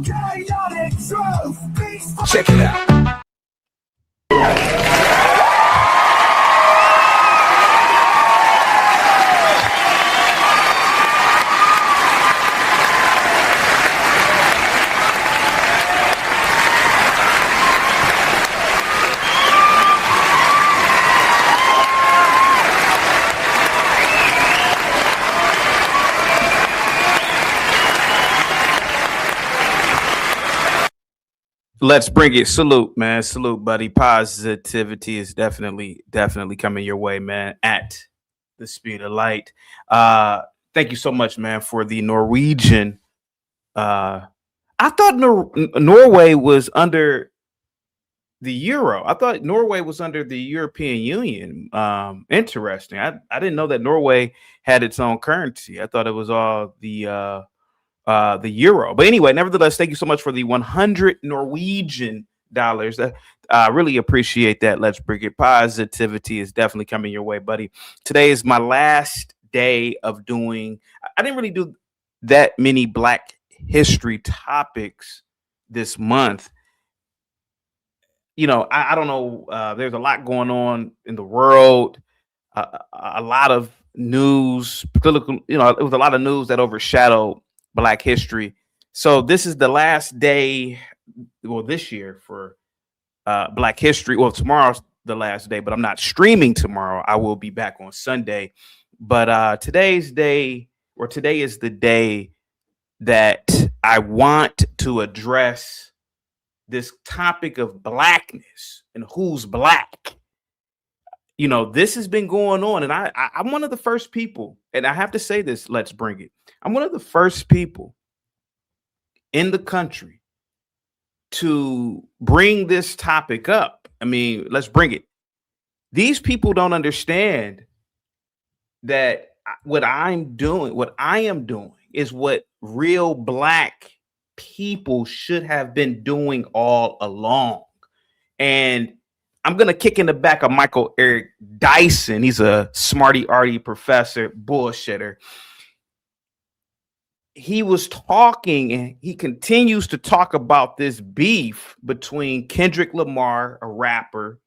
Check it out. Let's bring it. Salute, man. Salute, buddy. Positivity is definitely coming your way, man. At the speed of light. Thank you so much, man, for the Norwegian. I thought Norway was under the euro. I thought Norway was under the European Union. Interesting. I didn't know that Norway had its own currency. I thought it was all the euro. But anyway, nevertheless, thank you so much for the 100 Norwegian dollars. I really appreciate that. Let's bring it. Positivity is definitely coming your way, buddy. Today is my last day of doing. I didn't really do that many Black history topics this month. You know, I don't know. There's a lot going on in the world. A lot of news, political. You know, it was a lot of news that overshadowed Black history. So this is the last day, well, this year for Black history. Well, tomorrow's the last day, but I'm not streaming tomorrow. I will be back on Sunday. But today is the day that I want to address this topic of Blackness and who's Black. You know, this has been going on, and I'm one of the first people, and I have to say this, let's bring it. I'm one of the first people in the country to bring this topic up. I mean, let's bring it. These people don't understand that what I am doing is what real Black people should have been doing all along. And I'm going to kick in the back of Michael Eric Dyson. He's a smarty arty professor, bullshitter. He was talking, and he continues to talk about this beef between Kendrick Lamar, a rapper,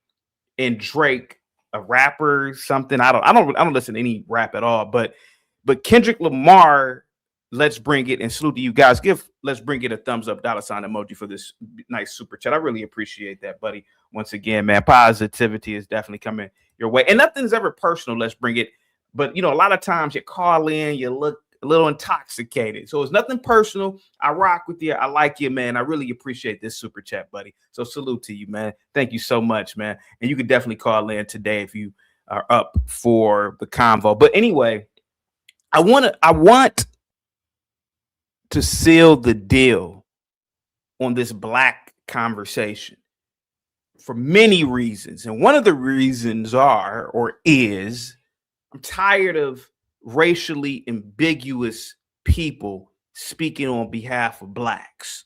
and Drake, a rapper, something. I don't listen to any rap at all, but Kendrick Lamar, let's bring it, and salute to you guys. Give Let's Bring It a thumbs up, $ emoji for this nice super chat. I really appreciate that, buddy. Once again, man, positivity is definitely coming your way, and nothing's ever personal. Let's bring it, but you know, a lot of times you call in, you look a little intoxicated, so it's nothing personal. I rock with you. I like you, man. I really appreciate this super chat, buddy. So salute to you, man. Thank you so much, man. And you can definitely call in today if you are up for the convo. But anyway, I want to seal the deal on this Black conversation for many reasons. And one of the reasons is I'm tired of racially ambiguous people speaking on behalf of Blacks.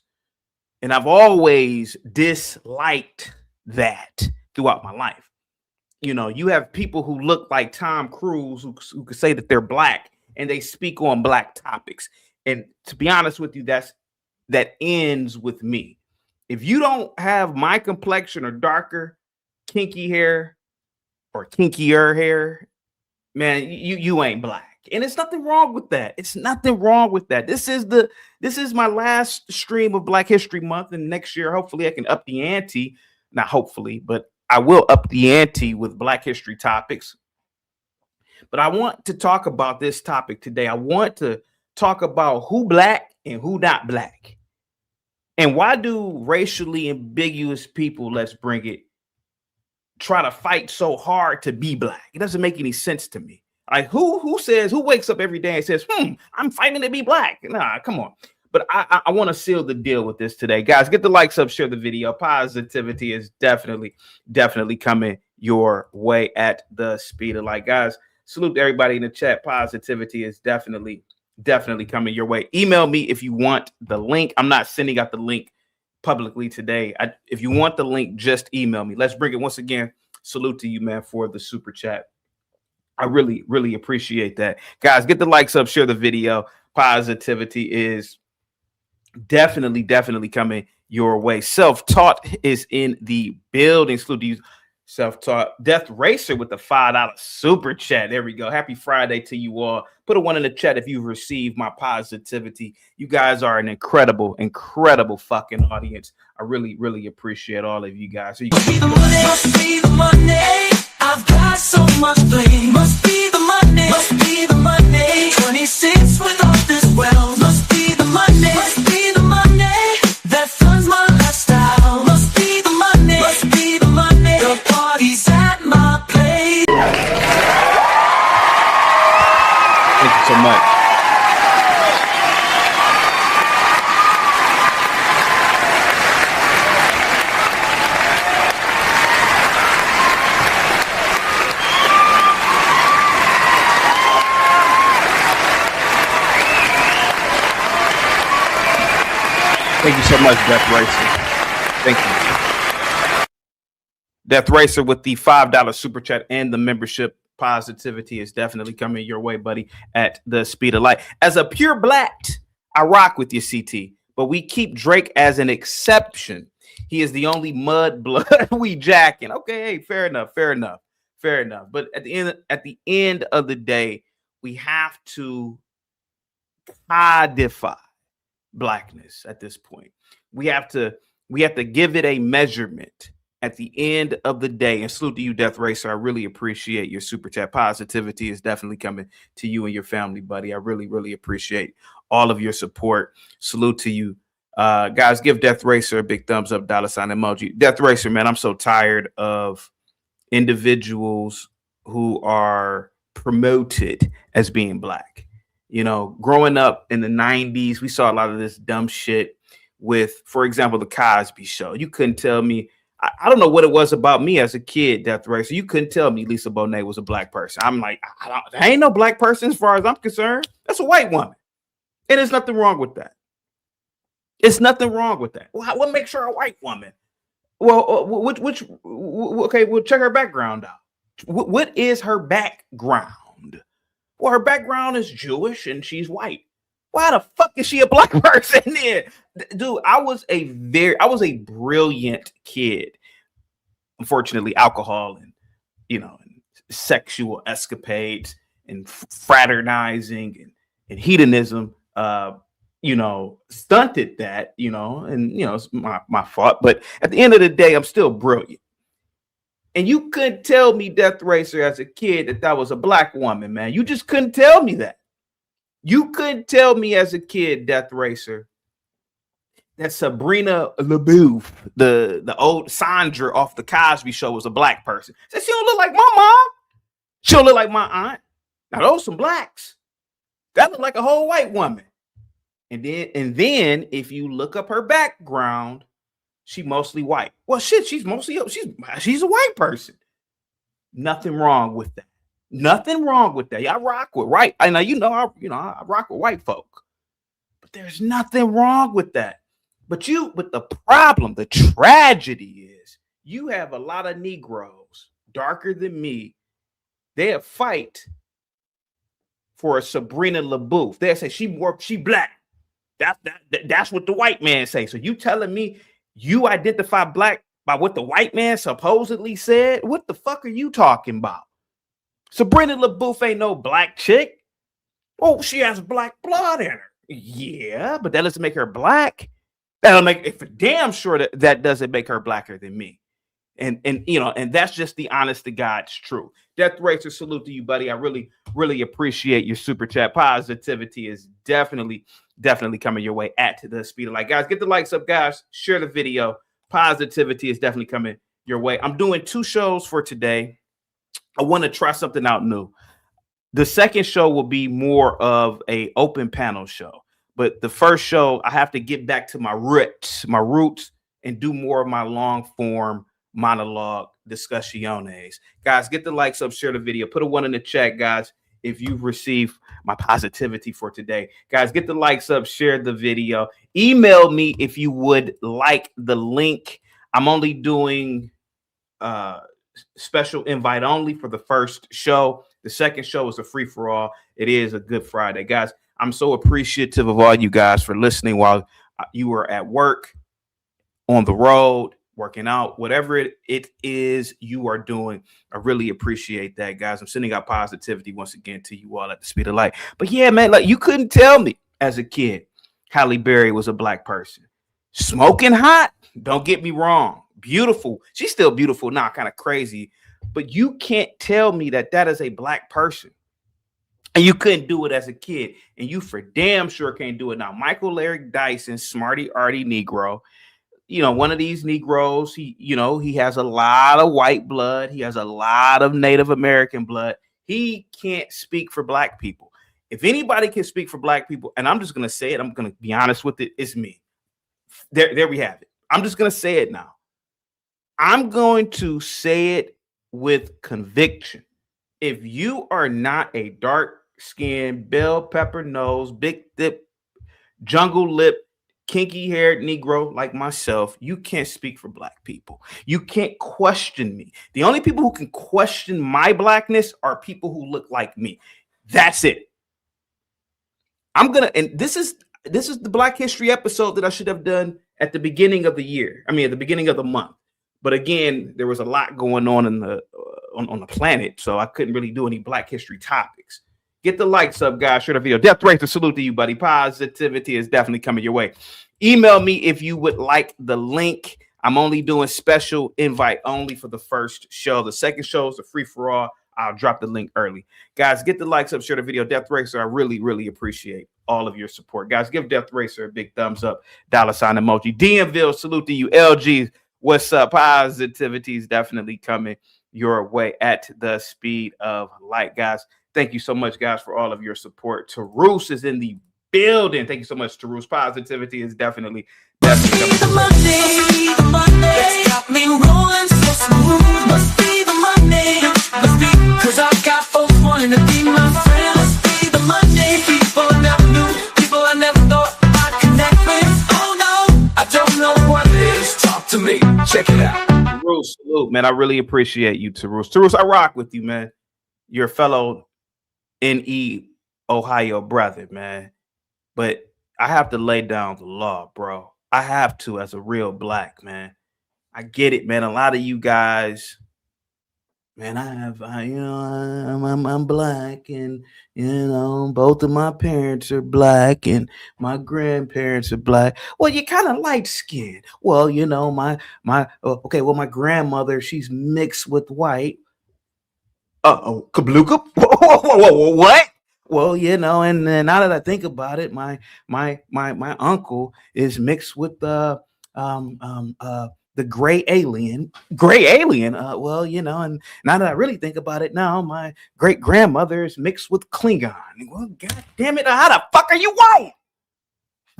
And I've always disliked that throughout my life. You know, you have people who look like Tom Cruise who could say that they're Black and they speak on Black topics. And to be honest with you, that ends with me. If you don't have my complexion or darker, kinky hair or kinkier hair, man, you ain't Black. And it's nothing wrong with that. It's nothing wrong with that. This is my last stream of Black History Month, and next year, hopefully, I can up the ante. Not hopefully, but I will up the ante with Black history topics. But I want to talk about this topic today. I want to talk about who Black and who not Black. And why do racially ambiguous people, let's bring it, try to fight so hard to be Black? It doesn't make any sense to me. Like who wakes up every day and says, I'm fighting to be Black? Nah, come on. But I want to seal the deal with this today. Guys, get the likes up, share the video. Positivity is definitely coming your way at the speed of light. Guys, salute to everybody in the chat. Positivity is definitely coming your way. Email me if you want the link. I'm not sending out the link publicly today. If you want the link, just email me. Let's bring it. Once again, salute to you, man, for the super chat. I really appreciate that. Guys, get the likes up, share the video. Positivity is Definitely coming your way. Self-taught is in the building. Salute to you, self-taught. Death Racer with the $5 super chat. There we go. Happy Friday to you all. Put a one in the chat if you've received my positivity. You guys are an incredible fucking audience. I really appreciate all of you guys. So must be the money. I've got so much blame. Must be the money. Must be the money. 26 with all this wealth. Must be the money. Must be the money that funds my lifestyle. Must be the money. Must be the money. The party's at my place. Thank you so much. Thank you so much, Death Racer. Thank you. Death Racer with the $5 super chat and the membership. Positivity is definitely coming your way, buddy, at the speed of light. As a pure black, I rock with you, CT, but we keep Drake as an exception. He is the only mud blood we jacking. Okay, hey, fair enough. But at the end of the day, we have to codify blackness at this point. We have to give it a measurement at the end of the day. And salute to you, Death Racer. I really appreciate your super chat. Positivity is definitely coming to you and your family, buddy. I really appreciate all of your support. Salute to you. Guys, give Death Racer a big thumbs up, $ emoji. Death Racer, man, I'm so tired of individuals who are promoted as being black. You know, growing up in the 90s, we saw a lot of this dumb shit with, for example, the Cosby Show. You couldn't tell me, I don't know what it was about me as a kid, Death Racer. You couldn't tell me Lisa Bonet was a black person. I'm like, there ain't no black person as far as I'm concerned. That's a white woman. And there's nothing wrong with that. It's nothing wrong with that. What makes her a white woman? Well, okay, we'll check her background out. What is her background? Well, her background is Jewish and she's white. Why the fuck is she a black person then? Dude, I was a brilliant kid. Unfortunately, alcohol and, and sexual escapades and fraternizing and hedonism, stunted that, and, it's my fault. But at the end of the day, I'm still brilliant. And you couldn't tell me, Death Racer, as a kid that was a black woman, man. You just couldn't tell me that. You couldn't tell me as a kid, Death Racer, that Sabrina LaBeouf, the old Sandra off the Cosby Show, was a black person. Said she don't look like my mom. She don't look like my aunt. Now those some blacks. That look like a whole white woman. And then if you look up her background, she mostly white. Well, shit, she's a white person. Nothing wrong with that. Nothing wrong with that. I rock with right. I know I rock with white folk. But there's nothing wrong with that. But the problem, the tragedy is you have a lot of Negroes darker than me. They'll fight for a Sabrina LaBeouf. They'll say she black. That's what the white man say. So you telling me you identify black by what the white man supposedly said? What the fuck are you talking about? Sabrina LaBeouf ain't no black chick. Oh, she has black blood in her. Yeah, but that doesn't make her black. That'll make it for damn sure that doesn't make her blacker than me. And that's just the honest to God's truth. Death Racer, salute to you, buddy. I really appreciate your super chat. Positivity is definitely coming your way at the speed of light. Guys, get the likes up, guys. Share the video. Positivity is definitely coming your way. I'm doing 2 shows for today. I want to try something out new. The second show will be more of a open panel show. But the first show, I have to get back to my roots, and do more of my long form monologue discussiones. Guys, get the likes up, share the video, put a 1 in the chat, guys, if you've received my positivity for today. Guys, get the likes up, share the video, email me if you would like the link. I'm only doing special invite only for the first show. The second show is a free-for-all. It is a Good Friday. Guys, I'm so appreciative of all you guys for listening while You were at work, on the road, working out, whatever it is you are doing. I really appreciate that, guys. I'm sending out positivity once again to you all at the speed of light. But yeah, man, like you couldn't tell me as a kid Halle Berry was a black person. Smoking hot, don't get me wrong. Beautiful. She's still beautiful now, kind of crazy. But you can't tell me that that is a black person. And you couldn't do it as a kid. And you for damn sure can't do it now. Michael Eric Dyson, smarty arty Negro. One of these Negroes, he has a lot of white blood. He has a lot of Native American blood. He can't speak for black people. If anybody can speak for black people, and I'm just going to say it, I'm going to be honest with it, it's me. There we have it. I'm just going to say it now. I'm going to say it with conviction. If you are not a dark-skinned, bell pepper nose, big lip, jungle lip, kinky-haired Negro like myself, you can't speak for black people. You can't question me. The only people who can question my blackness are people who look like me. That's it. And this is the Black History episode that I should have done at the beginning of the year. I mean, at the beginning of the month. But again, there was a lot going on in on the planet, so I couldn't really do any Black History topics. Get the likes up, guys. Share the video. Death Racer, salute to you, buddy. Positivity is definitely coming your way. Email me if you would like the link. I'm only doing special invite only for the first show. The second show is a free for all. I'll drop the link early. Guys, get the likes up, share the video. Death Racer, I really, really appreciate all of your support. Guys, give Death Racer a big thumbs up. $ sign emoji. DMville, salute to you. LG, what's up? Positivity is definitely coming your way at the speed of light, guys. Thank you so much, guys, for all of your support. Taroos is in the building. Thank you so much, Taroos. Positivity is definitely coming. The Monday got me rolling so smooth. Must be the Monday. Must be, 'cause I've got folks wanting to be my friend. Must be the Monday. People I never knew. People I never thought I'd connect with. Oh no, I don't know what it is. Talk to me. Check it out. Taroos, salute, man. I really appreciate you, Taroos. Taroos, I rock with you, man. You're a fellow NE Ohio brother, man. But I have to lay down the law, bro. I have to, as a real black man. I get it, man. A lot of you guys, man, I'm black, and both of my parents are black, and my grandparents are black. Well, you're kind of light skinned. Well, my grandmother, she's mixed with white. Kabluka? What? Well, and then now that I think about it, my uncle is mixed with the gray alien. And now that I really think about it, now my great grandmother is mixed with Klingon. Well, god damn it, how the fuck are you white?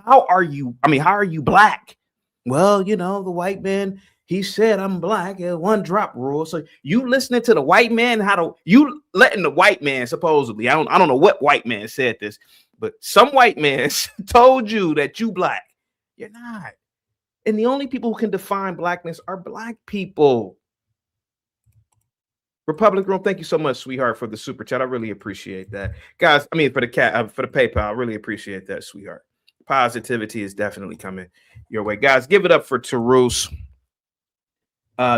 How are you black? Well, the white man, he said I'm black, one drop rule. So you listening to the white man? You letting the white man, supposedly, I don't know what white man said this, but some white man told you that you black. You're not. And the only people who can define blackness are black people. Republic Room, thank you so much, sweetheart, for the super chat. I really appreciate that, guys. For the for the PayPal, I really appreciate that, sweetheart. Positivity is definitely coming your way, guys. Give it up for Taroos.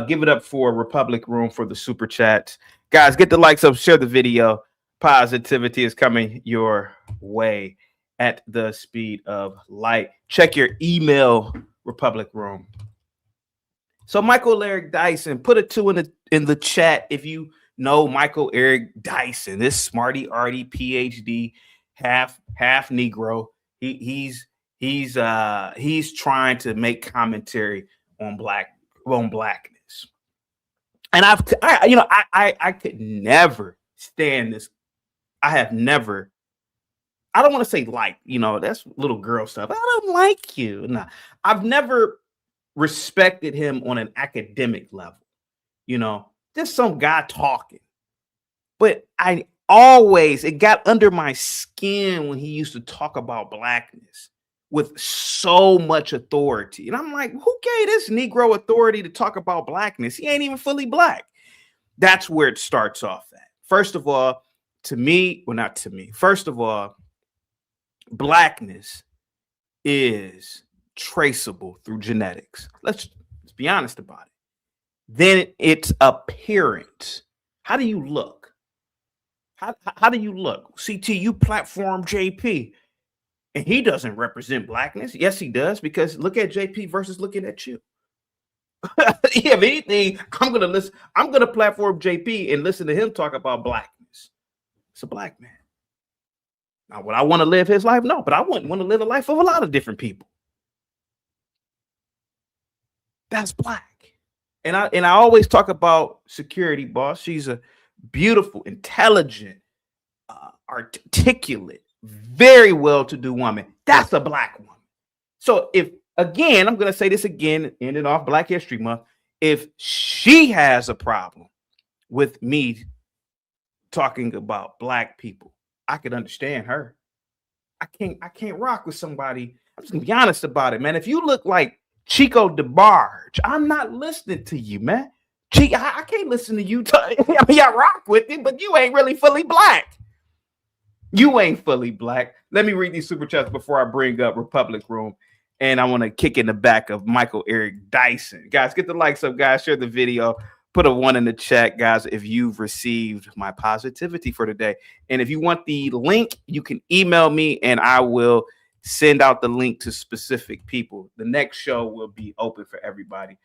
Give it up for Republic Room for the super chat. Guys, get the likes up, share the video. Positivity is coming your way at the speed of light. Check your email, Republic Room. So Michael Eric Dyson, put a 2 in the chat if you know Michael Eric Dyson, this smarty arty PhD, half Negro. He's trying to make commentary on blackness. And I could never stand this. I don't want to say that's little girl stuff. I don't like you. Nah, I've never respected him on an academic level, just some guy talking. But it got under my skin when he used to talk about blackness with so much authority. And I'm like, who gave this Negro authority to talk about blackness? He ain't even fully black. That's where it starts off at. First of all, blackness is traceable through genetics, let's be honest about it, then it's appearance. How do you look? How do you look? CT, you platform JP, and he doesn't represent blackness. Yes, he does, because look at JP versus looking at you. If anything, I'm gonna platform JP and listen to him talk about blackness. It's a black man. Now, would I want to live his life? No, but I wouldn't want to live a life of a lot of different people. That's black. And I always talk about security, boss. She's a beautiful, intelligent, articulate, very well-to-do woman. That's a black woman. So if, again, I'm going to say this again, ending off Black History Month, if she has a problem with me talking about black people, I could understand her. I can't rock with somebody. I'm just gonna be honest about it, man. If you look like Chico DeBarge, I'm not listening to you, man. I can't listen to you. I mean, I rock with you, but you ain't really fully black. You ain't fully black. Let me read these super chats before I bring up Republic Room. And I want to kick in the back of Michael Eric Dyson. Guys, get the likes up, guys. Share the video. Put a 1 in the chat, guys, if you've received my positivity for today. And if you want the link, you can email me and I will send out the link to specific people. The next show will be open for everybody.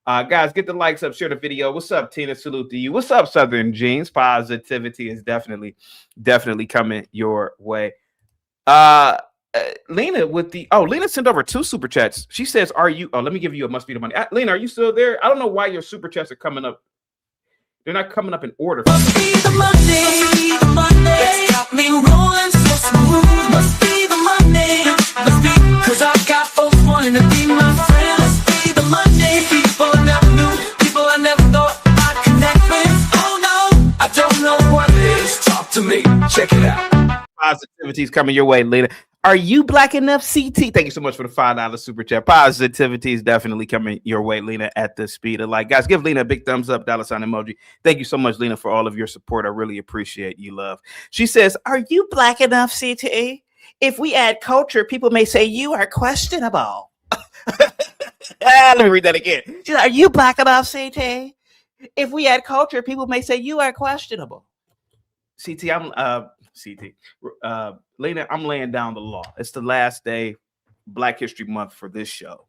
Guys, get the likes up, share the video. What's up, Tina? Salute to you. What's up, Southern Jeans? Positivity is definitely coming your way. Lena with the Lena sent over 2 super chats. She says, "Are you?" Oh, let me give you a must be the money. Lena, are you still there? I don't know why your super chats are coming up. They're not coming up in order. Must be the Monday, the Monday. It's got me rolling so smooth. Must be the Monday, must be, 'cause I got folks wanting to be my friend. Must be the Monday. People I never knew, people I never thought I'd connect with. Oh no, I don't know what it is. Talk to me, check it out. Positivity is coming your way, Lena. Are you black enough, CT? Thank you so much for the $5 super chat. Positivity is definitely coming your way, Lena, at the speed of light. Guys, give Lena a big thumbs up, $ emoji. Thank you so much, Lena, for all of your support. I really appreciate you, love. She says, "Are you black enough, CT? If we add culture, people may say you are questionable." Let me read that again. She said, "Are you black enough, CT? If we add culture, people may say you are questionable." Lena, I'm laying down the law. It's the last day, Black History Month, for this show.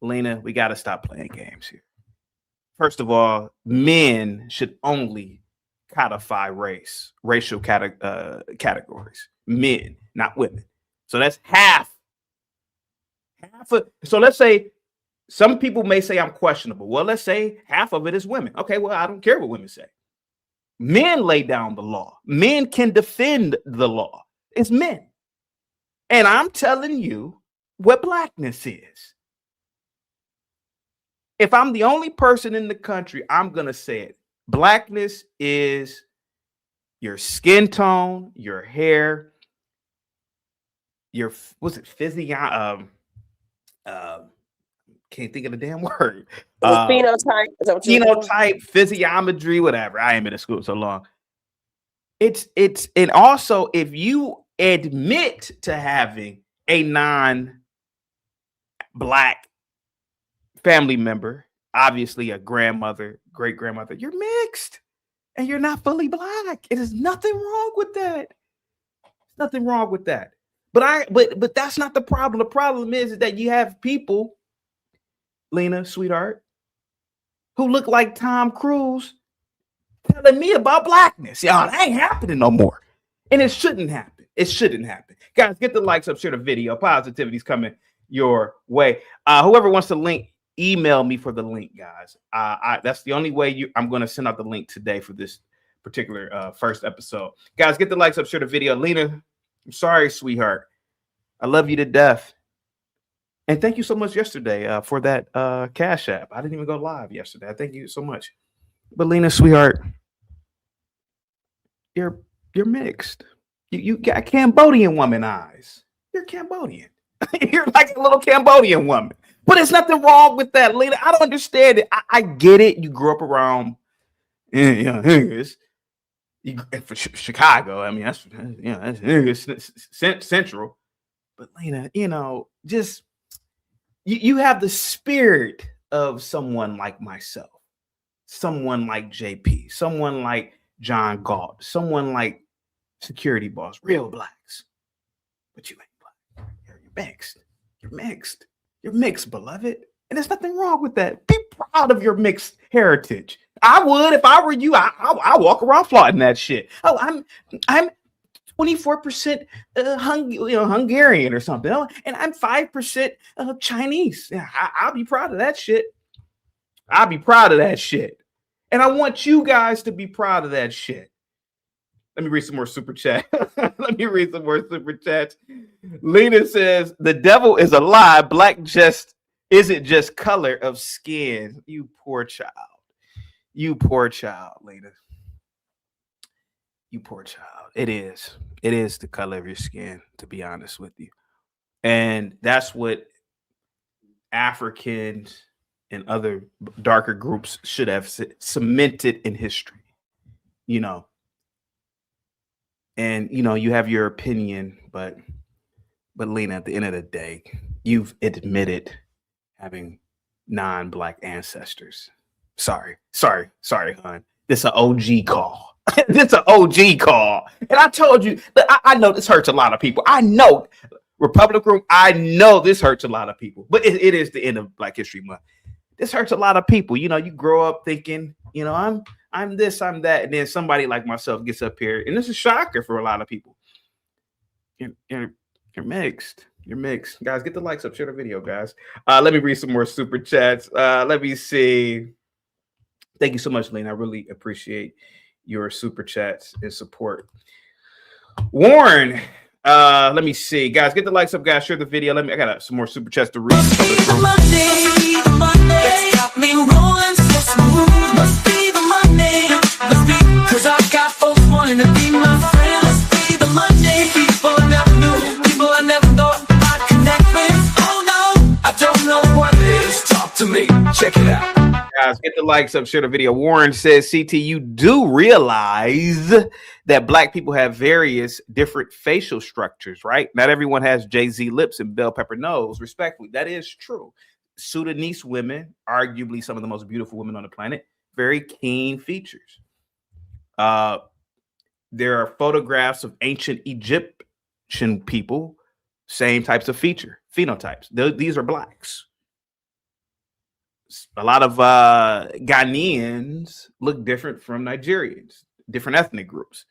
Lena, we got to stop playing games here. First of all, men should only codify racial categories. Men, not women. So that's half of. So let's say some people may say I'm questionable. Well, let's say half of it is women. Okay, well, I don't care what women say. Men lay down the law. Men can defend the law. It's men. And I'm telling you what blackness is. If I'm the only person in the country, I'm going to say it. Blackness is your skin tone, your hair, your, what's it, can't think of the damn word. Phenotype. Phenotype, physiognomy, whatever. I ain't been in school so long. It's and also if you admit to having a non-black family member, obviously a grandmother, great grandmother, you're mixed and you're not fully black. It is nothing wrong with that. Nothing wrong with that. But that's not the problem. The problem is that you have people, Lena, sweetheart, who look like Tom Cruise telling me about blackness. Y'all, that ain't happening no more. And it shouldn't happen. It shouldn't happen. Guys, get the likes up, share the video. Positivity's coming your way. Whoever wants to link, email me for the link, guys. That's the only way I'm going to send out the link today for this particular first episode. Guys, get the likes up, share the video. Lena, I'm sorry, sweetheart. I love you to death. And thank you so much yesterday for that Cash App. I didn't even go live yesterday. Thank you so much. But Lena, sweetheart, you're mixed. You got Cambodian woman eyes. You're Cambodian. You're like a little Cambodian woman. But there's nothing wrong with that, Lena. I don't understand it. I get it. You grew up around for Chicago. I mean, that's central. But Lena, just You have the spirit of someone like myself, someone like JP, someone like John Galt, someone like Security Boss, real blacks. But you ain't black. You're mixed. You're mixed. You're mixed, beloved. And there's nothing wrong with that. Be proud of your mixed heritage. I would if I were you. I walk around flaunting that shit. Oh, I'm 24% Hungarian or something, and I'm 5% Chinese. Yeah, I'll be proud of that shit. I'll be proud of that shit. And I want you guys to be proud of that shit. Let me read some more super chat. Let me read some more super chats. Lena says, the devil is a lie. Black just isn't just color of skin. You poor child. You poor child, Lena. You poor child. It is. It is the color of your skin, to be honest with you. And that's what Africans and other darker groups should have cemented in history, you know. And, you know, you have your opinion, but Lena, at the end of the day, you've admitted having non-black ancestors. Sorry, hon. This an OG call. This an OG call. And I told you, I know this hurts a lot of people. I know, Republican Room, I know this hurts a lot of people. But it is the end of Black History Month. This hurts a lot of people. You know, you grow up thinking, you know, I'm this, I'm that. And then somebody like myself gets up here. And this is a shocker for a lot of people. You're mixed. You're mixed. Guys, get the likes up. Share the video, guys. Let me read some more super chats. Let me see. Thank you so much, Lane. I really appreciate your super chats and support. Warren, let me see. Guys, get the likes up, guys. Share the video. I got some more super chats to read. Cause I got folks wanting to be my friend. Must be the Monday. People I never knew, people I never thought I'd connect with. Oh no, I don't know what it is. Talk to me, check it out. Guys, get the likes up, share the video. Warren says, CT, you do realize that black people have various different facial structures, right? Not everyone has Jay-Z lips and bell pepper nose. Respectfully, that is true. Sudanese women, arguably some of the most beautiful women on the planet, very keen features. There are photographs of ancient Egyptian people, same types of phenotypes. These are blacks. A lot of Ghanaians look different from Nigerians, different ethnic groups.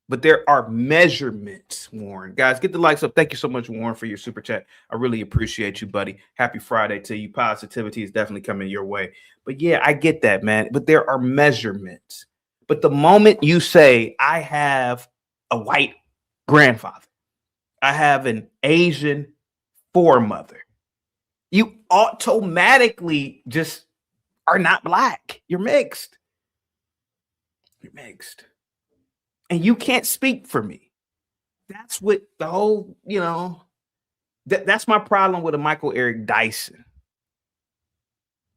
But there are measurements, Warren. Guys, get the likes up. Thank you so much, Warren, for your super chat. I really appreciate you, buddy. Happy Friday to you. Positivity is definitely coming your way. But yeah, I get that, man. But there are measurements. But the moment you say, I have a white grandfather, I have an Asian foremother, you automatically just are not black. You're mixed. You're mixed. And you can't speak for me. That's what the whole, you know, that's my problem with a Michael Eric Dyson.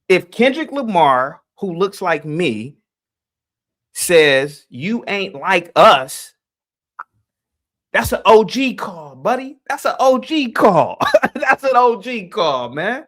If Kendrick Lamar, who looks like me, says you ain't like us, that's an OG call, buddy. That's an OG call. That's an OG call, man.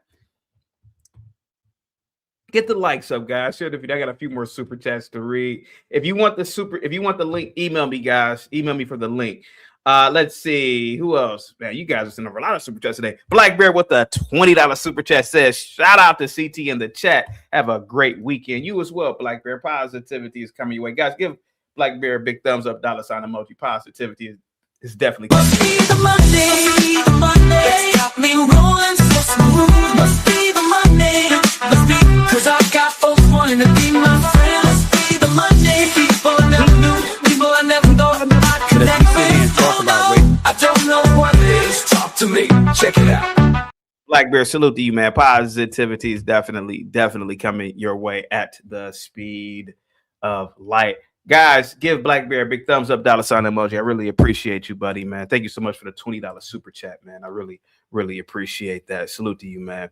Get the likes up, guys. Share the video. I got a few more super chats to read. If you want the link, email me, guys. Email me for the link. Let's see. Who else? Man, you guys are sending over a lot of super chats today. Black Bear with a $20 super chat says, shout out to CT in the chat. Have a great weekend. You as well, Black Bear. Positivity is coming your way. Guys, give Black Bear a big thumbs up, $ emoji. Positivity is definitely coming. Must be the Monday. It's got me rolling so smooth. Must be the Monday. Must be, cause I got folks wanting to be my friend. Must be the Monday. People I never knew, people I never thought I'd connect with. Oh no, I don't know what it is. Talk to me, check it out. Black Bear, salute to you, man. Positivity is definitely coming your way at the speed of light. Guys, give Black Bear a big thumbs up, $ emoji. I really appreciate you, buddy, man. Thank you so much for the $20 super chat, man. I really appreciate that. Salute to you, man.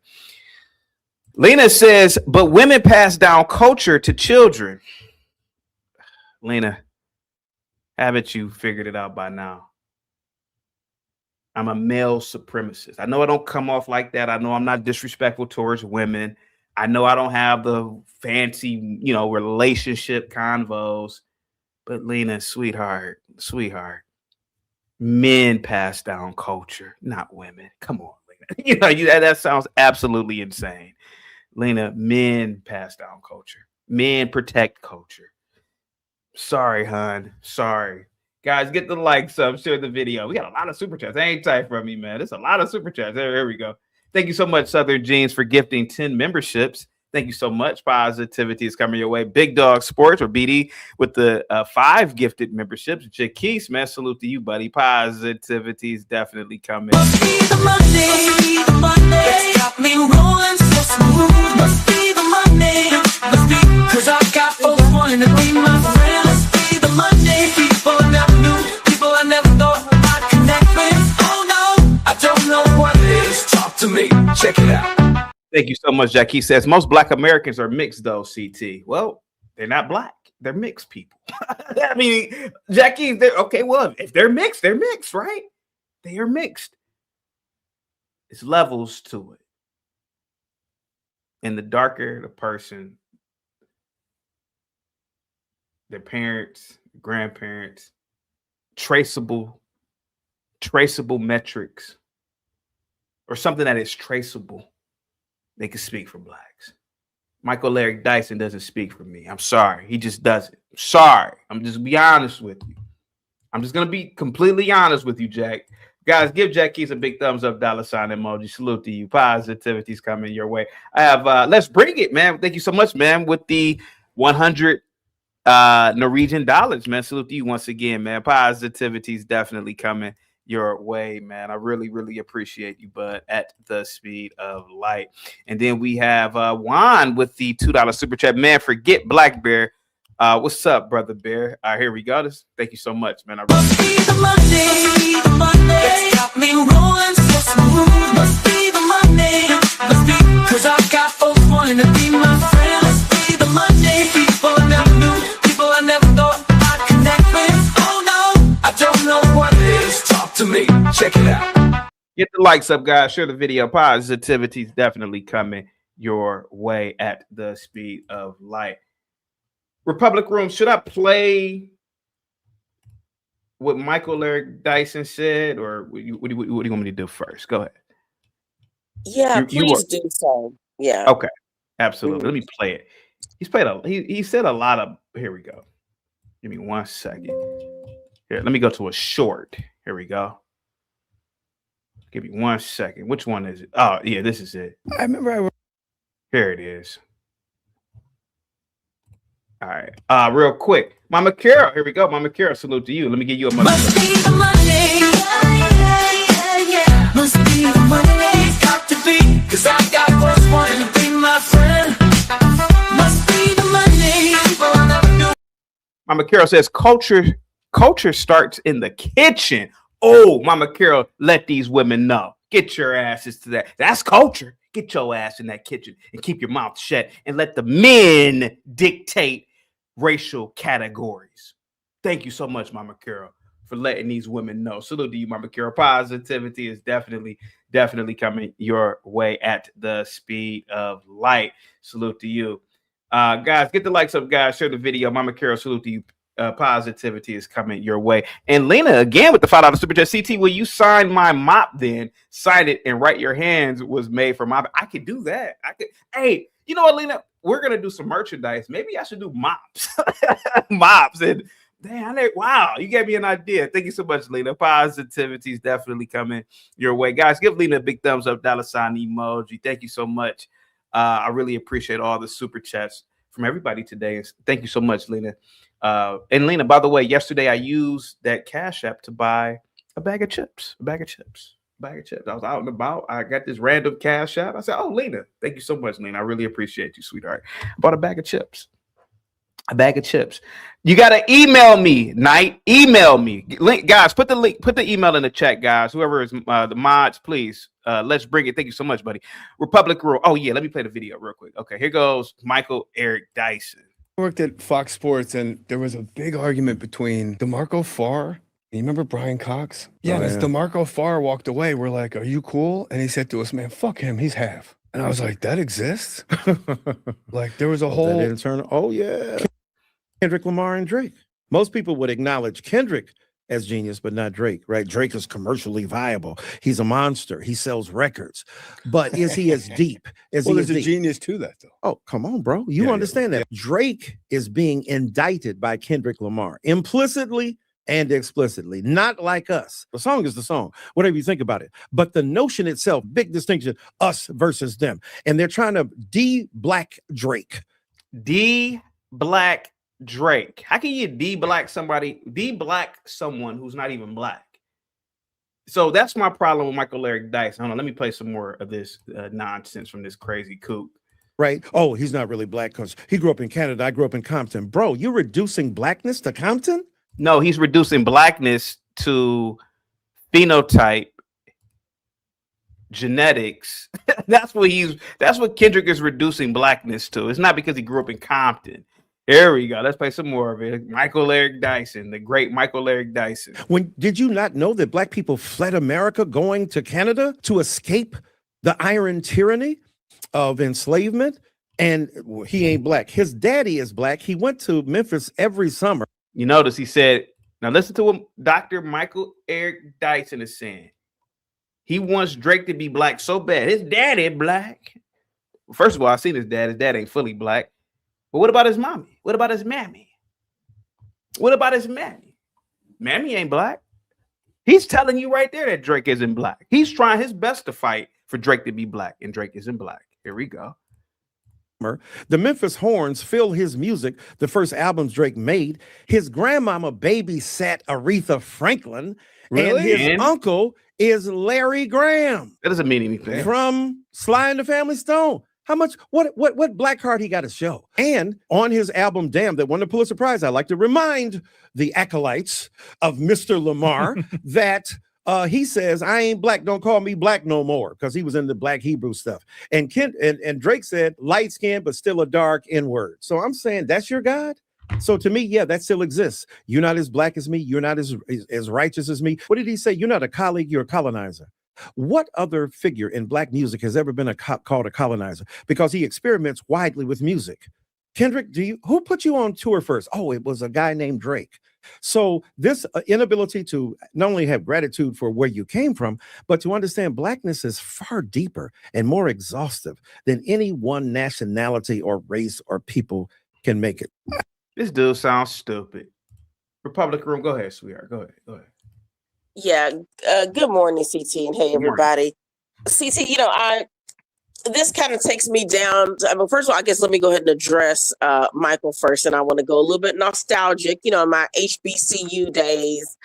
Lena says, but women pass down culture to children. Lena, haven't you figured it out by now? I'm a male supremacist. I know I don't come off like that. I know I'm not disrespectful towards women. I know I don't have the fancy, relationship convos. But Lena, sweetheart, men pass down culture, not women. Come on, Lena. That sounds absolutely insane. Lena, men pass down culture. Men protect culture. Sorry, hon. Sorry. Guys, get the likes up, share the video. We got a lot of super chats. Ain't tight from me, man. There's a lot of super chats. There we go. Thank you so much, Southern Jeans, for gifting 10 memberships. Thank you so much. Positivity is coming your way. Big Dog Sports, or BD, with the 5 gifted memberships. Jaquise, man, salute to you, buddy. Positivity is definitely coming. Must be the Monday, it's got me rolling so smooth. Must be the Monday, must be, 'cause I got folks wanting to be my friend. Must be the Monday, people I never knew, people I never thought I'd connect with. Oh no, I don't know what it is. Talk to me, check it out. Thank you so much, Jackie. Says most Black Americans are mixed, though, CT. Well, they're not Black. They're mixed people. I mean, Jackie, okay, well, if they're mixed, right? They are mixed. It's levels to it. And the darker the person, their parents, grandparents, traceable metrics, or something that is traceable, they can speak for Blacks. Michael Eric Dyson doesn't speak for me. I'm sorry. He just doesn't. I'm sorry. I'm just be honest with you. I'm just going to be completely honest with you, Jack. Guys, give Jack Keys a big thumbs up, $ emoji. Salute to you. Positivity's coming your way. I have, let's bring it, man. Thank you so much, man, with the 100 Norwegian dollars, man. Salute to you once again, man. Positivity's definitely coming your way, man. I really, really appreciate you, bud, at the speed of light. And then we have Juan with the $2 super chat. Man, forget Black Bear. What's up, brother Bear? Here we go. Thank you so much, man. Must be the Monday, it's got me rolling so smooth. Must be the Monday, must be, 'cause I got folks wanting to be my friend. Must be the Monday, people I never knew, people I never thought I'd connect with. Oh no, I don't know what it is. Talk to me, check it out. Get the likes up, guys. Share the video. Positivity's definitely coming your way at the speed of light. Republic Room, should I play what Michael Eric Dyson said, or what do you want me to do first? Go ahead. Yeah, please do so. Yeah. Okay, absolutely. Let me play it. He said a lot of. Here we go. Give me 1 second. Here, let me go to a short. Here we go. Give me 1 second. Which one is it? Oh, yeah, this is it. I remember. Here it is. All right. Real quick. Mama Carol, here we go. Mama Carol, salute to you. Let me give you a Must be the Monday, yeah. Must be the Monday, got to be, 'cause I got folks wanting to be my friend. Must be the Monday, people I never knew. Mama Carol says culture starts in the kitchen. Oh, Mama Carol, let these women know. Get your asses to that. That's culture. Get your ass in that kitchen and keep your mouth shut and let the men dictate racial categories. Thank you so much, Mama Carol, for letting these women know. Salute to you, Mama Carol. Positivity is definitely coming your way at the speed of light. Salute to you. Guys, get the likes up, guys. Share the video. Mama Carol, salute to you. Positivity is coming your way. And Lena, again, with the $5 super chat. CT, will you sign my mop then? Sign it and write your hands was made for mop. I could do that. Hey, you know what, Lena? We're going to do some merchandise. Maybe I should do mops. Mops. And damn, wow, you gave me an idea. Thank you so much, Lena. Positivity is definitely coming your way. Guys, give Lena a big thumbs up, $ emoji. Thank you so much. I really appreciate all the super chats from everybody today. And thank you so much, Lena. And Lena, by the way, yesterday I used that Cash App to buy a bag of chips. I was out and about. I got this random Cash App. I said, "Oh, Lena, thank you so much, Lena. I really appreciate you, sweetheart." I bought a bag of chips. You got to email me, Knight. Email me. Link, guys, put the email in the chat, guys. Whoever is the mods, please. Let's bring it. Thank you so much, buddy. Republic Rule. Oh, yeah, let me play the video real quick. Okay, here goes Michael Eric Dyson. I worked at Fox Sports, and there was a big argument between DeMarco Farr You remember Brian Cox? Yeah, as DeMarco Farr walked away, we're like, "Are you cool?" And he said to us, "Man, fuck him. He's half." And I was like, "That exists?" Like there was a whole internal. Oh yeah, Kendrick Lamar and Drake. Most people would acknowledge Kendrick as genius, but not Drake, right? Drake is commercially viable. He's a monster. He sells records. But is he as deep? there's a genius to that, though. Oh, come on, bro. You understand that. Drake is being indicted by Kendrick Lamar implicitly and explicitly, not like us. The song is the song, whatever you think about it. But the notion itself, big distinction, us versus them. And they're trying to de-black Drake. De-black Drake. How can you de-black somebody, de-black someone who's not even black? So that's my problem with Michael Eric Dyson. Hold on, let me play some more of this nonsense from this crazy kook. Right? Oh, he's not really black because he grew up in Canada. I grew up in Compton. Bro, you're reducing blackness to Compton? No, he's reducing blackness to phenotype, genetics. That's what Kendrick is reducing blackness to. It's not because he grew up in Compton. There we go. Let's play some more of it. Michael Eric Dyson, the great Michael Eric Dyson. Did you not know that black people fled America going to Canada to escape the iron tyranny of enslavement? And he ain't black. His daddy is black. He went to Memphis every summer. You notice he said, now listen to what Dr. Michael Eric Dyson is saying. He wants Drake to be black so bad. His daddy black. First of all, I've seen his dad. His dad ain't fully black. But what about his mommy? What about his mammy? What about his mammy? Mammy ain't black. He's telling you right there that Drake isn't black. He's trying his best to fight for Drake to be black, and Drake isn't black. Here we go. The Memphis Horns fill his music, the first albums Drake made. His grandmama babysat Aretha Franklin, and his uncle is Larry Graham. That doesn't mean anything. From Sly and the Family Stone. How much, what black card he got to show? And on his album, Damn, that won the Pulitzer Prize, I like to remind the acolytes of Mr. Lamar that he says, I ain't black, don't call me black no more, because he was in the Black Hebrew stuff. And Drake said, light skin, but still a dark N-word. So I'm saying, that's your God? So to me, yeah, that still exists. You're not as black as me. You're not as righteous as me. What did he say? You're not a colleague, you're a colonizer. What other figure in black music has ever been called a colonizer? Because he experiments widely with music. Kendrick, who put you on tour first? Oh, it was a guy named Drake. So this inability to not only have gratitude for where you came from, but to understand blackness is far deeper and more exhaustive than any one nationality or race or people can make it. This dude sounds stupid. Republic Room, go ahead, sweetheart. Go ahead. Yeah. Good morning, CT, and hey, everybody. CT, this kind of takes me down. First of all, I guess let me go ahead and address Michael first, and I want to go a little bit nostalgic, my HBCU days,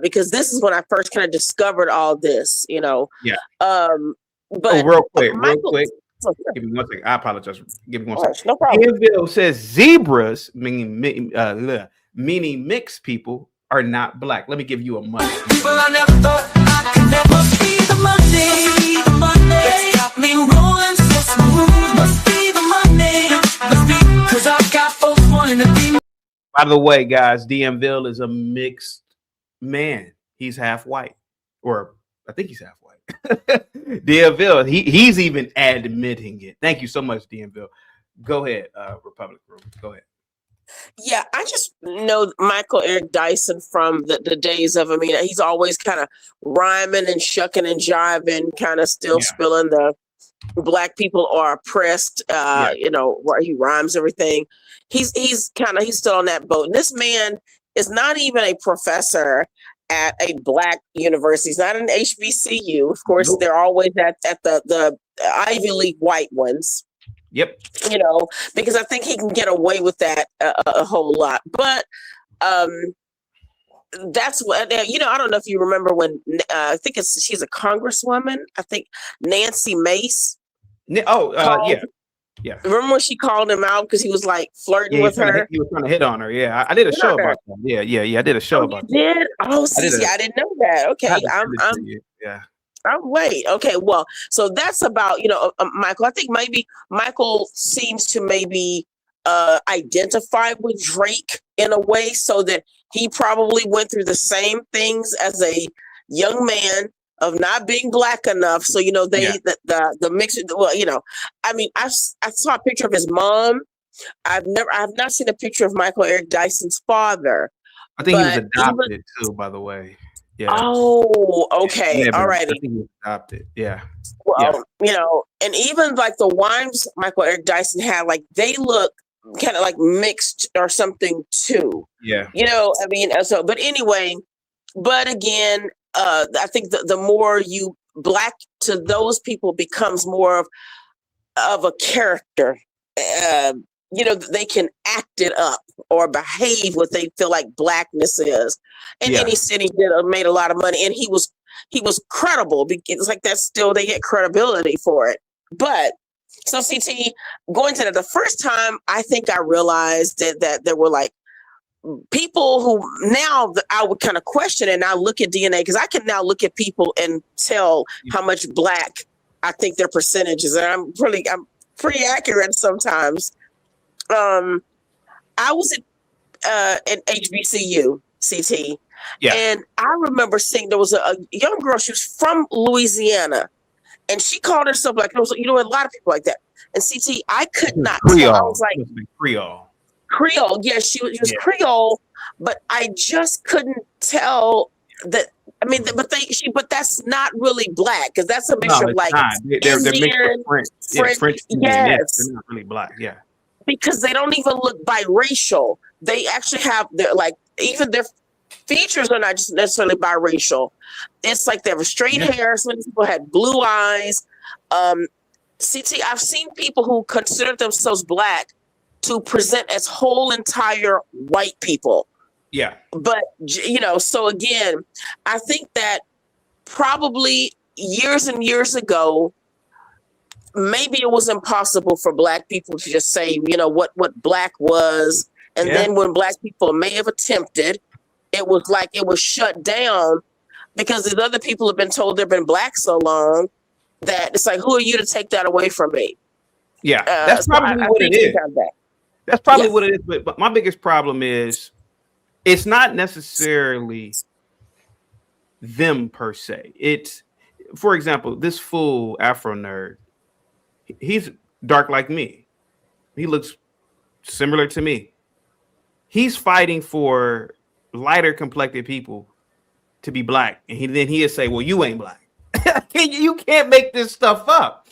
because this is when I first kind of discovered all this, Yeah. But real quick. Give me 1 second. I apologize. Give me 1 second. No problem. Bill says zebras, meaning mixed people, are not black. Let me give you a money. People I never thought I could never be the Monday. The Monday that's got me rolling so smooth. Must be the Monday. Must be because I got folks wanting to be. By the way, guys, DMville is a mixed man. He's half white, or I think he's half white. DMville, he's even admitting it. Thank you so much, DMville. Go ahead, Republic Room. Go ahead. Yeah, I just know Michael Eric Dyson from the days of, he's always kind of rhyming and shucking and jiving, kind of still spilling the black people are oppressed, where he rhymes everything. He's still on that boat. And this man is not even a professor at a black university. He's not an HBCU. Of course, They're always at the Ivy League white ones. Yep. Because I think he can get away with that a whole lot. But that's what, I don't know if you remember when, I think she's a congresswoman. I think Nancy Mace. Yeah. Remember when she called him out because he was like flirting with her? He was trying to hit on her. Yeah. I did a show about that. Yeah. I did a show about that. Did? Oh, I didn't know that. Okay. I'll wait. Okay, well, so that's about, Michael. I think maybe Michael seems to maybe identify with Drake in a way so that he probably went through the same things as a young man of not being black enough. So, you know, the mix, well, you know, I mean, I saw a picture of his mom. I've not seen a picture of Michael Eric Dyson's father. I think he was adopted too, by the way. Yeah. Oh, okay. All right. I think he was adopted. Yeah. Well, you know, and even like the wives Michael Eric Dyson had, like they look kind of like mixed or something too. Yeah. You know, I mean, so, but anyway, but again, I think the more you black to those people becomes more of a character. You know, they can act it up or behave what they feel like blackness is. And any city made a lot of money, and he was credible. It's like that's still, they get credibility for it. But so CT, going to the first time, I think I realized that there were like people who now I would kind of question and now look at DNA, because I can now look at people and tell how much black I think their percentages, and I'm pretty accurate sometimes. I was at HBCU, CT, and I remember seeing there was a young girl. She was from Louisiana, and she called herself like, you know, a lot of people like that. And CT, I could not tell. I was like, Creole. Yes, she was Creole, but I just couldn't tell that. I mean, but that's not really black, because that's a mixture of like they're Indian, French. Yes, they're not really black. Yeah. Because they don't even look biracial. They actually have even their features are not just necessarily biracial. It's like they have straight hair. Some people had blue eyes. CT, I've seen people who consider themselves black to present as whole entire white people. Yeah. But, you know, so again, I think that probably years and years ago, maybe it was impossible for black people to just say, you know, what black was. And then when black people may have attempted, it was like it was shut down, because the other people have been told they've been black so long that it's like, who are you to take that away from me? Yeah, that's probably what it is. That's probably what it is. But my biggest problem is it's not necessarily them per se. It's, for example, this fool Afro nerd. He's dark like me. He looks similar to me. He's fighting for lighter complected people to be black. And then he'll say, well, you ain't black. You can't make this stuff up.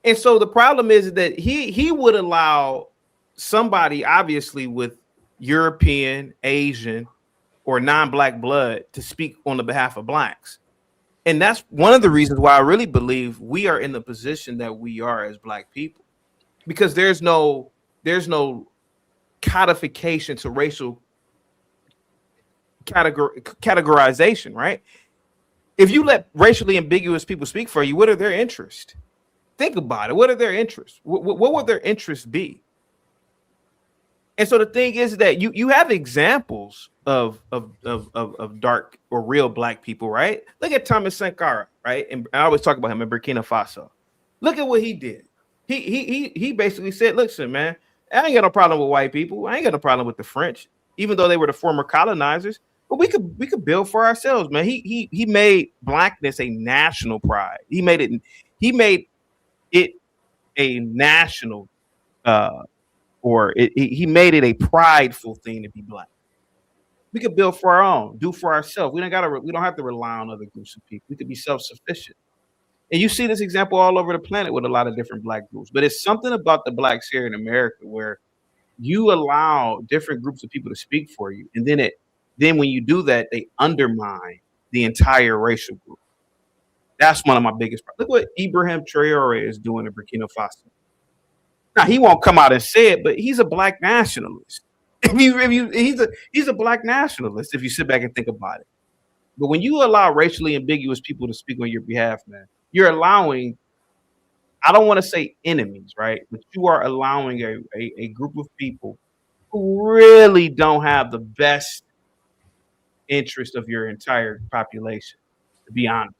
And so the problem is that he would allow somebody obviously with European, Asian, or non-black blood to speak on the behalf of blacks. And that's one of the reasons why I really believe we are in the position that we are as black people, because there's no codification to racial categorization, right? If you let racially ambiguous people speak for you, what are their interests? Think about it. What are their interests? What would their interests be? And so the thing is that you have examples of dark or real black people, right? Look at Thomas Sankara, right? And I always talk about him in Burkina Faso. Look at what he did. He basically said, listen, man, I ain't got no problem with white people. I ain't got no problem with the French, even though they were the former colonizers. But we could build for ourselves, man. He made blackness a national pride. He made it a national he made it a prideful thing to be black. We could build for our own, do for ourselves. We don't have to rely on other groups of people. We could be self-sufficient. And you see this example all over the planet with a lot of different black groups. But it's something about the blacks here in America where you allow different groups of people to speak for you. And then when you do that, they undermine the entire racial group. That's one of my biggest problems. Look what Ibrahim Traore is doing in Burkina Faso. Now, he won't come out and say it, but he's a black nationalist. He's a black nationalist if you sit back and think about it. But when you allow racially ambiguous people to speak on your behalf, man, you're allowing, I don't want to say enemies, right? But you are allowing a group of people who really don't have the best interest of your entire population, to be honest.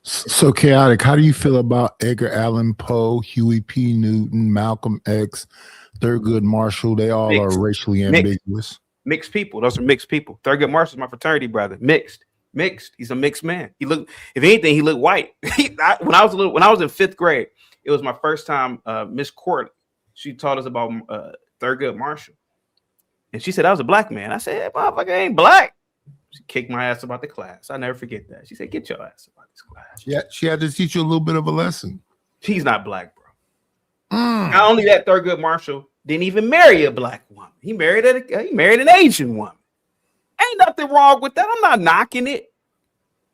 So chaotic. How do you feel about Edgar Allan Poe, Huey P. Newton, Malcolm X, Thurgood Marshall? They all are racially ambiguous. Mixed people. Those are mixed people. Thurgood Marshall's my fraternity brother. Mixed. He's a mixed man. He looked, if anything, he looked white. When I was in 5th grade, it was my first time. Miss Court, she taught us about Thurgood Marshall, and she said I was a black man. I said, hey, motherfucker ain't black. She kicked my ass about the class. I never forget that. She said, get your ass about this class. Yeah, she had to teach you a little bit of a lesson. He's not black, bro. Not only that, Thurgood Marshall didn't even marry a black woman. He married an Asian woman. Ain't nothing wrong with that. I'm not knocking it.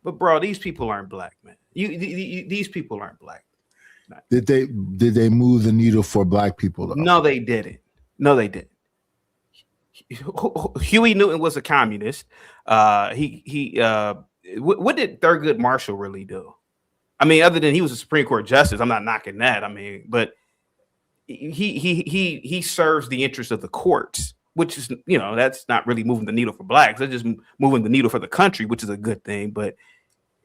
But bro, these people aren't black, man. These people aren't black. Did they move the needle for black people though? No, they didn't. Huey Newton was a communist. What did Thurgood Marshall really do? I mean, other than he was a Supreme Court justice, I'm not knocking that. I mean, but he serves the interest of the courts, which is, that's not really moving the needle for blacks. They're just moving the needle for the country, which is a good thing. But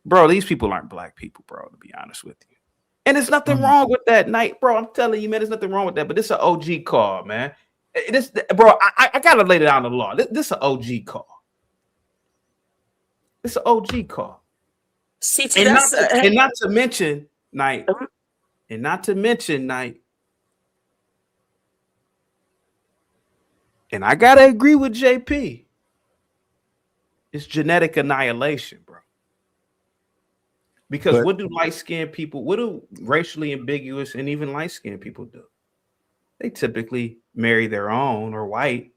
bro, these people aren't black people, bro, to be honest with you. And there's nothing wrong with that, Night, bro. I'm telling you, man, there's nothing wrong with that. But this is an OG call, man. This, bro, I gotta lay it down the law. This is an OG call. It's an OG call. And not to mention, Night, and I gotta agree with JP. It's genetic annihilation, bro. Because what do light-skinned people, what do racially ambiguous and even light-skinned people do? They typically marry their own or white.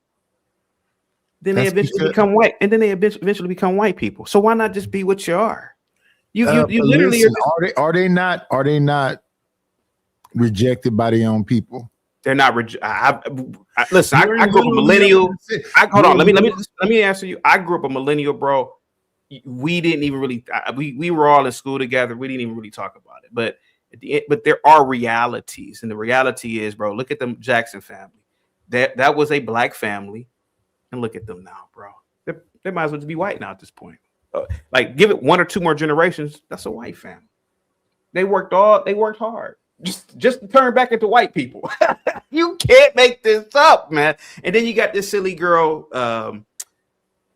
Then they eventually become white, and then they eventually become white people. So why not just be what you are? You literally are they not rejected by their own people? They're not. Listen, I grew up a millennial. Hold on. Let me answer you. I grew up a millennial, bro. We didn't even really. We were all in school together. We didn't even really talk about it. But at the end, there are realities, and the reality is, bro. Look at the Jackson family. That was a black family, and look at them now, bro. They might as well just be white now at this point. Like, give it 1 or 2 more generations. That's a white family. They worked hard. Just to turn back into white people. You can't make this up, man. And then you got this silly girl, the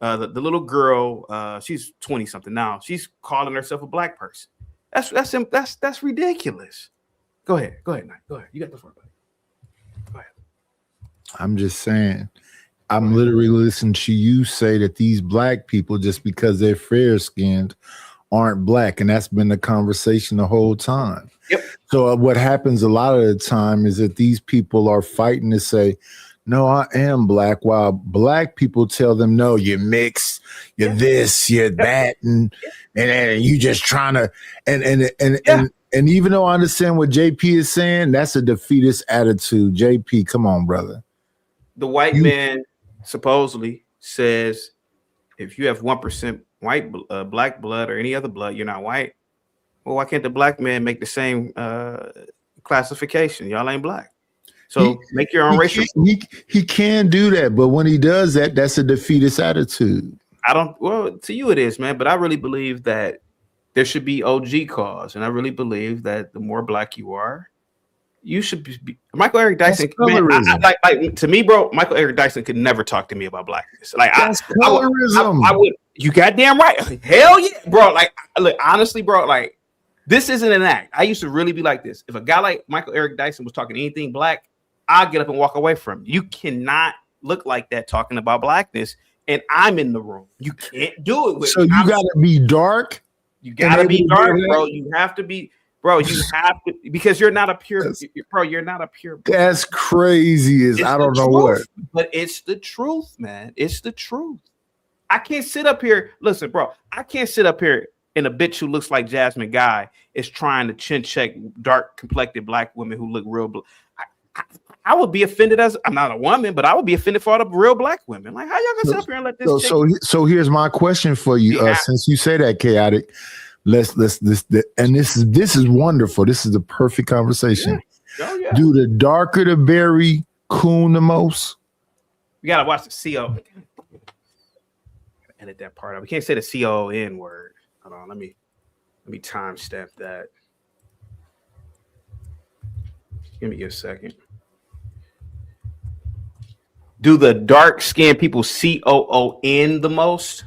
little girl. She's 20 something now. She's calling herself a black person. That's ridiculous. Go ahead, Knight. Go ahead. You got the floor, buddy. Go ahead. I'm just saying. I'm literally listening to you say that these black people, just because they're fair skinned, aren't black, and that's been the conversation the whole time. Yep. So what happens a lot of the time is that these people are fighting to say, no, I am black, while black people tell them, no, you're mixed, you're this, you're that, and you just trying to and even though I understand what JP is saying, that's a defeatist attitude. JP, come on, brother. The white man supposedly says if you have 1% white black blood or any other blood, you're not white. Well, why can't the black man make the same classification? Y'all ain't black. So make your own racial. He can do that, but when he does that, that's a defeatist attitude. Well, to you it is, man. But I really believe that there should be OG cause, and I really believe that the more black you are, you should be. Michael Eric Dyson, man, like to me, bro. Michael Eric Dyson could never talk to me about blackness. Like that's colorism. I would. You goddamn right. Hell yeah, bro. Like, look, honestly, bro. Like, this isn't an act. I used to really be like this. If a guy like Michael Eric Dyson was talking anything black, I'd get up and walk away from him. You cannot look like that talking about blackness, and I'm in the room. You can't do it with. So you gotta be dark. You gotta be dark, bro. You have to be. Bro, you have to, because you're not a pure, bro. You're not a pure. That's crazy. I don't know what, but it's the truth, man. It's the truth. I can't sit up here. Listen, bro. I can't sit up here and a bitch who looks like Jasmine Guy is trying to chin check dark complected black women who look real. I would be offended as I'm not a woman, but I would be offended for all the real black women. Like, how y'all gonna sit up here and let this? So here's my question for you. Since you say that, chaotic. This is wonderful. This is the perfect conversation. Yeah. Oh, yeah. Do the darker the berry coon the most? We gotta watch the CO. Edit that part out. We can't say the CON word. Hold on, let me timestamp that. Give me a second. do the dark skinned people COON the most?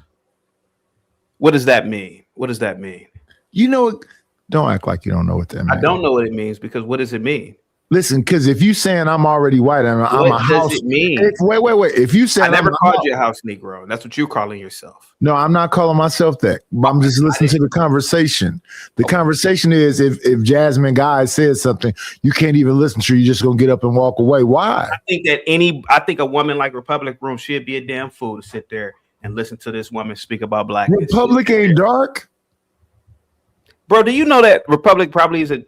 What does that mean? What does that mean? You know, don't act like you don't know what that means. I don't know what it means because what does it mean? Listen, because if you saying I'm already white, I'm a house. It mean? Wait. If you say I never called you a house Negro, that's what you're calling yourself. No, I'm not calling myself that. I'm just listening to the conversation. The conversation is if Jasmine Guy says something, you can't even listen to. You're just gonna get up and walk away. Why? I think a woman like Republic Room should be a damn fool to sit there and listen to this woman speak about blackness. Republic ain't dark. Bro, do you know that Republic probably is a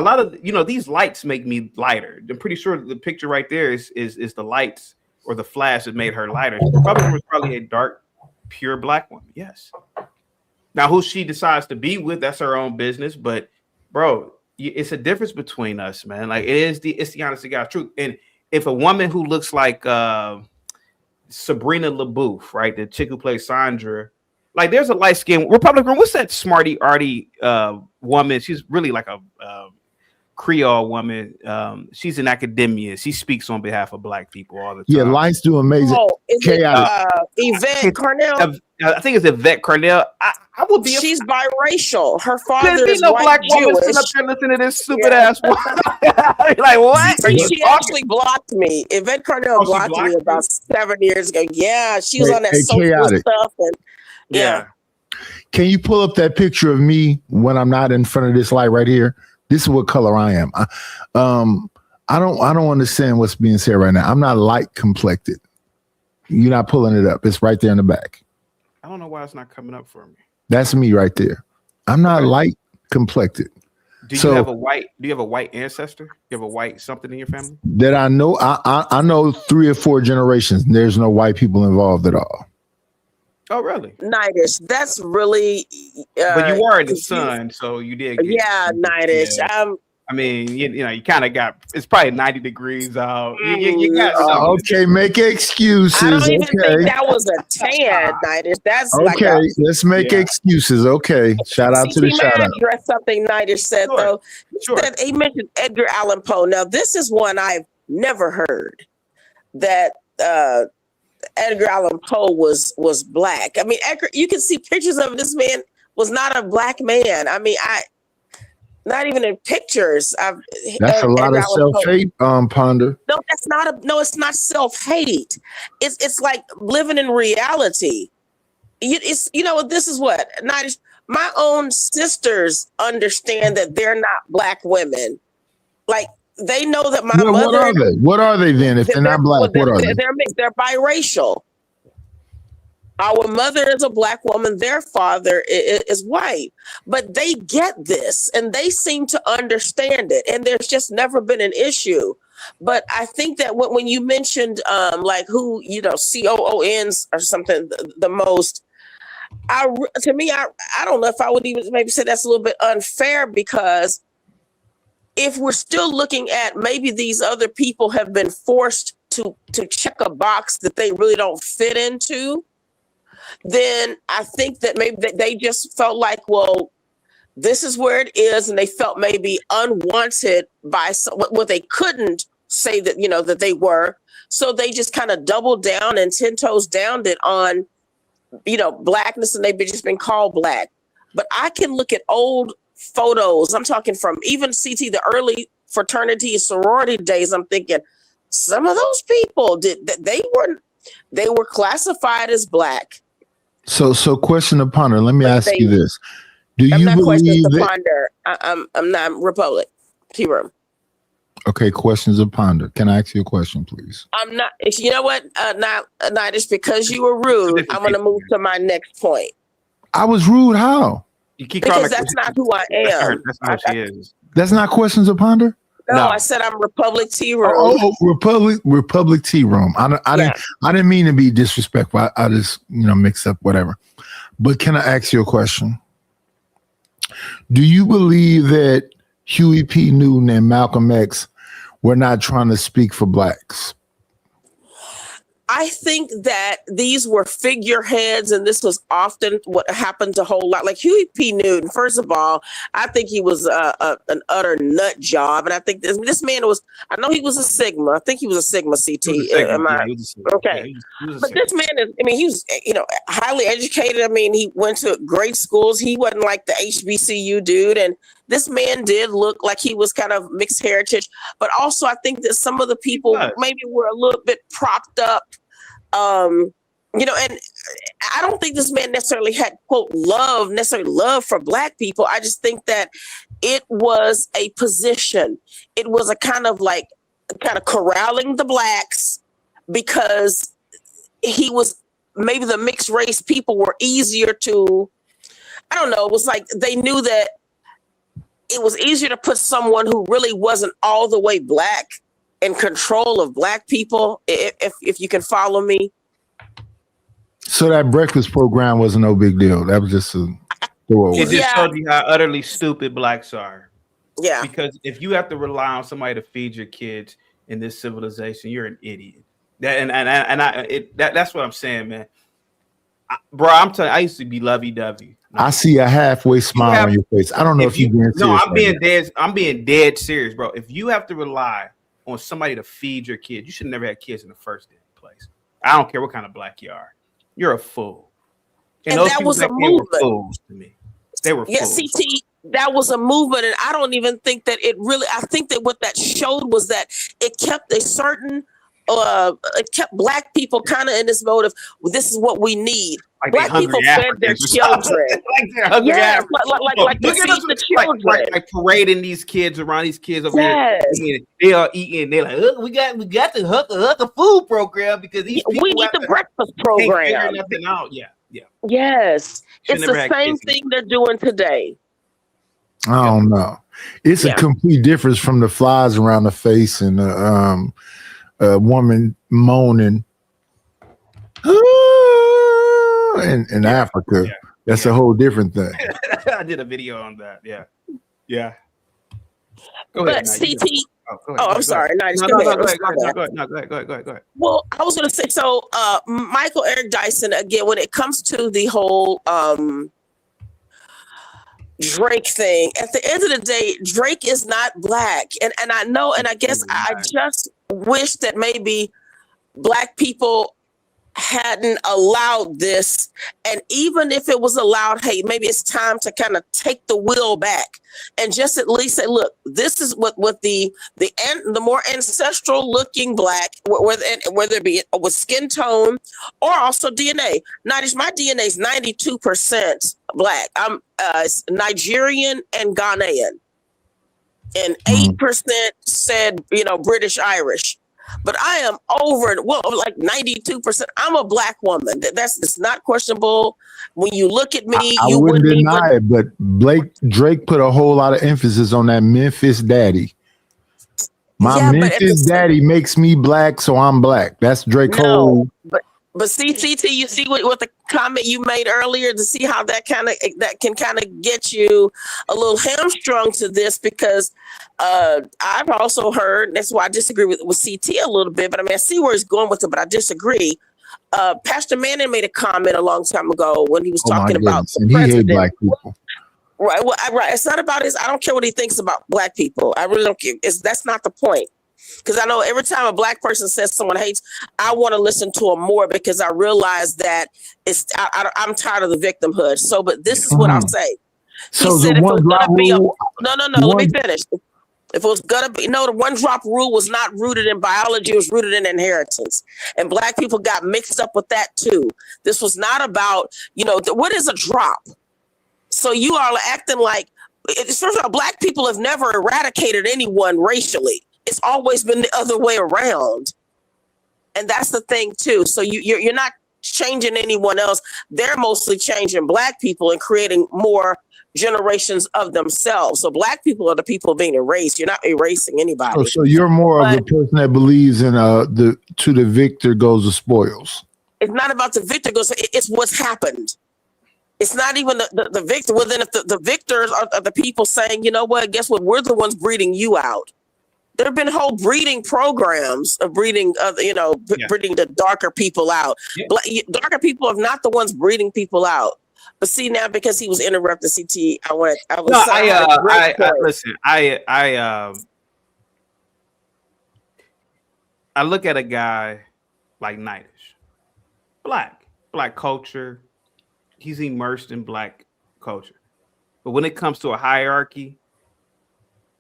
lot of these lights make me lighter. I'm pretty sure the picture right there is the lights or the flash that made her lighter. Republic was probably a dark, pure black woman. Yes. Now, who she decides to be with, that's her own business. But bro, it's a difference between us, man. Like it's the honest to God truth. And if a woman who looks like Sabrina LaBeouf, right, the chick who plays Sandra. Like, there's a light skinned Republican. What's that smarty arty woman? She's really like a Creole woman. She's in academia. She speaks on behalf of black people all the time. Yeah, lights do amazing. Oh, is it Yvette Carnell? I think it's Yvette Carnell. I would be. She's biracial. Her father is no white black woman Jewish. sitting up there listening to this stupid ass. Like what? She actually blocked me. Yvette Carnell blocked me about 7 years ago. Yeah, she was on that social stuff and. Yeah. Can you pull up that picture of me when I'm not in front of this light right here? This is what color I am. I don't understand what's being said right now. I'm not light complected. You're not pulling it up. It's right there in the back. I don't know why it's not coming up for me. That's me right there. I'm not light complected. Do you have a white ancestor? You have a white something in your family? That I know. I know 3 or 4 generations. There's no white people involved at all. Oh, really? Nightish. That's really. But you were in the sun, so you did. Nightish. Yeah. I mean, you kind of got. It's probably 90 degrees out. You got something. Okay, make excuses. I don't even think that was a tan, Nightish. That's okay. Let's make excuses. Okay, shout out to the shout out. Address something Nightish said though. He mentioned Edgar Allan Poe. Now, this is one I've never heard that. Edgar Allan Poe was black. I mean, Edgar, you can see pictures of this man was not a black man. I mean, not even in pictures. That's a lot of self-hate, Ponder. No, that's not it's not self-hate. It's like living in reality. This is what my own sisters understand that they're not black women. Like, they know that my mother. What are they? What are they then? If they're not black, what are they? They're mixed. They're biracial. Our mother is a black woman. Their father is white. But they get this, and they seem to understand it. And there's just never been an issue. But I think that when you mentioned like who COONs or something the most, I don't know if I would even maybe say that's a little bit unfair because. If we're still looking at maybe these other people have been forced to check a box that they really don't fit into, then I think that maybe they just felt like, well, this is where it is, and they felt maybe unwanted by what they couldn't say that that they were, so they just kind of doubled down and 10 toes downed it on blackness, and they've just been called black. But I can look at old photos. I'm talking from even CT, the early fraternity sorority days. I'm thinking some of those people they were classified as black. So question to ponder. Let me ask you this: Do you believe that? Ponder. I'm not Republic Tea Room. Okay, questions of ponder. Can I ask you a question, please? I'm not. You know what? Not it's because you were rude. I'm going to move to my next point. I was rude. How? Because that's not who I am. That's not who she is. That's not questions of ponder? No, I said I'm Republic Tea Room. Oh, Republic Tea Room. I didn't mean to be disrespectful. I just mixed up whatever. But can I ask you a question? Do you believe that Huey P. Newton and Malcolm X were not trying to speak for blacks? I think that these were figureheads, and this was often what happened a whole lot. Like Huey P. Newton, first of all, I think he was an utter nut job. And I think this man was, I know he was a Sigma. I think he was a Sigma CT. Okay. But this man is, I mean, he was, highly educated. I mean, he went to great schools. He wasn't like the HBCU dude. And this man did look like he was kind of mixed heritage. But also, I think that some of the people maybe were a little bit propped up. And I don't think this man necessarily had quote love for Black people. I just think that it was a position. It was a kind of corralling the Blacks because he was, maybe the mixed race people were easier to, I don't know. It was like they knew that it was easier to put someone who really wasn't all the way Black in control of Black people, if you can follow me. So that breakfast program was no big deal. That was just a throwaway. It just showed you how utterly stupid Blacks are. Yeah. Because if you have to rely on somebody to feed your kids in this civilization, you're an idiot. That's what I'm saying, man. Bro, I'm telling you, I used to be lovey-dovey. I see a halfway smile on your face. I don't know if you're being serious. No, I'm being dead serious, bro. If you have to rely on somebody to feed your kids, you should never have kids in the first place. I don't care what kind of Black you are. You're a fool. And that was a movement. Were fools to me. They were fools. CT, that was a movement. And I don't even think that I think that what that showed was that it kept it kept Black people kind of in this mode of, well, this is what we need. Like Black people fed their children. Like to feed the children. Like parading these kids around, these kids over here. They are eating. They're like, we got the Hucker food program because these people we need the breakfast program. Figure nothing out. Yeah. Yes, it's the same thing they're doing today. I don't know. It's a complete difference from the flies around the face and a woman moaning. In Africa, that's a whole different thing. I did a video on that. Yeah. Go ahead. CT. I'm sorry. Go ahead. Well, I was going to say, so Michael Eric Dyson, again, when it comes to the whole Drake thing, at the end of the day, Drake is not Black. And I know, and I guess I just wish that maybe Black people hadn't allowed this, and even if it was allowed, hey, maybe it's time to kind of take the wheel back and just at least say, look, this is what the more ancestral looking Black, whether it be with skin tone or also DNA. My DNA is 92% Black. I'm Nigerian and Ghanaian, and 8% said British Irish. But I am like 92%. I'm a Black woman. It's not questionable. When you look at me, I wouldn't deny it. But Drake put a whole lot of emphasis on that Memphis daddy. My Memphis daddy makes me Black, so I'm Black. That's Drake whole. But see, CT, you see what the comment you made earlier, to see how that can kind of get you a little hamstrung to this, because I've also heard, that's why I disagree with CT a little bit, but I mean, I see where he's going with it, but I disagree. Pastor Manning made a comment a long time ago when he was talking about the president. He hate Black people. Right. Well, right. It's not about I don't care what he thinks about Black people. I really don't care. That's not the point. Because I know every time a Black person says someone hates, I want to listen to them more, because I realize that I'm tired of the victimhood. So, but this is what I'll say. So he said if it was gonna be no, let me finish. If it was gonna be, the one drop rule was not rooted in biology, it was rooted in inheritance. And Black people got mixed up with that too. This was not about, what is a drop? So you are acting like, first of all, Black people have never eradicated anyone racially. It's always been the other way around. And that's the thing too. So you're not changing anyone else. They're mostly changing Black people and creating more generations of themselves. So Black people are the people being erased. You're not erasing anybody. So you're more of the person that believes in to the victor goes the spoils. It's not about the victor goes. It's what's happened. It's not even the victor. Well, then if the victors are the people saying, you know what, guess what? We're the ones breeding you out. There have been whole breeding programs of breeding, breeding the darker people out. Yeah. Darker people are not the ones breeding people out. But see now, because he was interrupted, CT, listen. I look at a guy like Nightish, black culture. He's immersed in black culture, but when it comes to a hierarchy,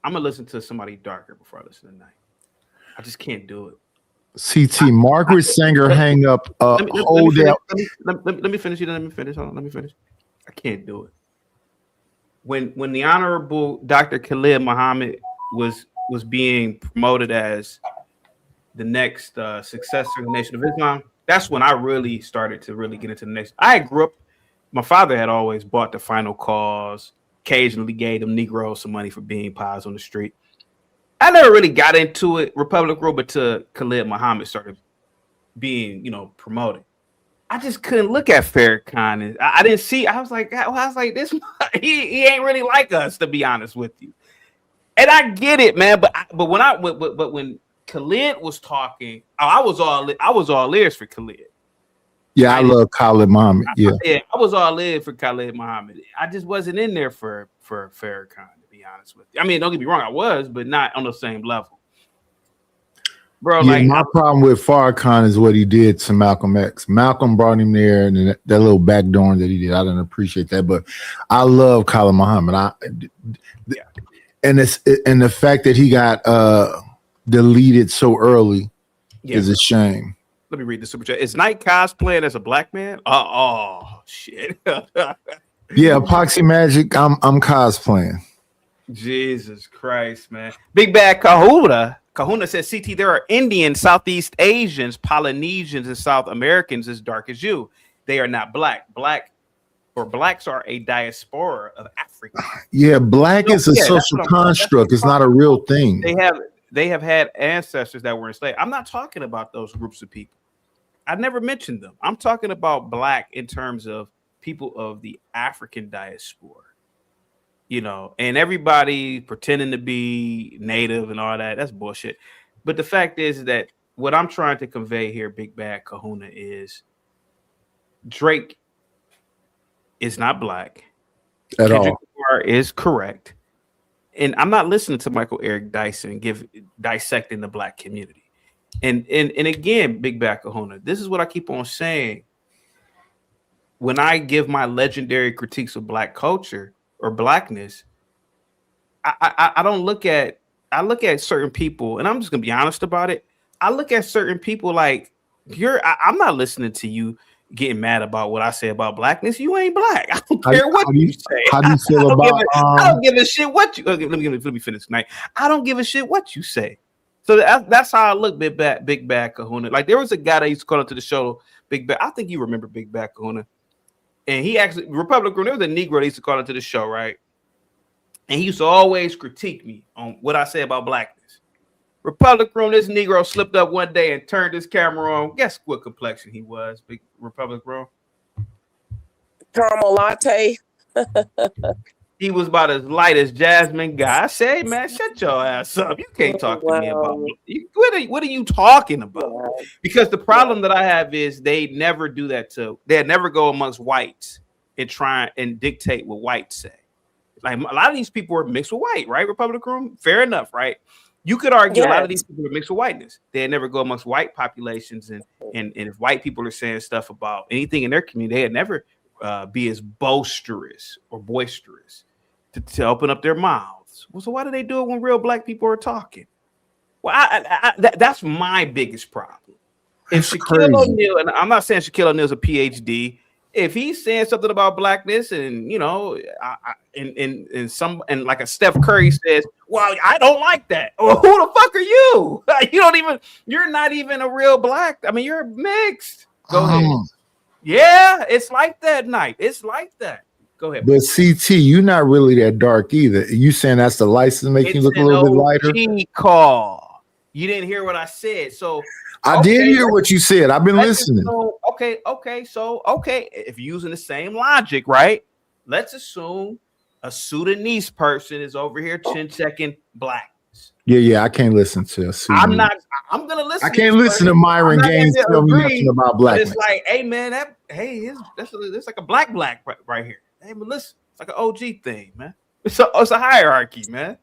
I'm gonna listen to somebody darker before I listen to Night. I just can't do it. CT Margaret Sanger hang up. Let me finish. Let me finish. Hold on. Let me finish. I can't do it. When the Honorable Dr. Khalid Muhammad was being promoted as the next successor of the Nation of Islam, that's when I really started to really get into the next. I grew up. My father had always bought the Final Cause. Occasionally gave them Negroes some money for being pies on the street. I never really got into it, Republic Rule, but till Khalid Muhammad started being, promoted. I just couldn't look at Farrakhan. I didn't see. I was like, this. He ain't really like us, to be honest with you. And I get it, man. But when Khalid was talking, I was all ears for Khalid. Yeah, I love Khalid Muhammad. Yeah, I was all in for Khalid Muhammad. I just wasn't in there for Farrakhan, to be honest with you. I mean, don't get me wrong, I was, but not on the same level. Bro, yeah, my problem with Farrakhan is what he did to Malcolm X. Malcolm brought him there, and that little backdooring that he did, I didn't appreciate that. But I love Khalid Muhammad. And the fact that he got deleted so early is a shame. Let me read the super chat. Is Knight cosplaying as a black man? Oh shit. Yeah, Epoxy Magic. I'm cosplaying. Jesus Christ, man. Big Bad Kahuna. Kahuna says, CT, there are Indians, Southeast Asians, Polynesians, and South Americans as dark as you. They are not black. Blacks are a diaspora of Africa. Yeah, black is a social construct. It's not a real thing. They have had ancestors that were enslaved. I'm not talking about those groups of people. I never mentioned them. I'm talking about black in terms of people of the African diaspora, and everybody pretending to be native and all that. That's bullshit. But the fact is that what I'm trying to convey here, Big Bad Kahuna, is Drake is not black. At all. Kendrick Lamar is correct. And I'm not listening to Michael Eric Dyson dissecting the black community. And again, Big Bad Kahuna, this is what I keep on saying. When I give my legendary critiques of black culture or blackness, I don't look at, I look at certain people, and I'm just gonna be honest about it. I look at certain people like I'm not listening to you getting mad about what I say about blackness. You ain't black. I don't care what you say. How do you feel about? I don't give a shit what you. Okay, let me finish tonight. I don't give a shit what you say. So that's how I look, Big Bad Kahuna. Like there was a guy that used to call into the show, Big Bad. I think you remember Big Bad Kahuna, and he actually Republican. There was a Negro that used to call into the show, right? And he used to always critique me on what I say about blackness. Republic Room, this Negro slipped up one day and turned his camera on. Guess what complexion he was, Big Republic Room? Caramel latte. He was about as light as Jasmine Guy. I say, man, shut your ass up. You can't talk to me about what are you talking about? Because the problem that I have is they never do that they'd never go amongst whites and try and dictate what whites say. Like a lot of these people are mixed with white, right? Republic Room, fair enough, right? You could argue a lot of these people are mixed with whiteness. They never go amongst white populations, and if white people are saying stuff about anything in their community, they'd never be as boisterous to open up their mouths. Well, so why do they do it when real black people are talking? Well, that's my biggest problem. If Shaquille O'Neal, and I'm not saying Shaquille O'Neal's a PhD, if he's saying something about blackness, and and like a Steph Curry says, well, I don't like that. Well, who the fuck are you? You're not even a real black. I mean, you're mixed. Go ahead. Yeah, it's like that, Night. It's like that. Go ahead. But CT, you're not really that dark either. You saying that's the license making you look a little bit lighter? Call. You didn't hear what I said, so I did hear what you said. I've been listening. Okay. If you're using the same logic, right? Let's assume a Sudanese person is over here chin checking blackness. Yeah. I can't listen to. I'm gonna listen. I can't listen to Myron Gaines tell me nothing about black. It's like, hey man, that's like a black right here. Hey, but listen, it's like an OG thing, man. It's a hierarchy, man.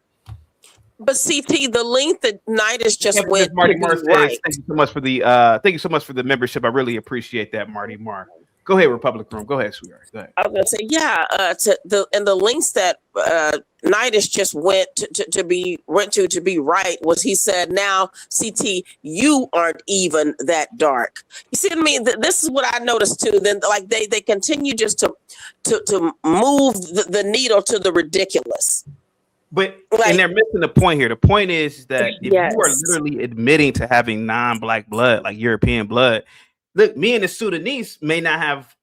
But CT, the length that Nidus just went. Marty Marr says, thank you so much for the membership. I really appreciate that, Marty Marr. Go ahead, Republic Room. Go ahead, sweetheart. Go ahead. I was gonna say, the links that Nidus just went to be right was, he said, now CT, you aren't even that dark. You see what I mean? This is what I noticed too. Then like they continue just to move the needle to the ridiculous. But and they're missing the point here. The point is that if you are literally admitting to having non-black blood, like European blood, look, me and the Sudanese I don't have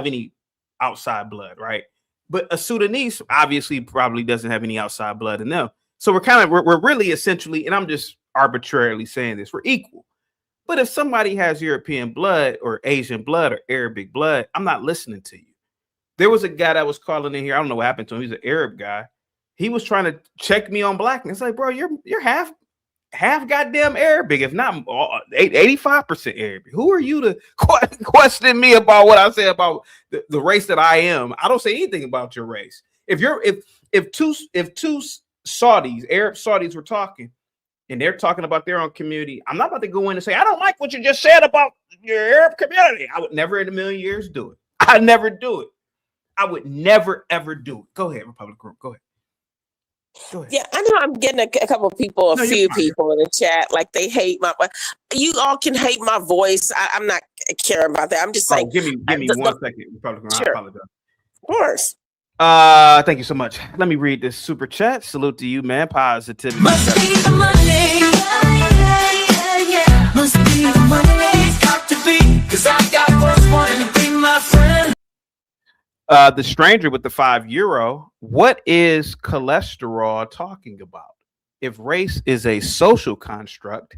any outside blood, right? But a Sudanese obviously probably doesn't have any outside blood in them. So we're really essentially, and I'm just arbitrarily saying this, we're equal. But if somebody has European blood or Asian blood or Arabic blood, I'm not listening to you. There was a guy that was calling in here. I don't know what happened to him. He's an Arab guy. He was trying to check me on blackness. Like, bro, you're half goddamn Arabic, if not 85% Arabic. Who are you to question me about what I say about the race that I am? I don't say anything about your race. If two Saudis, Arab Saudis, were talking and they're talking about their own community, I'm not about to go in and say, I don't like what you just said about your Arab community. I would never in a million years do it. I'd never do it. I would never ever do it. Go ahead, Republic Group. Go ahead. Yeah, I know I'm getting a couple of people, a few people in the chat, like they hate you all can hate my voice. I'm not caring about that. I'm just saying. Give me 1 second, Republican. Sure. I apologize. Of course. Thank you so much. Let me read this super chat. Salute to you, man. Positivity. Must be the money. Yeah. Must be the money. Got to be, 'cause I got what's wanting to be my friend. The stranger with the €5. What is cholesterol talking about? If race is a social construct,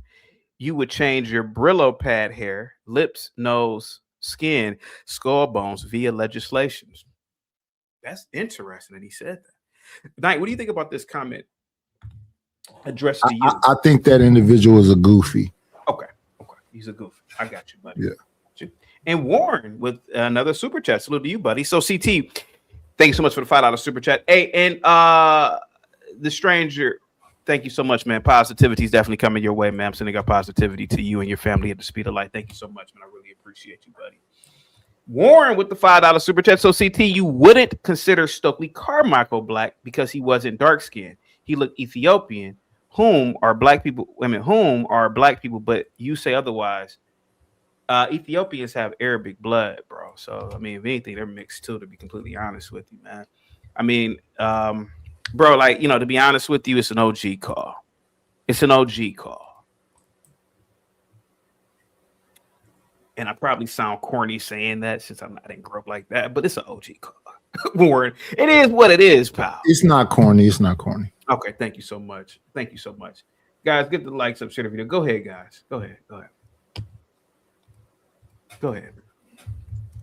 you would change your Brillo pad hair, lips, nose, skin, skull bones via legislations. That's interesting that he said that. Knight, what do you think about this comment addressed to you? I think that individual is a goofy. Okay. He's a goofy. I got you, buddy. Yeah. And Warren with another super chat. Salute to you, buddy. So CT, thank you so much for the $5 super chat. Hey, and the stranger, thank you so much, man. Positivity is definitely coming your way, man. I'm sending our positivity to you and your family at the speed of light. Thank you so much, man. I really appreciate you, buddy. Warren with the $5 super chat. So CT, you wouldn't consider Stokely Carmichael black because he wasn't dark skinned. He looked Ethiopian. Whom are black people, but you say otherwise. Ethiopians have Arabic blood, bro. So I mean, if anything, they're mixed too, to be completely honest with you, man. I mean, bro, like, to be honest with you, it's an OG call. It's an OG call. And I probably sound corny saying that since I didn't grow up like that, but it's an OG call. Warren, it is what it is, pal. It's not corny. Okay, thank you so much. Guys, get the likes up, share the video. Go ahead, guys. Go ahead.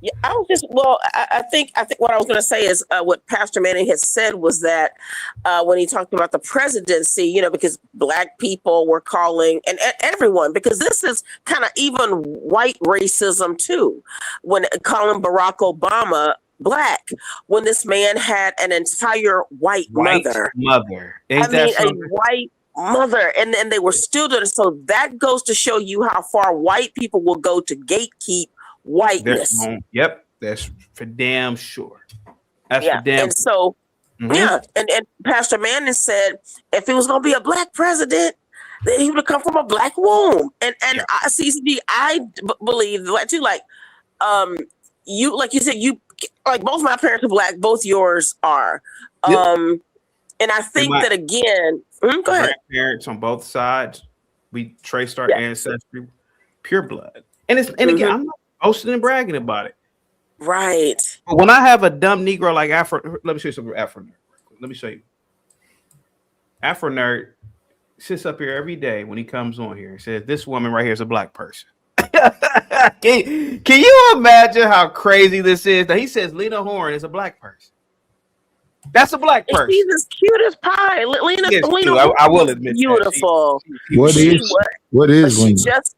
Yeah, I think what I was going to say is what Pastor Manning has said was that when he talked about the presidency, because black people were calling and everyone, because this is kind of even white racism too, when calling Barack Obama black, when this man had an entire white mother. A white mother, and they were still doing it. So that goes to show you how far white people will go to gatekeep whiteness. That's for damn sure. And so and Pastor Manning said if it was gonna be a black president, then he would have come from a black womb. And I believe that too. Like you said, both my parents are black, both yours are. And I think that again, go ahead. Grandparents on both sides, we traced our ancestry, pure blood. And again, I'm not boasting and bragging about it. Right. But when I have a dumb Negro like Afro, let me show you something. Afro nerd. Let me show you. Afro nerd sits up here every day when he comes on here and says, "This woman right here is a black person." Can you imagine how crazy this is? That he says Lena Horne is a black person. That's a black person. She's as cute as pie. Lena, Yes, Lena I will admit beautiful. that. What is she Lena? just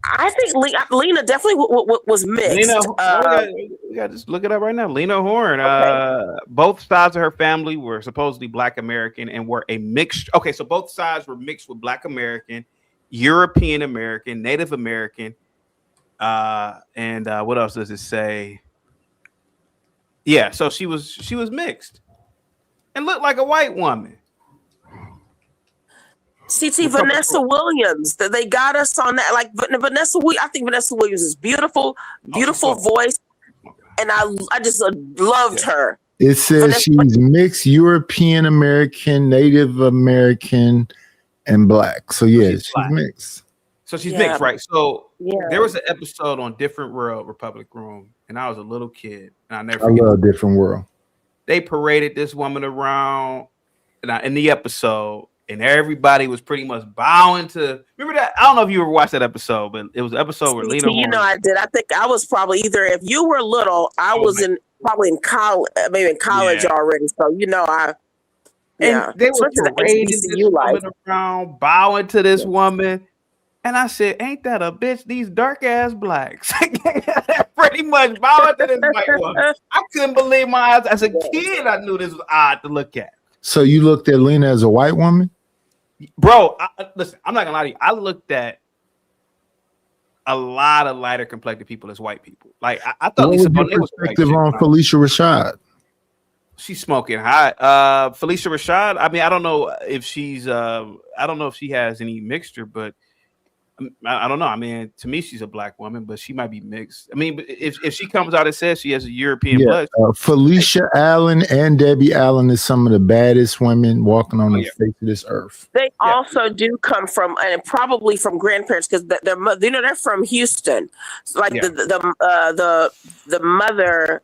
I think Lena definitely was mixed. Lena, we got to just look it up right now. Lena Horne. Okay. Both sides of her family were supposedly Black American and were a mixed. Okay, so both sides were mixed with Black American, European American, Native American, and what else does it say? Yeah, so she was mixed and looked like a white woman. CT Vanessa Williams, they got us on that. Like Vanessa, I think Vanessa Williams is beautiful voice, and I just loved her. It says she's mixed European American, Native American, and Black. So yeah, she's mixed. So she's mixed, right? So there was an episode on Different World, Republic Room, and I was a little kid, and I love Different World. They paraded this woman around, in the episode. And everybody was pretty much bowing to. Remember that? I don't know if you ever watched that episode, but it was an episode where Lena. You know, I did. I think I was probably either if you were little, I was probably in college, maybe in college already. So you know, and they were parading this woman around, bowing to this woman, and I said, "Ain't that a bitch? These dark ass blacks." Pretty much bowing to this white woman. I couldn't believe my eyes. As a kid, I knew this was odd to look at. So you looked at Lena as a white woman? Bro, listen, I'm not gonna lie to you. I looked at a lot of lighter complected people as white people. Like I thought Lisa Bonet was perspective on Felicia Rashad. She's smoking hot. Felicia Rashad. I mean, I don't know if she's I don't know if she has any mixture, but I don't know. I mean, to me, she's a black woman, but she might be mixed. I mean, if she comes out and says she has a European blood, Felicia Allen and Debbie Allen is some of the baddest women walking on the face of this earth. They also do come from, and probably from grandparents, because they're from Houston. So like the mother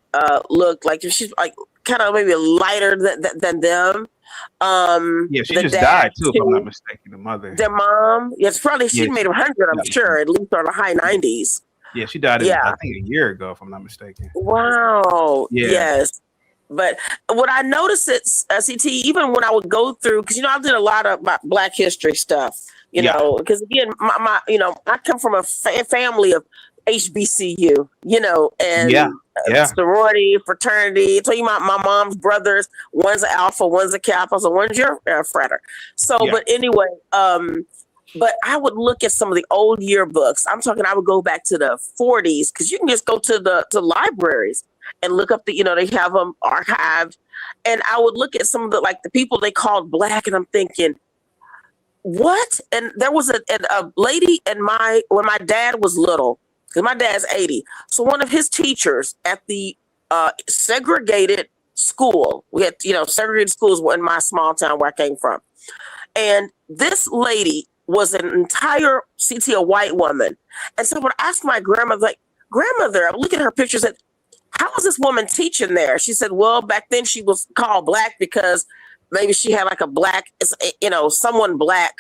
looked like she's like kind of maybe lighter than them. She just died too, if I'm not mistaken. The mother, their mom, it's probably she made 100. I'm sure, at least on the high 90s. Yeah, she died. I think a year ago, if I'm not mistaken. Wow. Yeah. Yes. But what I noticed is CT, even when I would go through, because I did a lot of Black history stuff. You know, because again, my I come from a family of HBCU, and sorority, fraternity. I tell you, my mom's brothers, one's an Alpha, one's a Kappa, so one's your frater. So, but anyway, but I would look at some of the old yearbooks. I'm talking, I would go back to the 40s, because you can just go to libraries and look up they have them archived. And I would look at some of the people they called Black, and I'm thinking, what? And there was a lady when my dad was little, because my dad's 80. So one of his teachers at the segregated school, we had, segregated schools in my small town where I came from. And this lady was an entire a white woman. And so when I asked my grandmother, I would look at her pictures and how was this woman teaching there? She said, well, back then she was called Black because maybe she had like a Black, someone Black.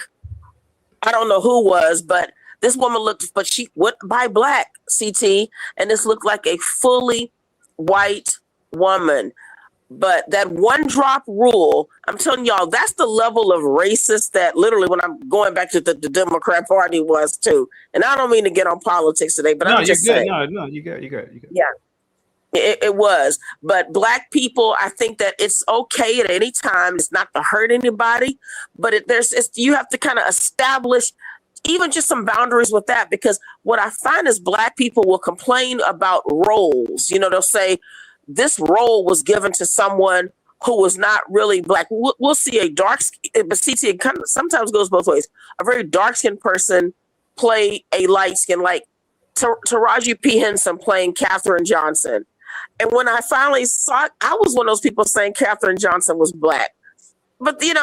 I don't know who was, but this woman but she went by Black, CT, and this looked like a fully white woman. But that one drop rule, I'm telling y'all, that's the level of racist that literally, when I'm going back to the Democrat Party, was too. And I don't mean to get on politics today, but I'm just saying. No, you got. Yeah. It was. But Black people, I think that it's okay at any time. It's not to hurt anybody, but you have to kind of establish even just some boundaries with that, because what I find is Black people will complain about roles. They'll say this role was given to someone who was not really Black. We'll see a dark, but CT sometimes goes both ways. A very dark-skinned person play a light-skinned, like Taraji P. Henson playing Katherine Johnson. And when I finally saw it, I was one of those people saying Katherine Johnson was Black. But that's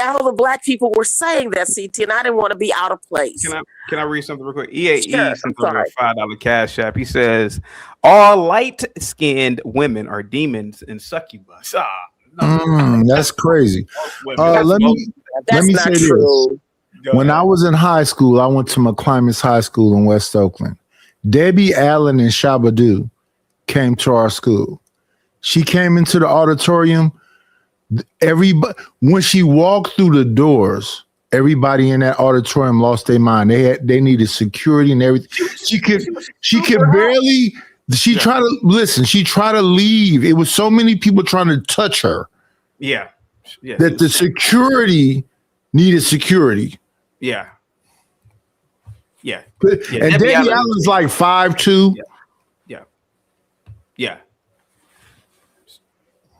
all the Black people were saying that, CT, and I didn't want to be out of place. Can I read something real quick? EAE sent over a $5 cash app. He says, all light-skinned women are demons and succubus. That's crazy. Let me say this. When I was in high school, I went to McClymonds High School in West Oakland. Debbie Allen and Shabba-Doo came to our school. She came into the auditorium. Everybody, when she walked through the doors, everybody in that auditorium lost their mind. They needed security and everything. She could barely. She tried to listen. She tried to leave. It was so many people trying to touch her. Yeah. That the security needed security. Yeah. And Debbie Allen's like 5'2".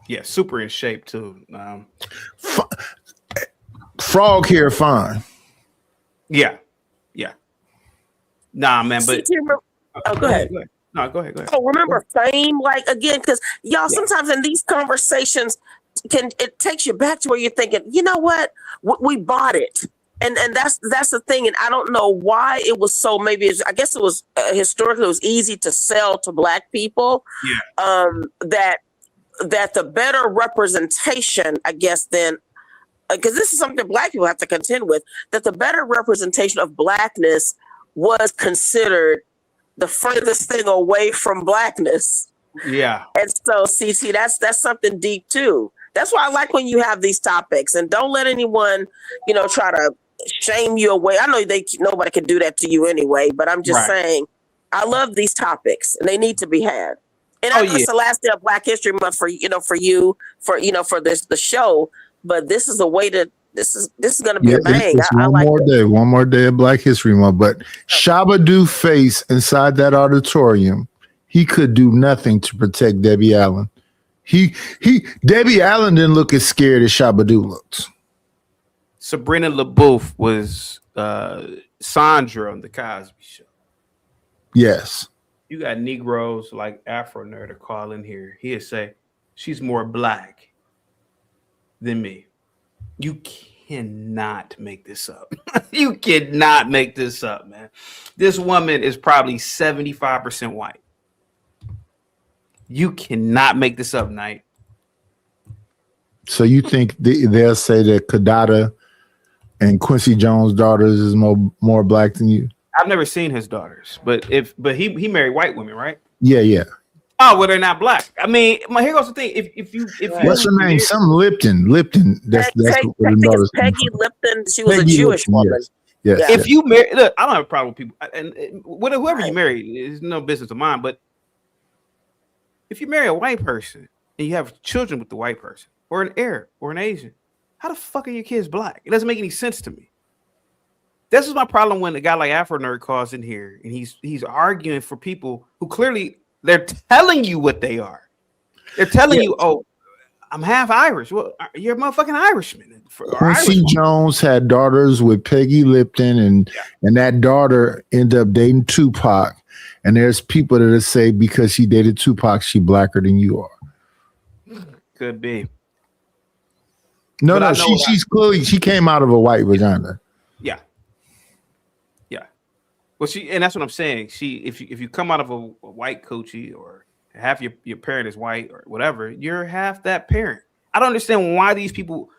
Yeah, super in shape too. Frog hair, fine. Yeah. Nah, man, but go ahead. No, go ahead. Oh, remember fame, like again, because y'all sometimes in these conversations it takes you back to where you're thinking, you know what, we bought it. And that's the thing, and I don't know why it was so. Maybe I guess it was historically it was easy to sell to Black people. That the better representation, I guess, then because this is something Black people have to contend with, that the better representation of Blackness was considered the furthest thing away from Blackness. Yeah, and so CC, that's something deep too. That's why I like when you have these topics, and don't let anyone, try to shame you away. I know nobody can do that to you anyway, but I'm just saying, I love these topics, and they need to be had. And I know it's the last day of Black History Month for you, for the show. But this is a way to. This is going to be a bang. One more day of Black History Month. But Shabba-Do face inside that auditorium, he could do nothing to protect Debbie Allen. Debbie Allen didn't look as scared as Shabba-Do looked. Sabrina LaBeouf was Sandra on the Cosby Show. Yes. You got Negroes like Afro Nerd to call in here. He'd say, she's more Black than me. You cannot make this up. You cannot make this up, man. This woman is probably 75% white. You cannot make this up, Knight. So you think they'll say that Kadada and Quincy Jones' daughters is more Black than you? I've never seen his daughters, but he married white women, right? Yeah. Oh, well, they're not Black. I mean, here goes the thing. If what's her name? Some Lipton. That's Peggy Lipton. She was a Jewish woman. Yes. If you marry, look, I don't have a problem with people, and whoever you marry is no business of mine. But if you marry a white person and you have children with the white person, or an Arab, or an Asian, how the fuck are your kids Black? It doesn't make any sense to me. This is my problem when a guy like Afro Nerd calls in here and he's arguing for people who clearly they're telling you what they are. They're telling you, oh, I'm half Irish. Well, you're a motherfucking Irishman. Quincy Jones had daughters with Peggy Lipton, and that daughter ended up dating Tupac. And there's people that say because she dated Tupac, she Blacker than you are. Could be. No, she's clearly she came out of a white vagina. Yeah. Well, and that's what I'm saying. If you come out of a white coochie or half your parent is white or whatever, you're half that parent. I don't understand why these people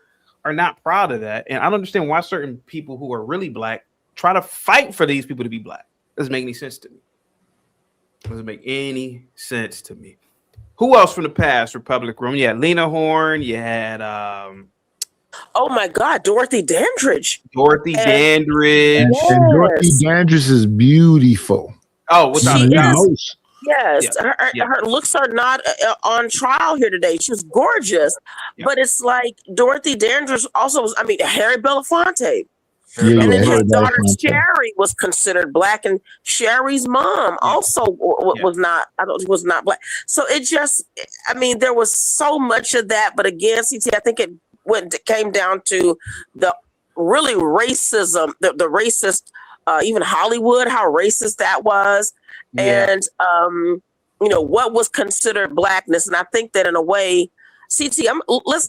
are not proud of that, and I don't understand why certain people who are really Black try to fight for these people to be Black. Doesn't make any sense to me. Doesn't make any sense to me. Who else from the past Republic Room? You had Lena Horne. You had oh my God, Dorothy Dandridge. Dandridge. And Dorothy Dandridge is beautiful. Oh, without a doubt. Yes, her looks are not on trial here today. She was gorgeous, but it's like Dorothy Dandridge also was. I mean, Harry Belafonte. And then his daughter Sherry was considered Black, and Sherry's mom also was not. Was not Black. So it just, I mean, there was so much of that. But again, CT, I think it came down to the really racism, the racist, even Hollywood, how racist that was, and what was considered Blackness. And I think that in a way, CT,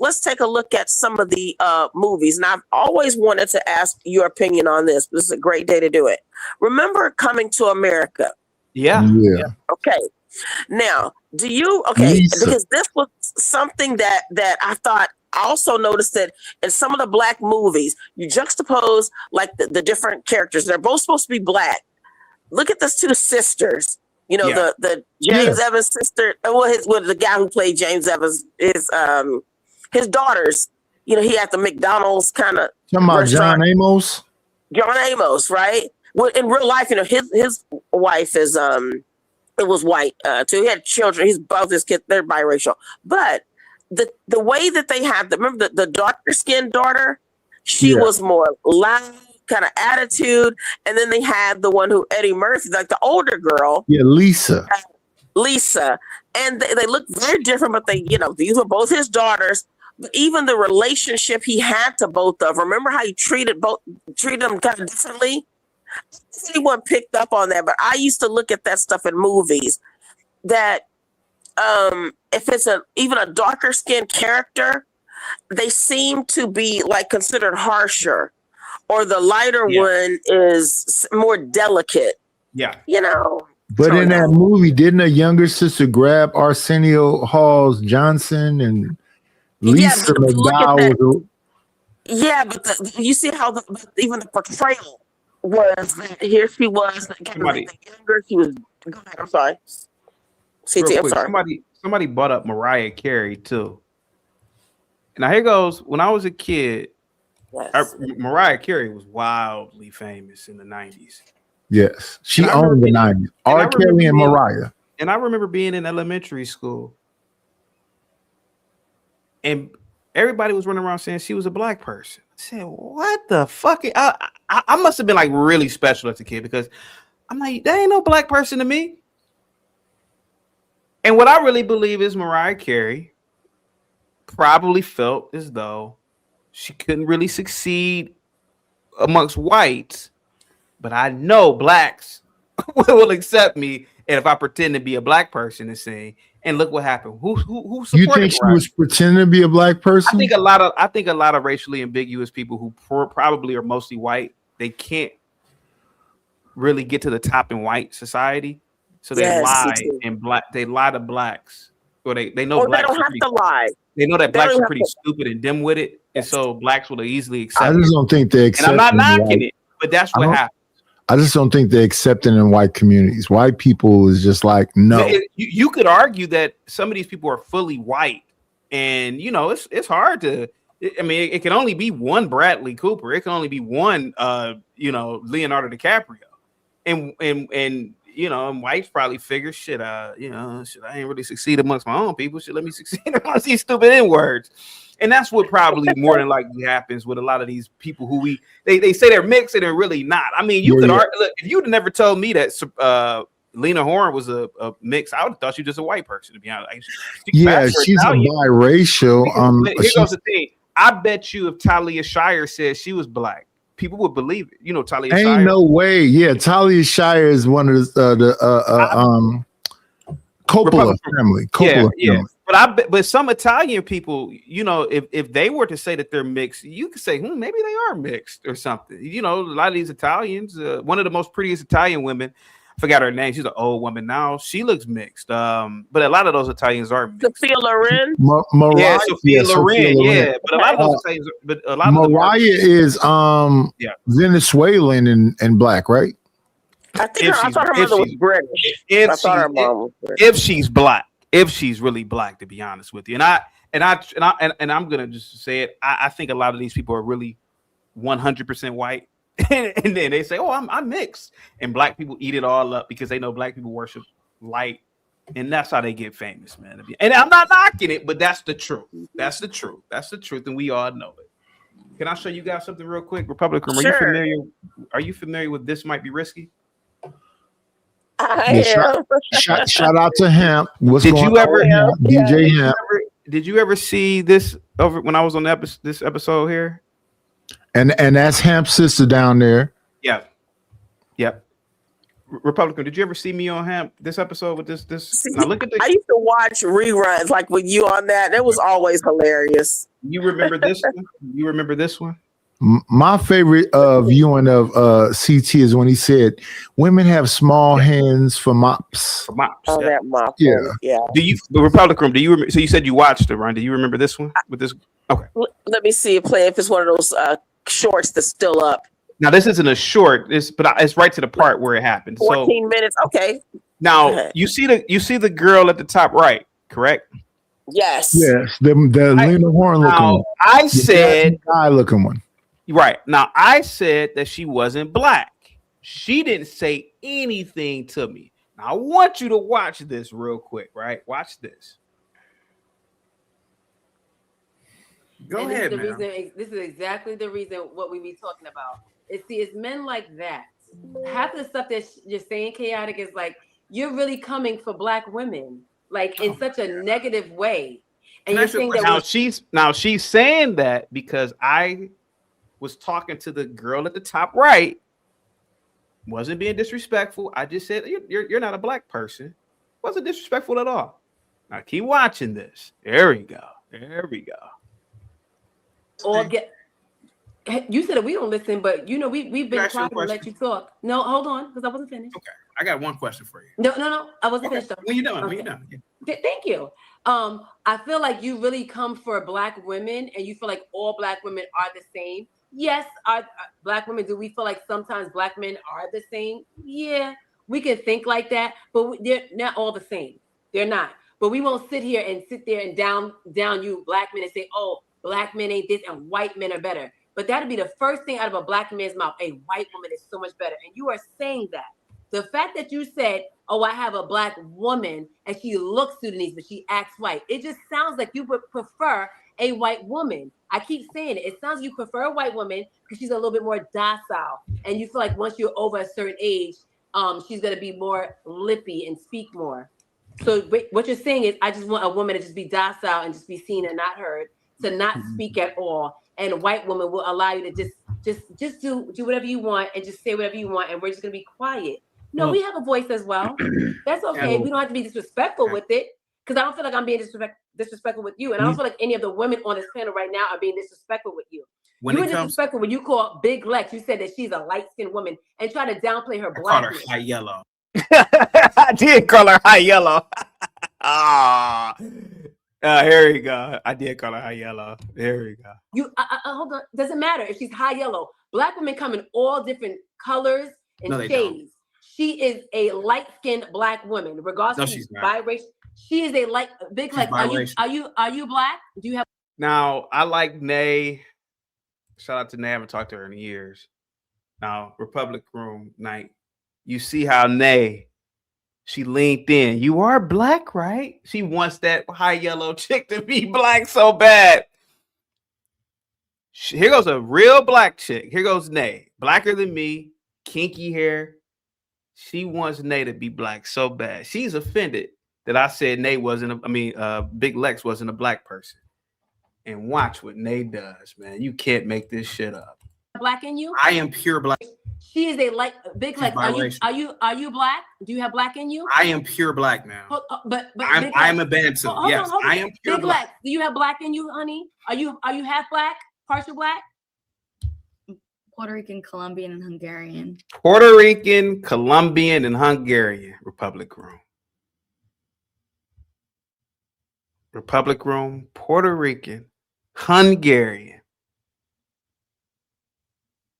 let's take a look at some of the movies. And I've always wanted to ask your opinion on this. This is a great day to do it. Remember Coming to America? Yeah. Okay. Now, do you? Okay, because this was something that I thought. I also noticed that in some of the Black movies, you juxtapose like the different characters. They're both supposed to be Black. Look at those two sisters. You know, Yeah. the James Evans sister. Well, the guy who played James Evans is his daughters. You know, he had the McDonald's kind of Talking about John Amos. John Amos, right? Well, in real life, you know, his wife is it was white too. He had children. Both his kids, they're biracial. But the way that they had remember the darker skinned daughter, she was more loud, kind of attitude, and then they had the one who Eddie Murphy, like the older girl. Yeah, Lisa. And they look very different, but these were both his daughters. But even the relationship he had to both of them. Remember how he treated them kind of differently? I don't know if anyone picked up on that, but I used to look at that stuff in movies. That if it's even a darker skinned character, they seem to be like considered harsher, or the lighter one is more delicate. Yeah, you know. But in that movie, didn't a younger sister grab Arsenio Halls Johnson and Lisa McDowell? Yeah, but you see how even the portrayal was that here she was, younger. She was. Go ahead. I'm sorry. CT, I'm sorry. Somebody brought up Mariah Carey too. Now here goes. When I was a kid, Mariah Carey was wildly famous in the 90s. Yes, she owned the 90s. R. Kelly and Mariah. And I remember being in elementary school, and everybody was running around saying she was a black person. I said, "What the fuck?" I must have been like really special as a kid, because I'm like, there ain't no black person to me. And what I really believe is Mariah Carey probably felt as though she couldn't really succeed amongst whites, but I know blacks will accept me, and if I pretend to be a black person and sing, and look what happened. Who supported? You think she was pretending to be a black person? I think a lot of racially ambiguous people who probably are mostly white, they can't really get to the top in white society, so they lie and they lie to blacks, or they know blacks. They don't have to lie. They know that blacks are pretty stupid and dim-witted, and so blacks will easily accept. I just don't think they accept. And I'm not knocking it, but that's what happens. I just don't think they accept it in white communities. White people is just like, no. You could argue that some of these people are fully white, and you know it's hard to. I mean, it can only be one Bradley Cooper. It can only be one, Leonardo DiCaprio, and and whites probably figure, shit, I ain't really succeed amongst my own people. Let me succeed amongst these stupid N-words. And that's what probably more than likely happens with a lot of these people who they say they're mixed and they're really not. I mean, you could argue, look, if you'd never told me that Lena Horne was a mix, I would have thought she was just a white person, to be honest. She's a biracial. Here goes the thing. I bet you if Talia Shire said she was black, people would believe it. You know, Talia Shire. Ain't no way. Yeah, Talia Shire is one of the Coppola family. Coppola family. But some Italian people, if they were to say that they're mixed, you could say, maybe they are mixed or something. You know, a lot of these Italians, one of the most prettiest Italian women, I forgot her name. She's an old woman now. She looks mixed. But a lot of those Italians are mixed. Sophia Loren. Sophia Loren. Yeah, but a lot of those Italians. But a lot of Mariah is Venezuelan and black, right? I thought her mother was British. I thought her mom was British. If she's black. If she's really black, to be honest with you, and I'm gonna just say it, I think a lot of these people are really 100% white, and then they say, "Oh, I'm mixed," and black people eat it all up because they know black people worship light, and that's how they get famous, man. And I'm not knocking it, but that's the truth. That's the truth. That's the truth, and we all know it. Can I show you guys something real quick, Republican? Sure. Are you familiar with This Might Be Risky? Shout out to Hemp. DJ Hemp? Did you ever see this over when I was on this episode here? And that's Hemp's sister down there. Yep. Republican, did you ever see me on Hemp this episode with this? Now look at this. I used to watch reruns like with you on that. It was always hilarious. You remember this one? You remember this one? My favorite viewing of CT is when he said, "Women have small hands for mops." Oh, that mop. Yeah. Do you, Republican? Do you? So you said you watched it, right? Do you remember this one with this? Okay. Let me see it play. If it's one of those shorts that's still up. Now this isn't a short. But it's right to the part where it happened. 14 minutes. Okay. Now you see the girl at the top right, correct? Yes. Yes, the Lena Horne looking Now one. I said guy looking one. right. Now I said that she wasn't black. She didn't say anything to me. Now I want you to watch this real quick, right? Watch this. Go and ahead, this is the man. reason. This is exactly the reason what we be talking about. It's men like that. Half of the stuff that you're saying, chaotic, is like you're really coming for black women, like in such a negative way. And you're saying that now she's saying that because I was talking to the girl at the top right. Wasn't being disrespectful. I just said you're not a black person. Wasn't disrespectful at all. Now keep watching this. There we go. There we go. Or get. You said that we don't listen, but you know we've been quiet to let you talk. No, hold on, because I wasn't finished. Okay, I got one question for you. No, I wasn't finished. Though. When you're done, okay. when you're done. Thank you. I feel like you really come for black women, and you feel like all black women are the same. Yes, are black women? Do we feel like sometimes black men are the same? Yeah, we can think like that, but they're not all the same. They're not. But we won't sit here and down you black men and say, oh, black men ain't this and white men are better. But that'd be the first thing out of a black man's mouth. A white woman is so much better. And you are saying that. The fact that you said, oh, I have a black woman and she looks Sudanese, but she acts white. It just sounds like you would prefer a white woman. I keep saying it. It sounds like you prefer a white woman because she's a little bit more docile. And you feel like once you're over a certain age, she's going to be more lippy and speak more. So what you're saying is I just want a woman to just be docile and just be seen and not heard, to not speak at all. And a white woman will allow you to just do whatever you want and just say whatever you want, and we're just gonna be quiet. No, we have a voice as well. That's okay. We don't have to be disrespectful with it, because I don't feel like I'm being disrespectful with you, and I don't feel like any of the women on this panel right now are being disrespectful with you. You were disrespectful when you called Big Lex. You said that she's a light-skinned woman and try to downplay her blackness. Call her high yellow. I did call her high yellow. Here we go. I did call her high yellow. There we go. You hold on. Doesn't matter if she's high yellow. Black women come in all different colors and shades. Don't. She is a light-skinned black woman, regardless of biracial. She is a big like. Are you black? Do you have? Now I like Nay. Shout out to Nay. I haven't talked to her in years. Now Republic Room night. You see how Nay. She leaned in. You are black, right? She wants that high yellow chick to be black so bad. Here goes a real black chick. Here goes Nay. Blacker than me, kinky hair. She wants Nay to be black so bad. She's offended that I said Nay wasn't, Big Lex wasn't a black person. And watch what Nay does, man. You can't make this shit up. Black in you? I am pure black. She is a big like. Are you black? Do you have black in you? I am pure black now. But I'm a Bantu. Yes, I am pure black. Do you have black in you, honey? Are you half black? Partial black? Puerto Rican, Colombian, and Hungarian. Puerto Rican, Colombian, and Hungarian. Republic Room. Republic Room. Puerto Rican, Hungarian.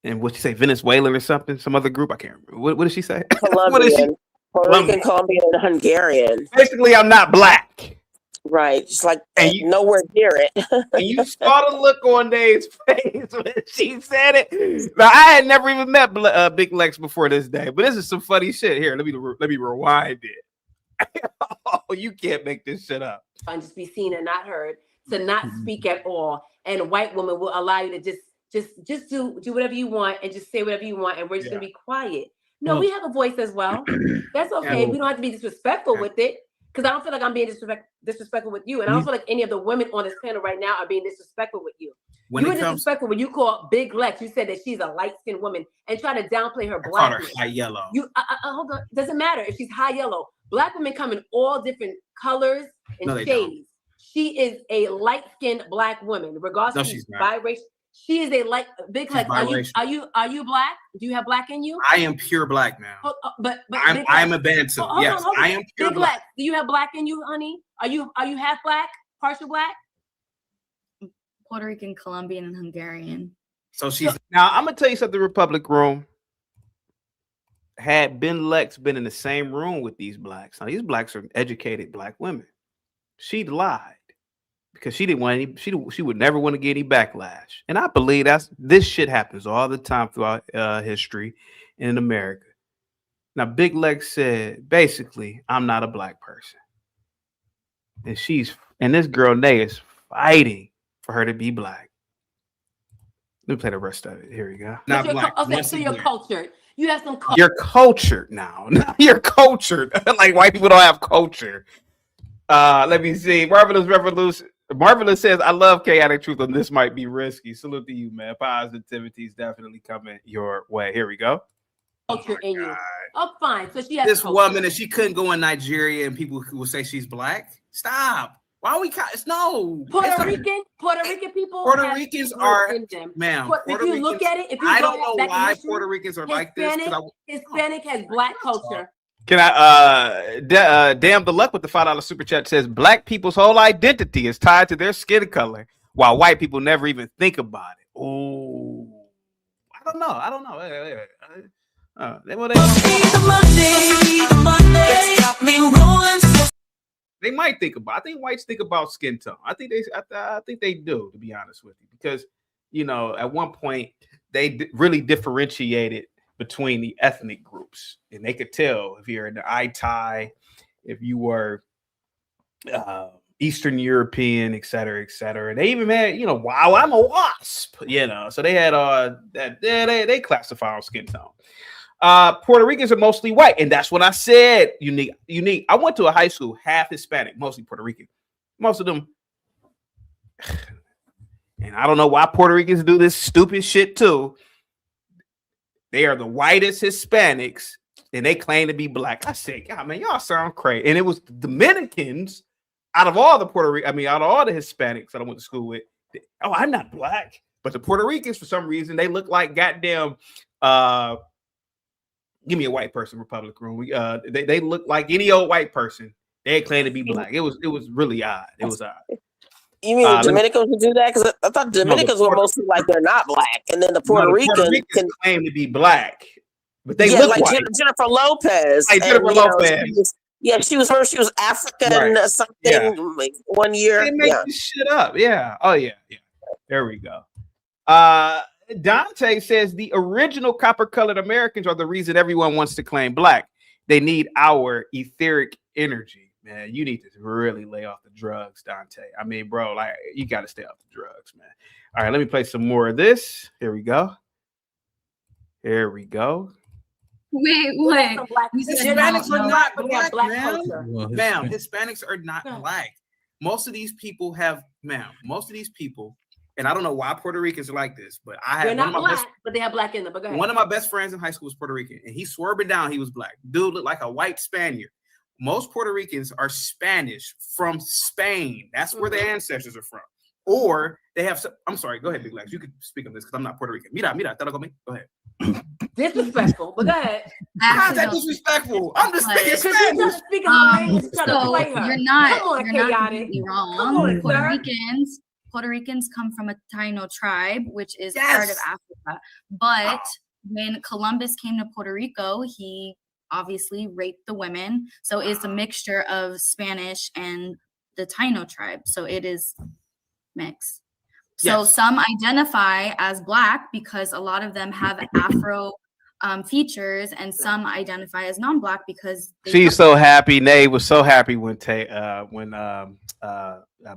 And what she say, Venezuelan or something? Some other group? I can't remember. What did she say? Colombian. Puerto Rican, Colombian, and Hungarian. Basically, I'm not black. Right. Just like nowhere near it. And you saw the look on Dave's face when she said it. Now, I had never even met Big Lex before this day, but this is some funny shit. Here, let me rewind it. Oh, you can't make this shit up. And just be seen and not heard, to not speak at all. And a white woman will allow you to just do whatever you want and just say whatever you want, and we're just gonna be quiet. No, we have a voice as well. That's okay. We don't have to be disrespectful with it, because I don't feel like I'm being disrespectful with you, and I don't feel like any of the women on this panel right now are being disrespectful with you. You were disrespectful when you called Big Lex. You said that she's a light-skinned woman and try to downplay her blackness. Call her high yellow. You hold on. Doesn't matter if she's high yellow. Black women come in all different colors and shades. Don't. She is a light-skinned black woman, regardless of she's biracial. She is a big like. Are you black? Do you have black in you? I am pure black now. But I'm a Bantu. Yes, I am pure black. Do you have black in you, honey? Are you half black? Partial black? Puerto Rican, Colombian, and Hungarian. So she's now. I'm gonna tell you something, Republic Room. had Ben Lex been in the same room with these blacks, now these blacks are educated black women, she'd lied because she didn't want any. She would never want to get any backlash, and I believe this shit happens all the time throughout history in America. Now, Big Lex said basically, "I'm not a black person," and this girl Nay is fighting for her to be black. Let me play the rest of it. Here we go. Not black. Okay, so you're cultured. You have some culture. You're cultured now. You're cultured. Like white people don't have culture. Let me see. Marvelous says, I love chaotic truth, and this might be risky. Salute to you, man. Positivity is definitely coming your way. Here we go. Culture in you. Oh, fine. So she has this culture. woman, and she couldn't go in Nigeria, and people will say she's black. Stop. Why we? No. Puerto Rican people. Puerto Ricans are, ma'am. If you look at it, if you I don't know why Puerto Ricans are like this. Hispanic has black culture. Can I damn the luck with the $5 super chat says black people's whole identity is tied to their skin color, while white people never even think about it. Oh, I don't know. They might think about. I think whites think about skin tone. I think they do, to be honest with you, because at one point they really differentiated between the ethnic groups, and they could tell if you're in the Itai, if you were Eastern European, et cetera, and they even had, wow, I'm a wasp, so they had that they classify on skin tone. Puerto Ricans are mostly white, and that's what I said. Unique. I went to a high school half Hispanic, mostly Puerto Rican. Most of them, and I don't know why Puerto Ricans do this stupid shit too. They are the whitest Hispanics, and they claim to be black. I said, God, man, y'all sound crazy. And it was the Dominicans out of all the out of all the Hispanics that I went to school with. Oh, I'm not black, but the Puerto Ricans, for some reason, they look like goddamn. Give me a white person, Republic Room. They look like any old white person. They claim to be black. It was really odd. It was odd. You mean the Dominicans would do that? Because I thought Dominicans were mostly like they're not black, and then the Puerto Ricans can claim to be black, but they look like white. Jennifer Lopez. Like Jennifer Lopez. She was African or something. Like 1 year. They make this shit up. Yeah. Oh yeah. There we go. Dante says the original copper-colored Americans are the reason everyone wants to claim black. They need our etheric energy. Man, you need to really lay off the drugs, Dante. I mean, bro, like you got to stay off the drugs, man. All right, let me play some more of this. Here we go. Wait, Hispanics are not black, ma'am. Hispanics are not black. Most of these people, and I don't know why Puerto Ricans are like this, but they're not black, but they have black in them. But go ahead. One of my best friends in high school was Puerto Rican, and he swore me down he was black. Dude looked like a white Spaniard. Most Puerto Ricans are Spanish from Spain. That's where their ancestors are from. Or they have some. I'm sorry. Go ahead, Big Lex. You can speak on this because I'm not Puerto Rican. Mira, go ahead. Disrespectful, but go ahead. How's that disrespectful? I'm just speaking Spanish. You're not completely wrong. Puerto Ricans come from a Taino tribe, which is part of Africa. But when Columbus came to Puerto Rico, he obviously raped the women. So it's a mixture of Spanish and the Taino tribe. So it is mixed. So some identify as black because a lot of them have Afro features, and some identify as non-black because she's so happy. Nay was so happy when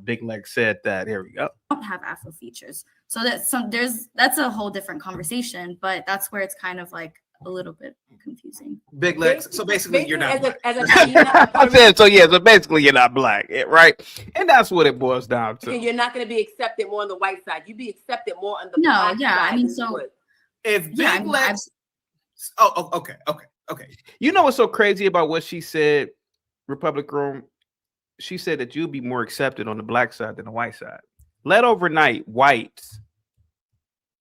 Big Leg said that. Here we go. Don't have Afro features. So that's a whole different conversation, but that's where it's kind of like a little bit confusing. Big Legs. So basically, you're not black. I said so. Yeah. So basically, you're not black, right? And that's what it boils down to. You're not going to be accepted more on the white side. You'd be accepted more on the black side. I mean, so if Big Legs. Oh, okay. You know what's so crazy about what she said, Republic Room? She said that you'll be more accepted on the black side than the white side. Let overnight whites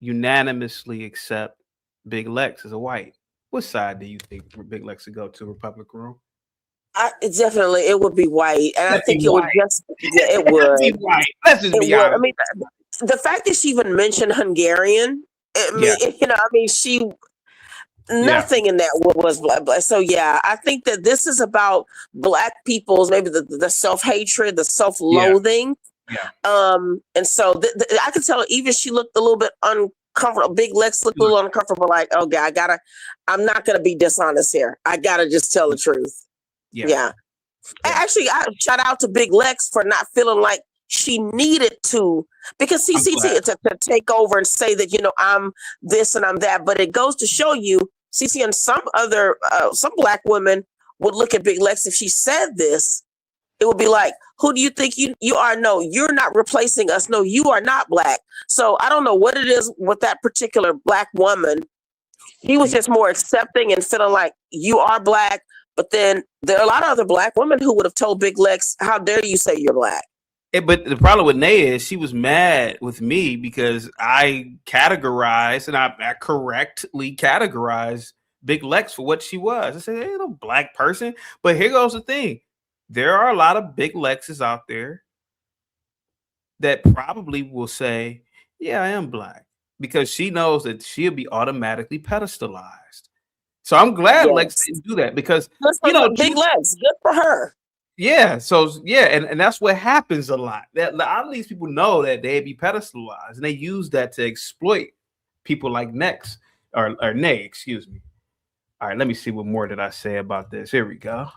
unanimously accept Big Lex as a white. What side do you think Big Lex would go to, Republic Room? It would be white, and I think it would it would be white. Let's just be honest. I mean, the fact that she even mentioned Hungarian, Nothing in that was black. So yeah, I think that this is about Black people's maybe the self-hatred, the self-loathing. And so I could tell even she looked a little bit uncomfortable. Big Lex looked a little uncomfortable, like, okay, I'm not gonna be dishonest here. I gotta just tell the truth. Yeah. Actually, I shout out to Big Lex for not feeling like she needed to, because CCT to take over and say that, you know, I'm this and I'm that, but it goes to show you, CC and some other some Black women would look at Big Lex if she said this. It would be like, who do you think you are? No, you're not replacing us. No, you are not Black. So I don't know what it is with that particular Black woman. He was just more accepting and feeling like you are Black. But then there are a lot of other Black women who would have told Big Lex, how dare you say you're Black? But the problem with Nay is she was mad with me because I categorized and I correctly categorized Big Lex for what she was. I said, hey, no Black person. But here goes the thing. There are a lot of Big Lexes out there that probably will say, yeah, I am Black, because she knows that she'll be automatically pedestalized. So I'm glad Lex didn't do that, because, you know, Big Lex, good for her. Yeah. So, yeah. And that's what happens a lot. That a lot of these people know that they be pedestalized, and they use that to exploit people like Nex or Nay, excuse me. All right. Let me see what more did I say about this. Here we go.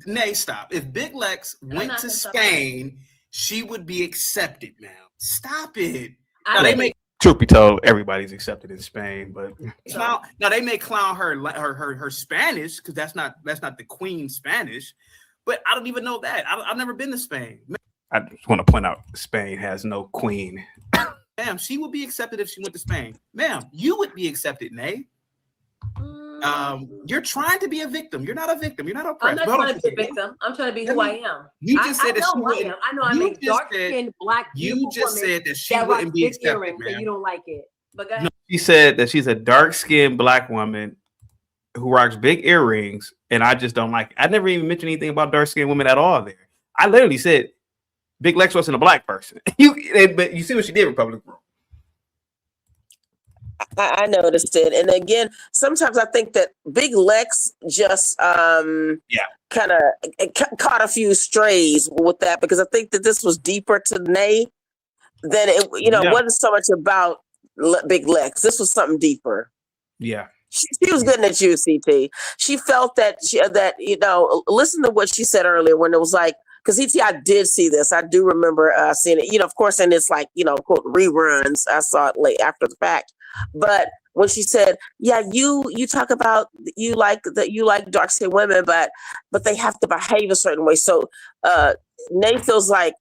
Nay, stop. If Big Lex went to Spain, she would be accepted now. Stop it. Truth be told, everybody's accepted in Spain, but now they may clown her Spanish, because that's not the Queen Spanish. But I don't even know that. I've never been to Spain. I just want to point out Spain has no queen. Ma'am, she would be accepted if she went to Spain. Ma'am, you would be accepted, Nay. You're trying to be a victim. You're not a victim. You're not oppressed. I'm not trying to be a victim. I'm trying to be who I am. You just said that she wouldn't. I know I'm a dark-skinned Black. You just said that she wouldn't be accepted, man. You don't like it, but go ahead. No, she said that she's a dark-skinned Black woman who rocks big earrings, and I just don't like it. I never even mentioned anything about dark-skinned women at all there. I literally said Big Lex wasn't a Black person. But you see what she did, Republic Room. I noticed it. And again, sometimes I think that Big Lex just kind of caught a few strays with that, because I think that this was deeper to Nay than it, it wasn't so much about Big Lex. This was something deeper. Yeah. She was good at you, CT. She felt that listen to what she said earlier when it was like, because CT, I did see this. I do remember seeing it, of course, and it's like, quote, reruns. I saw it late after the fact. But when she said, yeah, you talk about you like dark skinned women, but they have to behave a certain way. So Nate feels like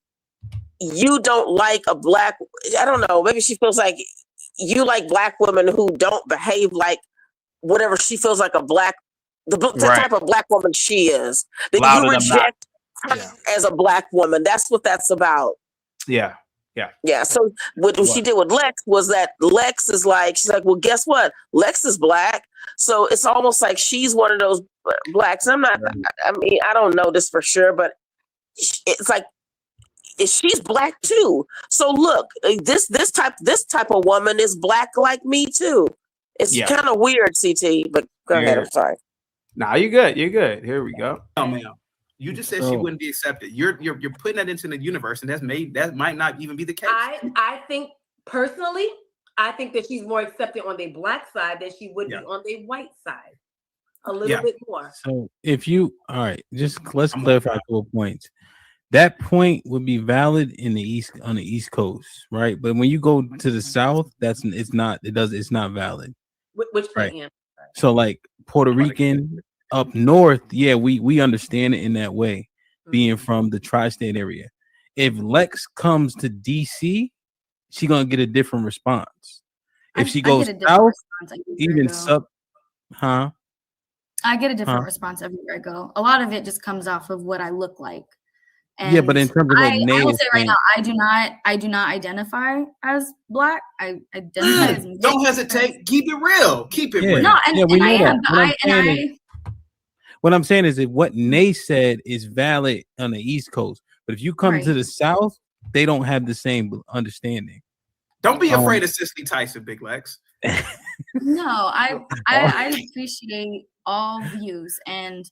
you don't like a Black, I don't know, maybe she feels like you like Black women who don't behave like whatever she feels like the type of Black woman she is. That you reject her as a Black woman. That's what that's about. Yeah. Yeah. So what she did with Lex was that Lex is like, she's like, well, guess what? Lex is Black. So it's almost like she's one of those Blacks. I mean, I don't know this for sure, but it's like, she's Black too. So look, this type of woman is Black like me too. It's kind of weird, CT, but go ahead. I'm sorry. Nah, you're good. You're good. Here we go. Oh, man. You just said she wouldn't be accepted. You're putting that into the universe, and that might not even be the case. I think personally, I think that she's more accepted on the Black side than she would be on the white side. A little bit more. So let's clarify a couple points. That point would be valid on the East Coast, right? But when you go to the South, it's not valid. Which point? Right. So like Puerto Rican up north, we understand it in that way, being from the tri-state area. If Lex comes to DC, she's gonna get a different response. If she goes south, I get a different response everywhere I go. A lot of it just comes off of what I look like. And but in terms of I will say right now, I do not identify as Black. I identify as mixed. Don't hesitate. Keep it real. Keep it real. No, and I am. What I'm saying is that what Nay said is valid on the East Coast, but if you come to the South, they don't have the same understanding. Don't be afraid of Cicely Tyson, Big Lex. No, I appreciate all views, and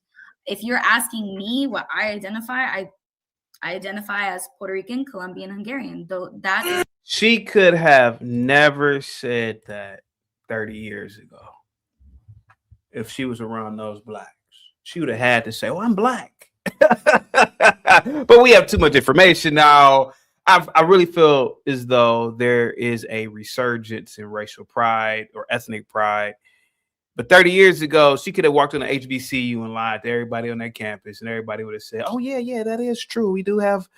if you're asking me what I identify as Puerto Rican, Colombian, Hungarian. Though that is. She could have never said that 30 years ago. If she was around those blacks, she would have had to say, "Oh, I'm black." But we have too much information now. I really feel as though there is a resurgence in racial pride or ethnic pride. But 30 years ago, she could have walked on an HBCU and lied to everybody on that campus, and everybody would have said, "Oh yeah, that is true. We do have,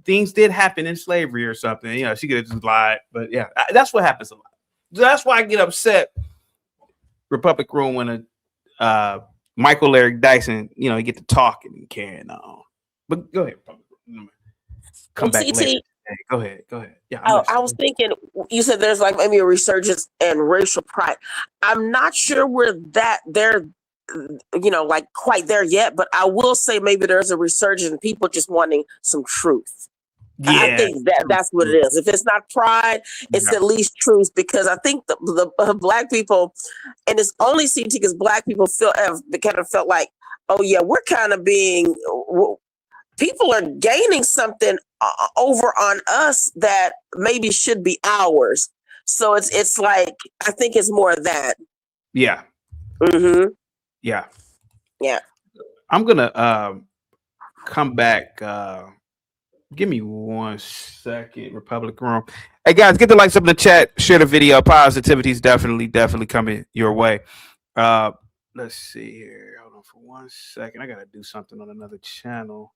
things did happen in slavery or something." She could have just lied. But yeah, that's what happens a lot. That's why I get upset. Republic Room when Michael Eric Dyson, he get to talking and carrying on. But go ahead. Come back later. Hey, go ahead. Yeah. I was thinking, you said there's like maybe a resurgence in racial pride. I'm not sure we're they're like quite there yet, but I will say maybe there's a resurgence in people just wanting some truth. Yeah, I think that's what it is. If it's not pride, it's at least truth, because I think the black people, and it's only seen because black people kind of felt like, oh yeah, we're kind of being, people are gaining something over on us that maybe should be ours. So it's like, I think it's more of that. Yeah. Mm-hmm. Yeah. Yeah. I'm gonna come back. Give me 1 second, Republic Room. Hey guys, get the likes up in the chat, share the video. Positivity is definitely coming your way. Let's see here. Hold on for 1 second. I gotta do something on another channel.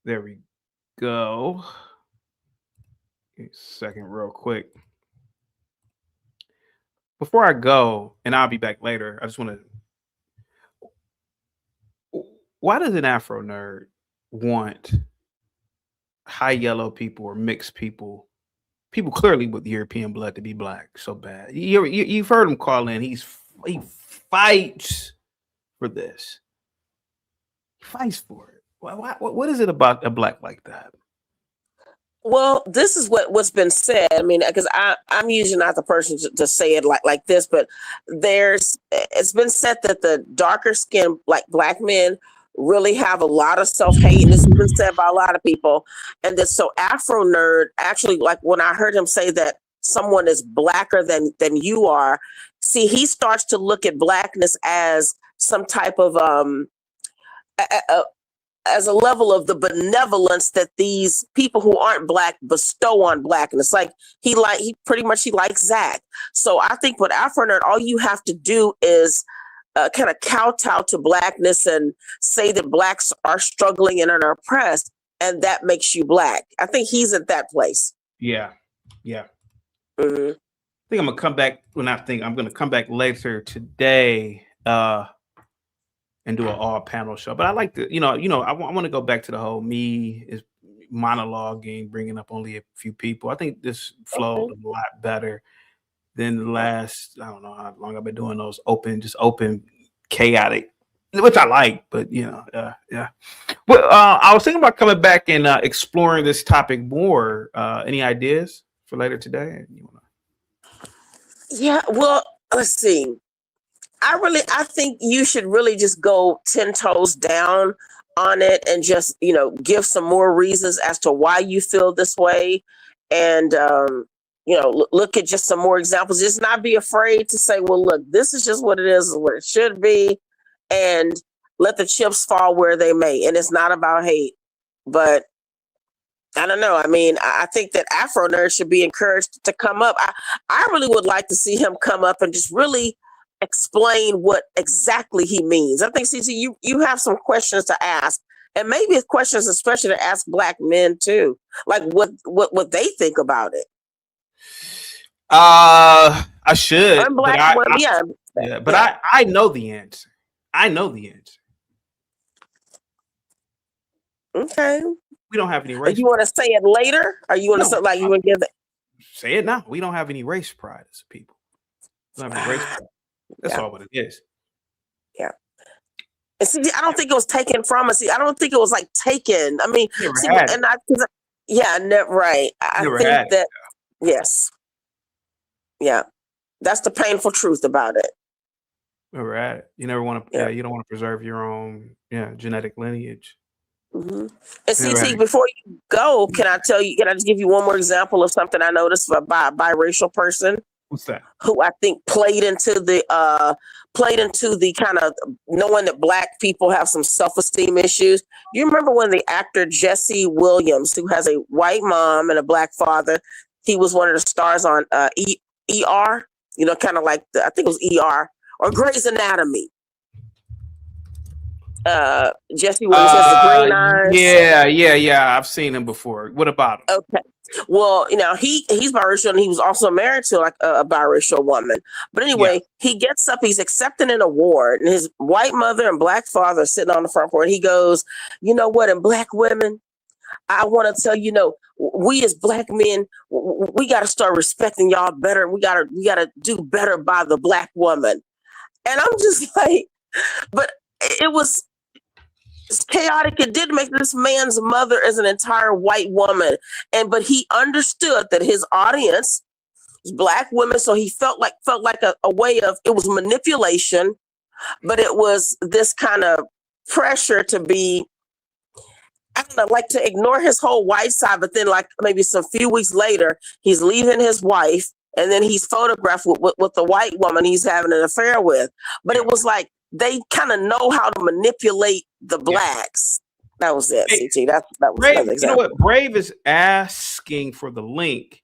There we go. Give me a second, real quick. Before I go, and I'll be back later, I just want to. Why does an Afro nerd want high yellow people or mixed people clearly with European blood to be black so bad? You've heard him call in. He fights for this. He fights for it. What is it about a black like that? Well, this is what's been said. I mean, because I'm usually not the person to say it like this, but it's been said that the darker skinned black men really have a lot of self-hate, and this has been said by a lot of people. And that so Afro nerd actually, like when I heard him say that someone is blacker than you are, see, he starts to look at blackness as some type of as a level of the benevolence that these people who aren't black bestow on blackness. Like he likes Zach. So I think with Afro nerd, all you have to do is kind of kowtow to blackness and say that blacks are struggling and are oppressed, and that makes you black. I think he's at that place. Yeah. Mm-hmm. I think I'm gonna come back. I'm gonna come back later today and do an all panel show. But I like to, I want to go back to the whole me is monologuing, bringing up only a few people. I think this flowed a lot better than the last, I don't know how long I've been doing those open, chaotic, which I like, but yeah. Well, I was thinking about coming back and exploring this topic more. Any ideas for later today? Yeah, well, let's see. I think you should really just go 10 toes down on it and just, give some more reasons as to why you feel this way. And, look at just some more examples. Just not be afraid to say, well, look, this is just what it is, what it should be. And let the chips fall where they may. And it's not about hate. But I don't know. I mean, I think that Afro nerds should be encouraged to come up. I really would like to see him come up and just really explain what exactly he means. I think, CC, you have some questions to ask, and maybe it's questions especially to ask black men too, like what they think about it. I should. I know the answer. I know the answer. Okay. We don't have any race. You want to say it later, or you want to say you want to give it? Say it now. We don't have any race pride as a people. We don't have any race pride. That's all what it is. Yeah. And see, I don't think it was taken from us. I don't think it was taken. I mean, right. I think that, yes. Yeah. That's the painful truth about it. All right. You never want to, you don't want to preserve your own, genetic lineage. Mm-hmm. And CT, before you go, can I just give you one more example of something I noticed by a biracial person? What's that? Who I think played into the kind of knowing that Black people have some self-esteem issues. Do you remember when the actor Jesse Williams, who has a white mom and a Black father, he was one of the stars on ER, kind of like I think it was ER or Grey's Anatomy. Jesse Williams has the green eyes. Yeah. I've seen him before. What about him? Okay. Well, he's biracial and he was also married to like a biracial woman. But anyway, he gets up, he's accepting an award, and his white mother and Black father are sitting on the front porch. He goes, you know what, in Black women, I want to tell we as Black men, we got to start respecting y'all better. We got to do better by the Black woman. And I'm just like, but it was chaotic. It did make this man's mother as an entire white woman, but he understood that his audience was Black women, so he felt like a way of, it was manipulation, but it was this kind of pressure to be, I don't know, like to ignore his whole white side. But then, like maybe some few weeks later, he's leaving his wife, and then he's photographed with the white woman he's having an affair with. But it was like they kind of know how to manipulate the Blacks. That was it, CT. That was Brave. example. You know what? Brave is asking for the link.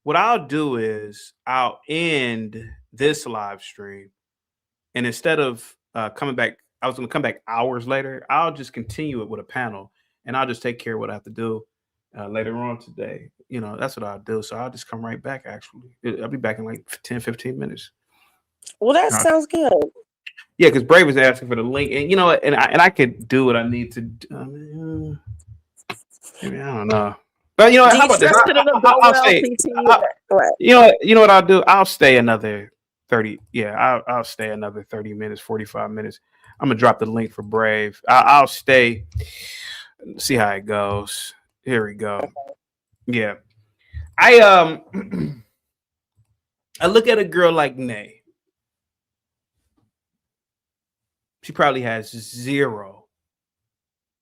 What I'll do is I'll end this live stream, and instead of coming back, I was going to come back hours later. I'll just continue it with a panel, and I'll just take care of what I have to do later on today. That's what I'll do. So I'll just come right back. Actually, I'll be back in like 10, 15 minutes. Well, that sounds good. Yeah, because Brave is asking for the link, and and I could do what I need to do. Maybe I don't know, but how about this? I'll stay. You know what I'll do? I'll stay another 30. Yeah, I'll stay another 30 minutes, 45 minutes. I'm gonna drop the link for Brave. I'll stay. See how it goes. Here we go. Okay. Yeah, I look at a girl like Nay. She probably has 0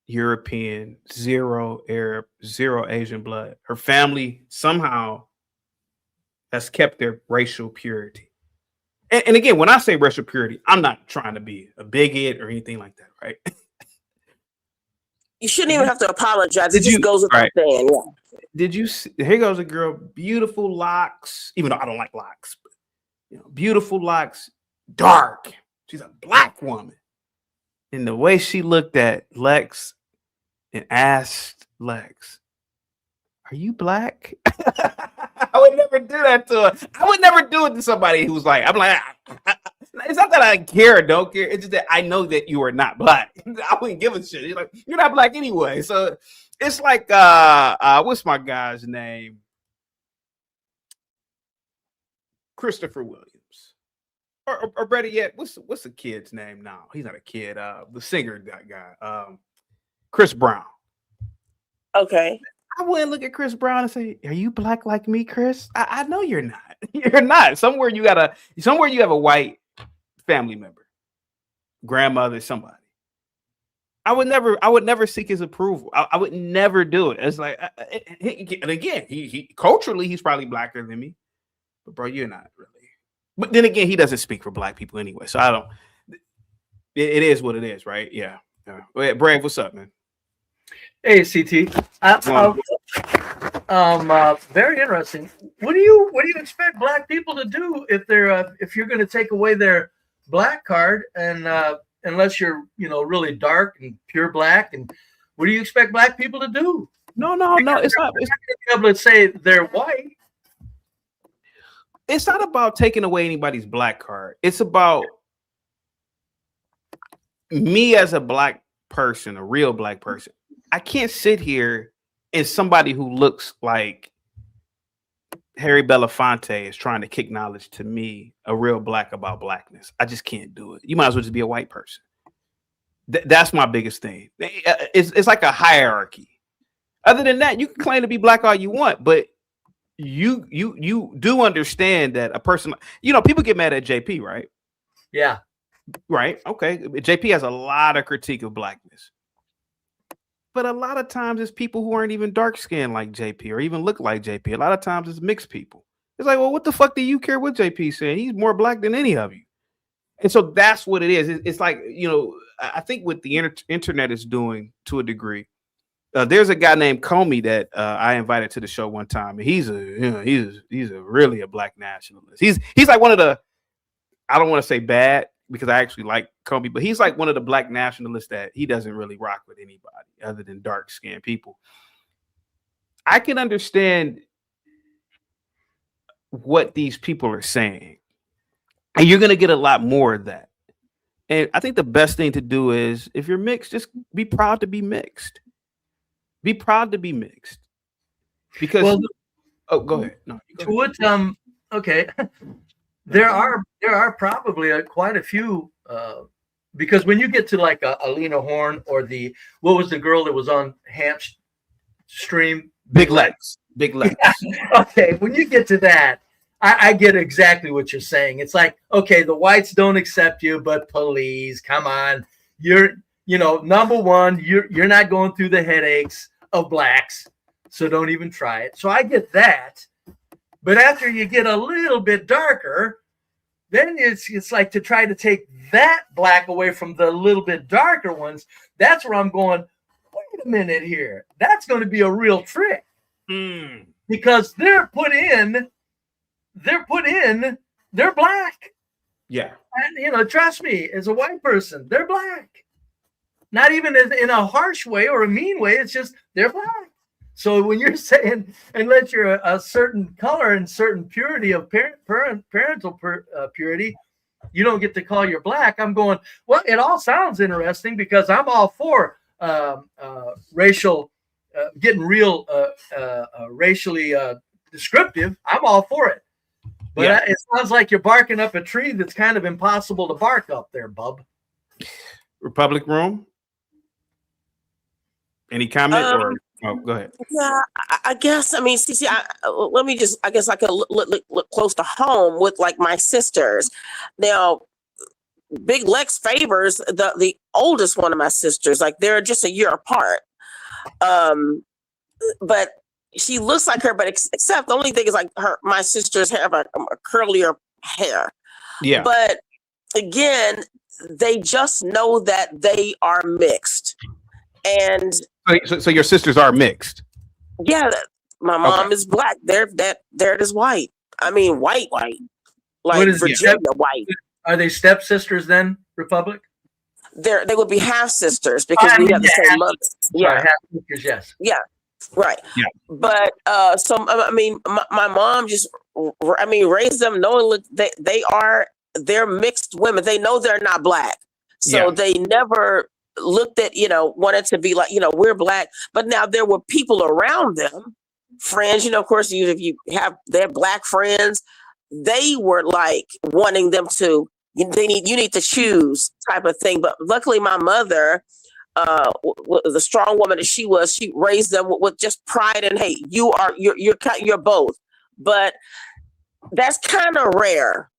European, 0 Arab, 0 Asian blood. Her family somehow has kept their racial purity. And again, when I say racial purity, I'm not trying to be a bigot or anything like that, right? You shouldn't even have to apologize. It just goes without saying. Yeah. Did you see? Here goes a girl, beautiful locks, even though I don't like locks, but beautiful locks, dark. She's a Black woman. And the way she looked at Lex and asked Lex, "Are you Black?" I would never do that to her. I would never do it to somebody who's like, I'm like, it's not that I care or don't care. It's just that I know that you are not Black. I wouldn't give a shit. You're like, you're not Black anyway. So it's like, what's my guy's name? Christopher Williams. Or better yet, what's the kid's name now? He's not a kid. The singer guy, Chris Brown. Okay. I wouldn't look at Chris Brown and say, "Are you Black like me, Chris?" I know you're not. You're not. Somewhere you have a white family member, grandmother, somebody. I would never seek his approval. I would never do it. It's like, and again, he culturally he's probably Blacker than me, but bro, you're not really. But then again, he doesn't speak for Black people anyway, so I don't. It is what it is, right? Yeah. Brave, what's up, man? Hey, CT. Very interesting. What do you expect Black people to do if you're going to take away their Black card and unless you're really dark and pure Black, and what do you expect Black people to do? No. It's not. It's not going to be able to say they're white. It's not about taking away anybody's Black card. It's about me as a Black person, a real Black person. I can't sit here and somebody who looks like Harry Belafonte is trying to kick knowledge to me, a real Black about Blackness. I just can't do it. You might as well just be a white person. That's my biggest thing. It's like a hierarchy. Other than that, you can claim to be Black all you want, but you do understand that a person, people get mad at JP, right? Yeah. Right. Okay. JP has a lot of critique of blackness. But a lot of times it's people who aren't even dark skinned like JP or even look like JP. A lot of times it's mixed people. It's like, well, what the fuck do you care what JP saying? He's more black than any of you. And so that's what it is. It's like, I think what the internet is doing to a degree. There's a guy named Comey that I invited to the show one time. And he's really a black nationalist. He's like one of the, I don't want to say bad because I actually like Comey, but he's like one of the black nationalists that he doesn't really rock with anybody other than dark skinned people. I can understand what these people are saying, and you're going to get a lot more of that. And I think the best thing to do is, if you're mixed, just be proud to be mixed. Be proud to be mixed. Because go ahead. No, go ahead. Okay. There are probably quite a few because when you get to like a Lena Horne or what was the girl that was on Hamp's stream? Big Lex. Okay, when you get to that, I get exactly what you're saying. It's like, okay, the whites don't accept you, but please, come on. You're number one, you're not going through the headaches of blacks, so don't even try it. So I get that. But after you get a little bit darker, then it's like to try to take that black away from the little bit darker ones. That's where I'm going, wait a minute here. That's going to be a real trick. Because they're black. Yeah. And, trust me, as a white person, they're black. Not even in a harsh way or a mean way. It's just they're black. So when you're saying, unless you're a certain color and certain purity of parental purity, you don't get to call you're black. I'm going, well, it all sounds interesting because I'm all for racial, getting real racially descriptive. I'm all for it. But it sounds like you're barking up a tree that's kind of impossible to bark up there, bub. Republic Room? Any comment or... Oh, go ahead. Yeah, I guess. I mean, see, let me just. I guess I could look close to home with like my sisters. Now, Big Lex favors the oldest one of my sisters. Like they're just a year apart. But she looks like her. But except the only thing is like my sisters have a curlier hair. Yeah. But again, they just know that they are mixed, and. So your sisters are mixed. Yeah, my mom is black. They're white. I mean, white. Like Virginia white. Are they stepsisters then, Republic? They would be half sisters because we have the same mother. Yeah, half sisters. Yes. Yeah. Right. Yeah. But so I mean, my mom just raised them knowing they're mixed women. They know they're not black, so they never looked at, wanted to be like, we're black, but now there were people around them, friends, of course, if you have their black friends, they were like wanting them to, you need to choose type of thing. But luckily my mother, the strong woman that she was, she raised them with just pride and, hey, you're both. But that's kind of rare.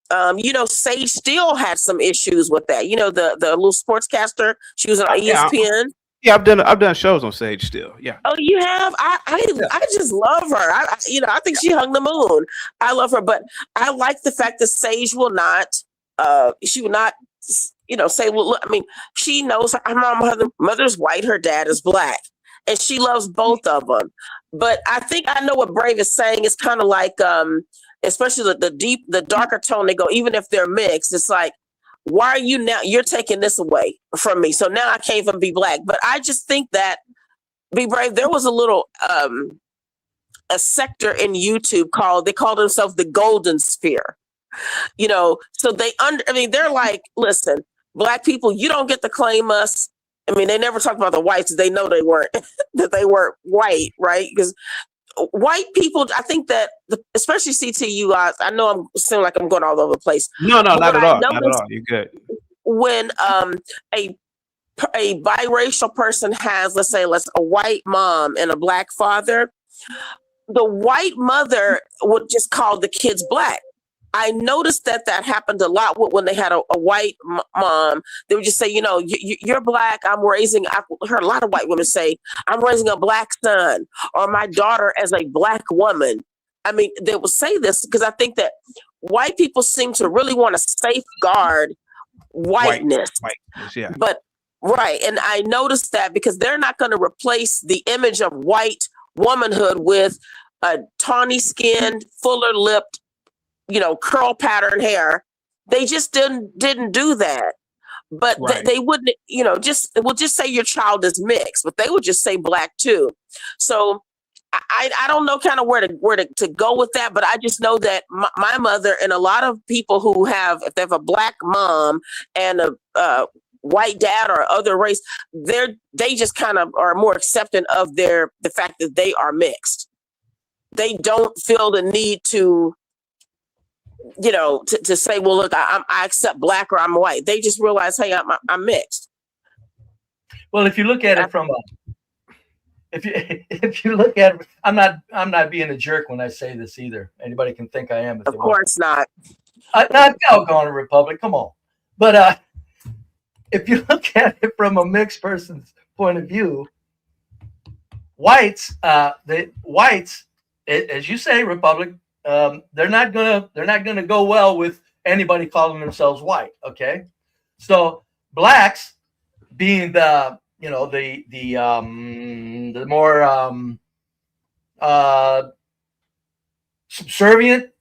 Sage still had some issues with that. The little sportscaster. She was on ESPN. Yeah, I've done shows on Sage still. Yeah. Oh, you have? I just love her. I think she hung the moon. I love her, but I like the fact that Sage will not. She will not. Say, well, look, I mean, she knows her mother's white, her dad is black, and she loves both of them. But I think I know what Brave is saying. It's kind of like especially the darker tone they go, even if they're mixed, it's like, why are you now? You're taking this away from me. So now I can't even be black. But I just think that Be Brave, there was a little a sector in YouTube they called themselves the Golden Sphere. So they're like, listen, black people, you don't get to claim us. I mean, they never talked about the whites. They know they weren't that they weren't white, right? Because white people, I think that, especially CTU, I know I'm seeming like I'm going all over the place. No, not at all. Not at all. You're good. When a biracial person has, let's say, a white mom and a black father, the white mother would just call the kids black. I noticed that happened a lot when they had a white mom. They would just say, you know, you're black. I heard a lot of white women say, I'm raising a black son, or my daughter as a black woman. I mean, they would say this because I think that white people seem to really want to safeguard whiteness. Yeah. But right. And I noticed that because they're not going to replace the image of white womanhood with a tawny skinned, fuller lipped, you know, curl pattern hair. They just didn't do that. But they wouldn't, you know, we'll just say your child is mixed, but they would just say black too. So I don't know kind of where to go with that, but I just know that my mother and a lot of people who if they have a black mom and a white dad or other race, they just kind of are more accepting of the fact that they are mixed. They don't feel the need to, you know, to say, well, look, I accept black or I'm white. They just realize, hey, I'm mixed. Well, if you look at it from if you look at it, I'm not being a jerk when I say this either. Anybody can think I am. Of course not. Not doggone Republic. Come on. But if you look at it from a mixed person's point of view, whites, as you say, Republic, they're not gonna go well with anybody calling themselves white. Okay, so blacks being the more subservient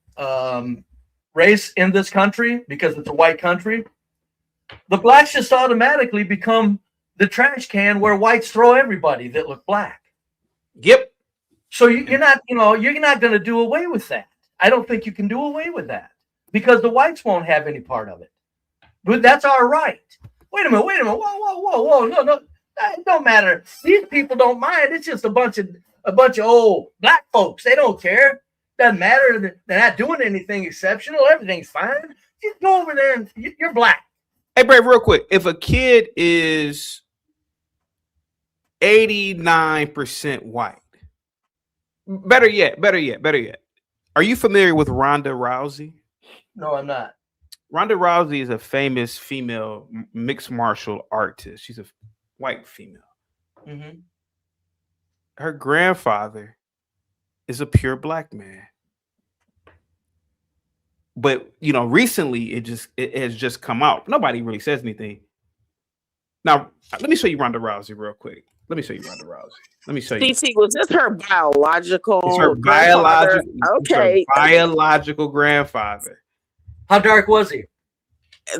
race in this country because it's a white country, the blacks just automatically become the trash can where whites throw everybody that look black. Yep. So you're not going to do away with that. I don't think you can do away with that because the whites won't have any part of it. But that's our right. Wait a minute. Whoa. No. It don't matter. These people don't mind. It's just a bunch of old black folks. They don't care. Doesn't matter. They're not doing anything exceptional. Everything's fine. Just go over there and you're black. Hey, Brave, real quick. If a kid is 89% white, better yet. Are you familiar with Ronda Rousey? No, I'm not. Ronda Rousey is a famous female mixed martial artist. She's a white female. Mm-hmm. Her grandfather is a pure black man. But you know, recently it has just come out. Nobody really says anything. Now, let me show you Ronda Rousey real quick. Let me show you. CT, was this her biological? It's her biological. Okay. It's her biological grandfather. How dark was he?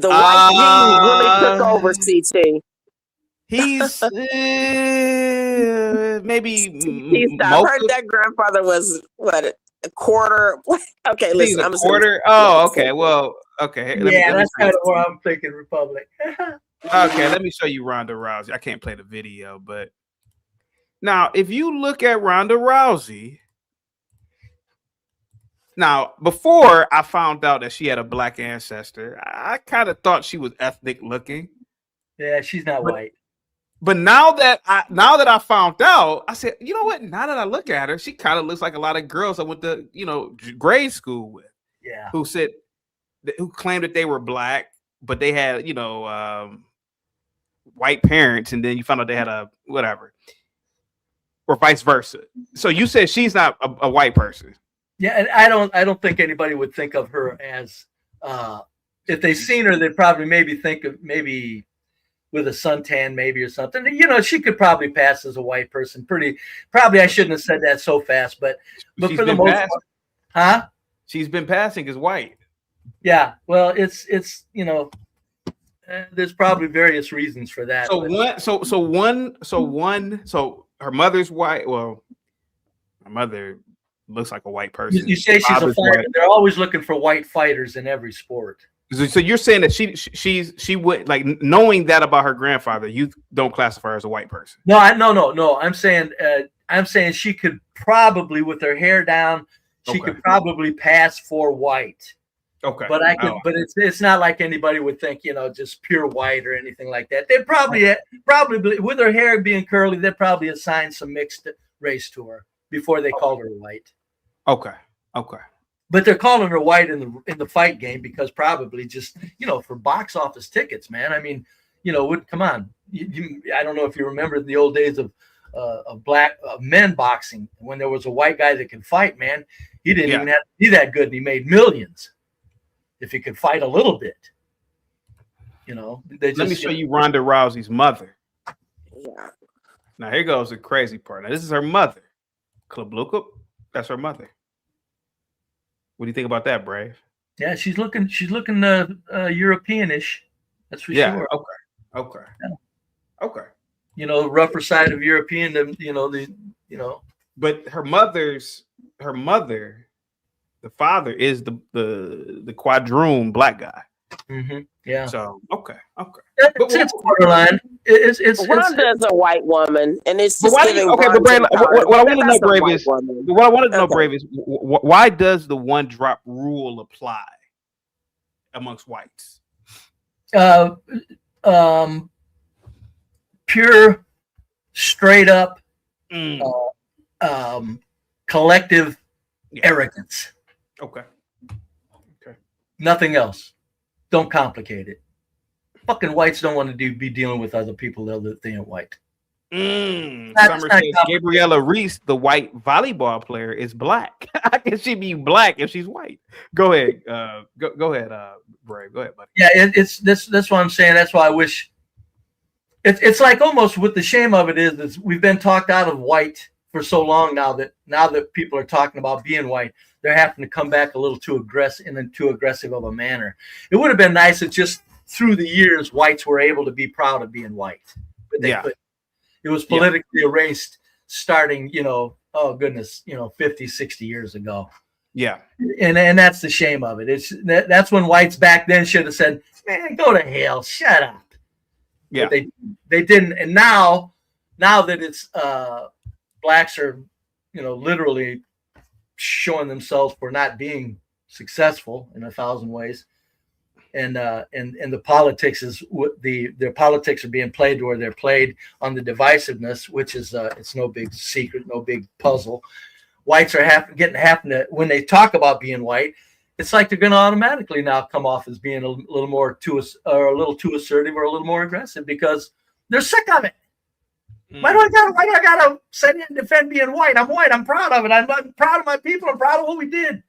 The white gene really took over, CT. He's maybe. I heard that grandfather was what, a quarter. Okay, listen. I'm a quarter. Oh, okay. Well, okay. That's kind of what I'm thinking. Republic. Okay, let me show you Ronda Rousey. I can't play the video, but now if you look at Ronda Rousey, now before I found out that she had a black ancestor, I kind of thought she was ethnic looking. Yeah, she's not white. But now that I found out, I said, you know what? Now that I look at her, she kind of looks like a lot of girls I went to, grade school with. Yeah. Who claimed that they were black, but they had, white parents, and then you found out they had a whatever, or vice versa. So you said she's not a white person. Yeah, and I don't think anybody would think of her as if they've seen her, they'd probably maybe think of maybe with a suntan maybe or something. She could probably pass as a white person. Probably I shouldn't have said that so fast, but for the most part, huh? She's been passing as white. Yeah, well, it's there's probably various reasons for that. So her mother's white. Well, her mother looks like a white person. You say she's a fighter. They're always looking for white fighters in every sport. So you're saying that she would, like, knowing that about her grandfather, you don't classify her as a white person? No. I'm saying she could probably, with her hair down, she could probably pass for white. Okay, but but it's not like anybody would think, just pure white or anything like that. They'd probably with her hair being curly, they'd probably assign some mixed race to her before they called her white. Okay. Okay. But they're calling her white in the fight game because probably just, for box office tickets, man. I mean, come on. I don't know if you remember the old days of black men boxing when there was a white guy that could fight, man. He didn't even have to be that good, and he made millions if he could fight a little bit. Let me show you Ronda Rousey's mother. Yeah. Now here goes the crazy part. Now this is her mother. Klabluka, that's her mother. What do you think about that, Brave? Yeah, she's looking European-ish. That's for sure. Okay. Rougher side of European than But her mother, the father is the quadroon black guy. Mm-hmm. Yeah. So okay. It's borderline. It's Rhonda's a white woman, and it's just giving. Okay, but Brave, what I want to know, Brave, is what I wanted to know, Brave, is why does the one drop rule apply amongst whites? Pure, straight up, collective arrogance. Okay. Nothing else. Don't complicate it. Fucking whites don't want to be dealing with other people that they ain't white. Summer says Gabriella Reese, the white volleyball player, is black. How can she be black if she's white? Go ahead. Go ahead, Brave. Go ahead, buddy. Yeah, that's what I'm saying. That's why I wish it's like almost what the shame of it is we've been talked out of white for so long now that people are talking about being white, they're having to come back a little too aggressive of a manner. It would have been nice if just through the years whites were able to be proud of being white, but they couldn't. It was politically erased starting, 50, 60 years ago. Yeah. And that's the shame of it. That's when whites back then should have said, man, go to hell, shut up. Yeah. But they didn't. And now that it's blacks are, literally showing themselves for not being successful in 1,000 ways. And the politics is their politics are being played to where they're played on the divisiveness, which is it's no big secret, no big puzzle. Whites are having to, when they talk about being white, it's like they're going to automatically now come off as being a little too assertive or a little more aggressive because they're sick of it. Why do I gotta sit in and defend being white? I'm white. I'm proud of it. I'm proud of my people. I'm proud of what we did.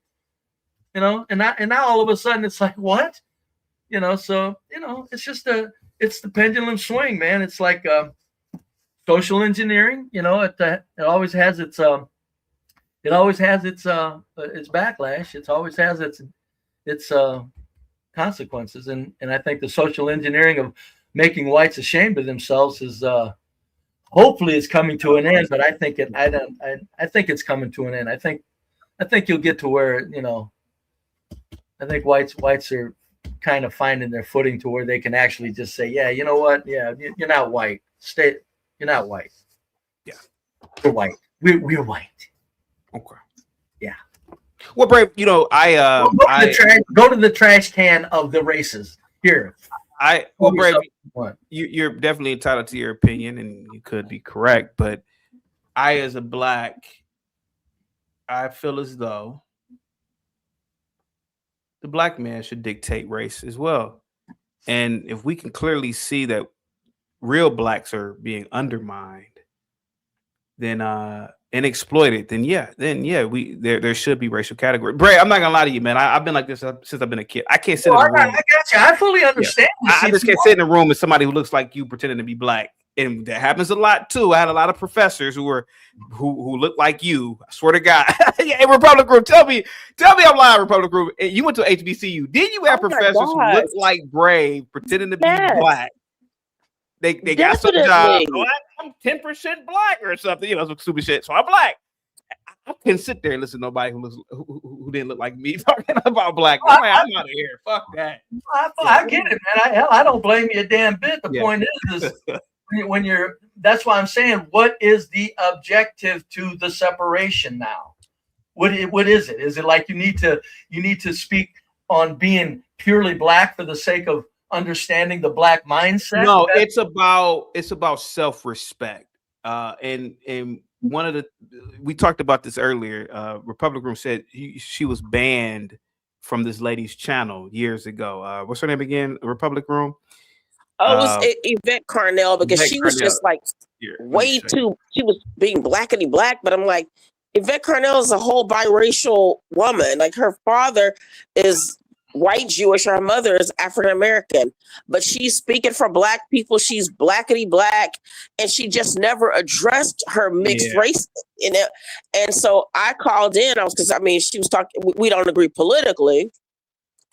And now all of a sudden it's like, what? So it's just it's the pendulum swing, man. It's like social engineering. It always has its backlash. It always has its consequences. And I think the social engineering of making whites ashamed of themselves is hopefully it's coming to an end. But I think it's coming to an end. I think you'll get to where I think whites are kind of finding their footing to where they can actually just say, yeah, you know what? Yeah, you're not white. You're not white. Yeah. We're white. We're white. Okay. Yeah. Well, Brave, go to the trash can of the races. Here. Brave, you're definitely entitled to your opinion, and you could be correct, but as a black, I feel as though the black man should dictate race as well. And if we can clearly see that real blacks are being undermined, then and exploited, then there should be racial category. Bray, I'm not gonna lie to you, man. I've been like this since I've been a kid. I can't sit in a room. I got you. I fully understand. Yeah. I just can't sit in a room with somebody who looks like you pretending to be black. And that happens a lot too. I had a lot of professors who look like you. I swear to God. Hey, Republic Group, tell me I'm lying, Republic Group. You went to HBCU. Did you have professors who looked like Brave pretending to be black? They got some jobs. Oh, I'm 10% black or something, some stupid shit. So I'm black. I can sit there and listen to nobody who didn't look like me talking about black. I'm out of here. Fuck that. I get it, man. I don't blame you a damn bit. The point is that's why I'm saying, what is the objective to the separation now? What is it? Is it like you need to speak on being purely black for the sake of understanding the black mindset? No, it's about self-respect. And one of the we talked about this earlier. Republic Room said she was banned from this lady's channel years ago. What's her name again? Republic Room. Oh, it was Yvette Carnell, because she was just like way too. She was being blackety black, but I'm like, Yvette Carnell is a whole biracial woman. Like, her father is white Jewish, her mother is African American, but she's speaking for black people. She's blackety black, and she just never addressed her mixed race in it. And so I called in. Because I mean, she was talking. We don't agree politically,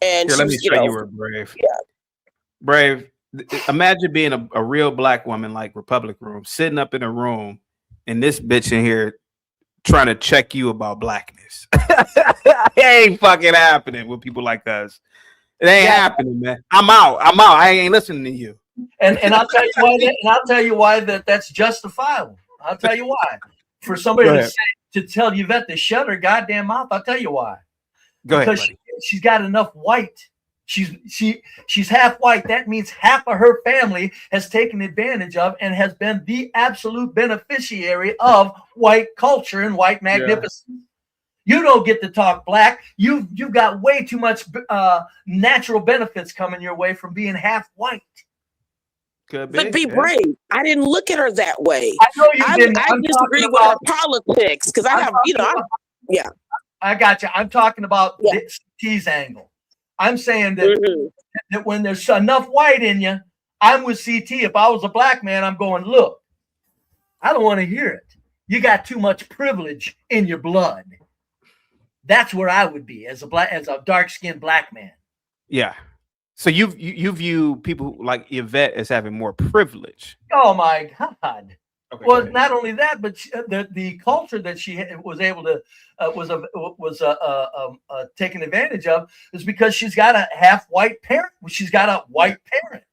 and let me show you her, Brave. Yeah, Brave. Imagine being a real black woman like Republic Room, sitting up in a room, and this bitch in here trying to check you about blackness. It ain't fucking happening with people like us. It ain't happening, man. I'm out. I ain't listening to you. And I'll tell you why. And I'll tell you why that's justifiable. I'll tell you why. For somebody to tell Yvette to shut her goddamn mouth, I'll tell you why. Go ahead, because she's got enough white. She's half white. That means half of her family has taken advantage of and has been the absolute beneficiary of white culture and white magnificence. You don't get to talk black. You've got way too much natural benefits coming your way from being half white. But be brave. I didn't look at her that way. I know you didn't. I disagree with her politics, because I have, I got you. I'm talking about CT's angle. I'm saying that, that when there's enough white in you, I'm with CT. If I was a black man, I'm going, look, I don't want to hear it. You got too much privilege in your blood. That's where I would be as a dark-skinned black man. Yeah. So you view people like Yvette as having more privilege. Oh my God. Okay, well, not only that, but the culture that she was able to was taken advantage of is because she's got a half white parent. She's got a white parent.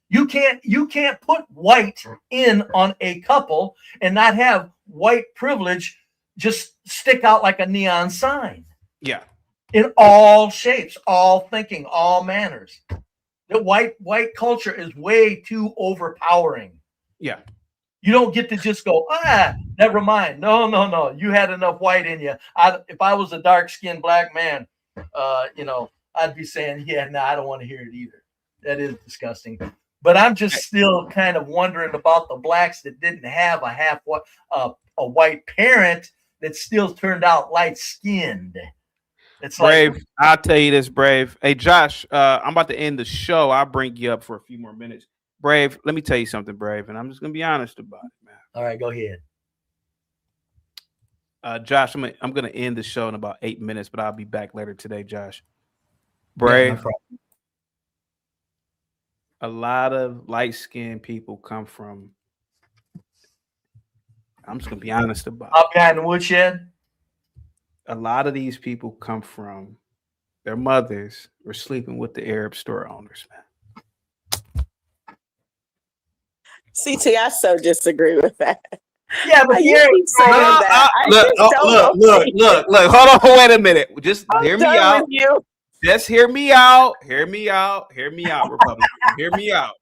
You can't put white in on a couple and not have white privilege just stick out like a neon sign. Yeah. In all shapes, all thinking, all manners. The white culture is way too overpowering. Yeah. You don't get to just go, never mind. No. You had enough white in you. If I was a dark-skinned black man, I'd be saying, I don't want to hear it either. That is disgusting. But I'm just still kind of wondering about the blacks that didn't have a white parent that still turned out light-skinned. It's Brave. Like, I'll tell you this, Brave. Hey, Josh, I'm about to end the show. I'll bring you up for a few more minutes. Brave, let me tell you something, Brave, and I'm just gonna be honest about it, man. All right, go ahead. Josh, I'm gonna end the show in about 8 minutes, but I'll be back later today, Josh. Brave. Yeah, no, a lot of light-skinned people come from. I'm just gonna be honest about it. Up behind the woodshed. A lot of these people come from their mothers were sleeping with the Arab store owners, man. CT, I so disagree with that. Yeah, but you keep saying that. Look. Hold on, wait a minute. Just hear me out. Just hear me out. Hear me out, Republican. Hear me out.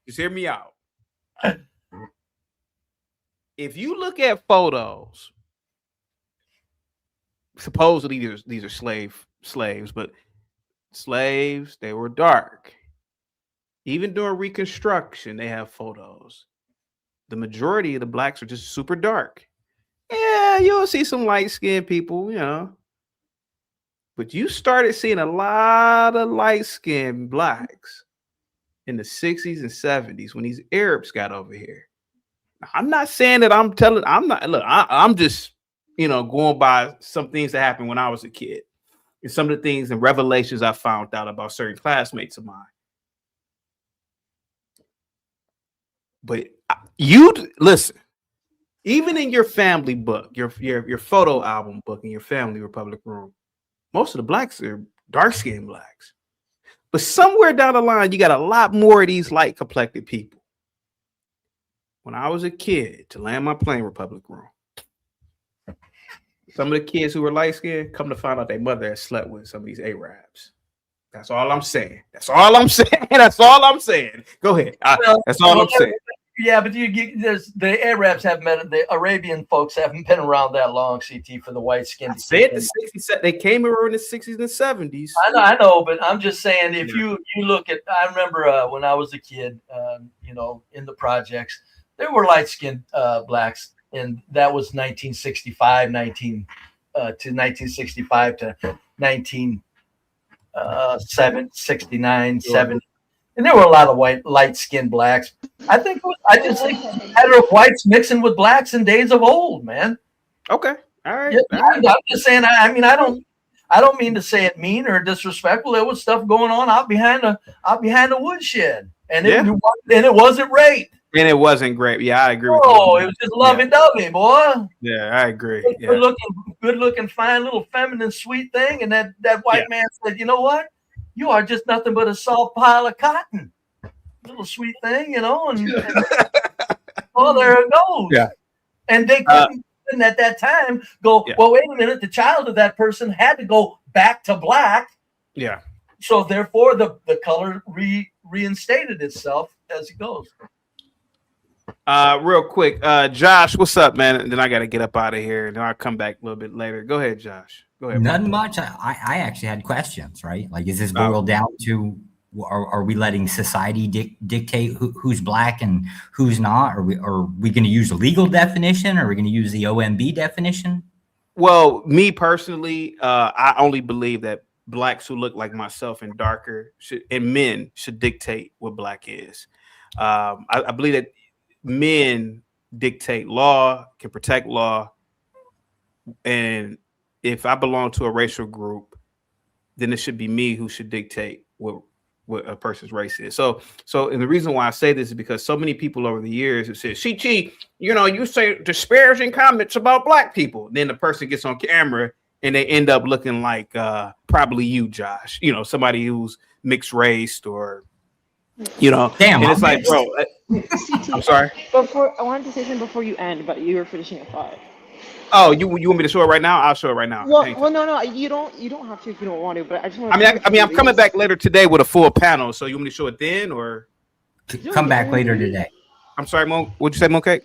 Just hear me out. If you look at photos, supposedly these are slaves, but slaves, they were dark. Even during Reconstruction, they have photos. The majority of the blacks are just super dark. Yeah, you'll see some light-skinned people, But you started seeing a lot of light-skinned blacks in the 60s and 70s when these Arabs got over here. Now, I'm not saying that I'm just, going by some things that happened when I was a kid. And some of the things and revelations I found out about certain classmates of mine. But you listen, even in your family book, your photo album book in your family Republic Room, most of the blacks are dark-skinned blacks. But somewhere down the line, you got a lot more of these light-complected people. When I was a kid, to land my plane, Republic Room, some of the kids who were light-skinned come to find out their mother had slept with some of these Arabs. That's all I'm saying. Go ahead. That's all I'm saying. Yeah, but there's the Arabs haven't been, the Arabian folks haven't been around that long, CT, for the white skin. Said the 60s, they came around in the 60s and 70s. I know, but I'm just saying, if you look at, I remember when I was a kid, you know, in the projects, there were light skinned blacks, and that was 1965 to 1969, 70. And there were a lot of light-skinned blacks. I just think matter of whites mixing with blacks in days of old, man. Okay, all right. Yeah, I'm just saying. I mean, I don't mean to say it mean or disrespectful. There was stuff going on out behind the woodshed, and it wasn't rape. And it wasn't great. Yeah, I agree with you. Oh, it was just lovey-dovey, boy. Yeah, I agree. Good looking, fine little feminine, sweet thing, and that white man said, "You know what? You are just nothing but a soft pile of cotton, little sweet thing, you know." And well, there it goes. Yeah. And they couldn't at that time go, well, wait a minute. The child of that person had to go back to black. Yeah. So therefore, the color reinstated itself as it goes. Real quick, Josh, what's up, man? And then I got to get up out of here, and then I'll come back a little bit later. Go ahead, Josh. Go ahead. Nothing much. I actually had questions, right? Like, is this boiled down to, are we letting society dictate who's black and who's not? Are we going to use the legal definition? Or are we going to use the OMB definition? Well, me personally, I only believe that blacks who look like myself and darker and men should dictate what black is. I believe that men dictate law, can protect law, and if I belong to a racial group, then it should be me who should dictate what a person's race is. So, and the reason why I say this is because so many people over the years have said, "CT, you know, you say disparaging comments about black people." Then the person gets on camera and they end up looking like probably you, Josh. You know, somebody who's mixed race or, you know. Damn, and it's like, bro, I'm sorry. I wanted to say something before you end, but you were finishing at 5. Oh, you want me to show it right now? I'll show it right now. Well, no, you don't have to if you don't want to. But I just want. I'm coming back later today with a full panel. So you want me to show it then, or come back later today? I'm sorry, Mo. What'd you say, Mo Cake?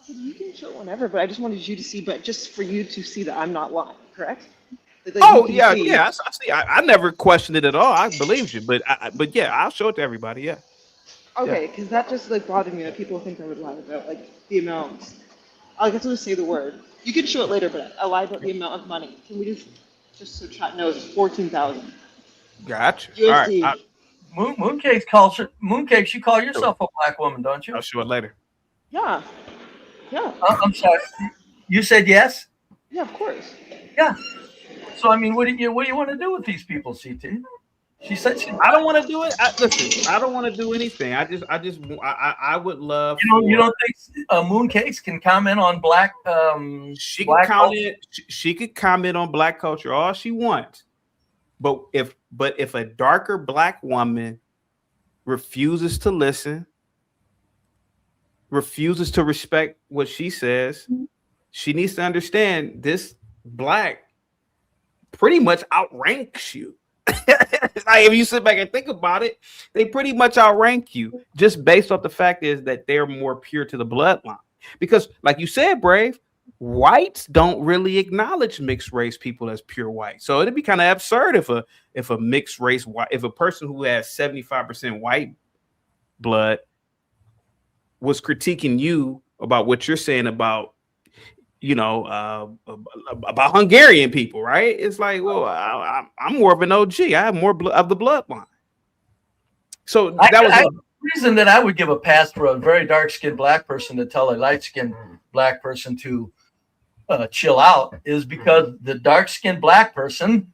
You can show it whenever, but I just wanted you to see, but just for you to see that I'm not lying, correct? Like I see. I never questioned it at all. I believed you, but yeah, I'll show it to everybody. Yeah. Okay, because that just like bothered me that people think I would lie about like the amounts. I guess I'll just say the word. You can show it later, but I lied about the amount of money. Can we just so chat knows, it's 14,000. Gotcha. USD. All right. Mooncakes, you call yourself a black woman, don't you? I'll show it later. Yeah. I'm sorry. You said yes? Yeah, of course. Yeah. So I mean, what do you want to do with these people, CT? She said I don't want to do it. Listen, I don't want to do anything. I would love. You don't think Mooncakes can comment on black? She can comment. She could comment on black culture all she wants, but if a darker black woman refuses to listen, refuses to respect what she says, she needs to understand this black pretty much outranks you. Like, if you sit back and think about it, they pretty much outrank you just based off the fact is that they're more pure to the bloodline. Because, like you said, Brave, whites don't really acknowledge mixed race people as pure white. So it'd be kind of absurd if a mixed race white, if a person who has 75% white blood was critiquing you about what you're saying about, you know, about Hungarian people, right? It's like, well, I'm more of an OG. I have more of the bloodline. So the reason that I would give a pass for a very dark-skinned black person to tell a light-skinned black person to chill out is because the dark-skinned black person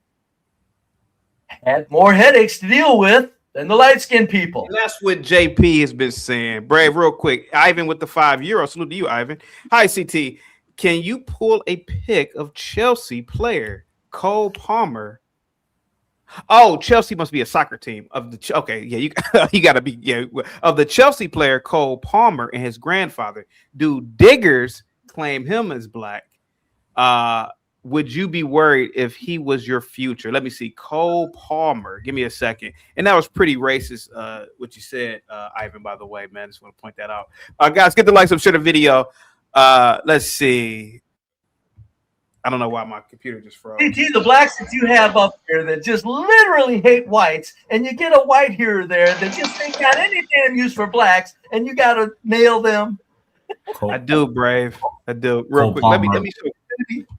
had more headaches to deal with than the light-skinned people. And that's what JP has been saying. Brave, real quick. Ivan with the €5. Salute to you, Ivan. Hi, CT. Can you pull a pic of Chelsea player Cole Palmer? Oh, Chelsea must be a soccer team of the. Okay, yeah, you got to be of the Chelsea player Cole Palmer and his grandfather. Do diggers claim him as black? would you be worried if he was your future? Let me see. Cole Palmer. Give me a second. And that was pretty racist, what you said, Ivan, by the way, man. Just want to point that out. Guys, get the likes up, share the video. Let's see. I don't know why my computer just froze. The blacks that you have up here that just literally hate whites, and you get a white here or there that just ain't got any damn use for blacks, and you got to nail them. I do, Brave. I do. Real quick,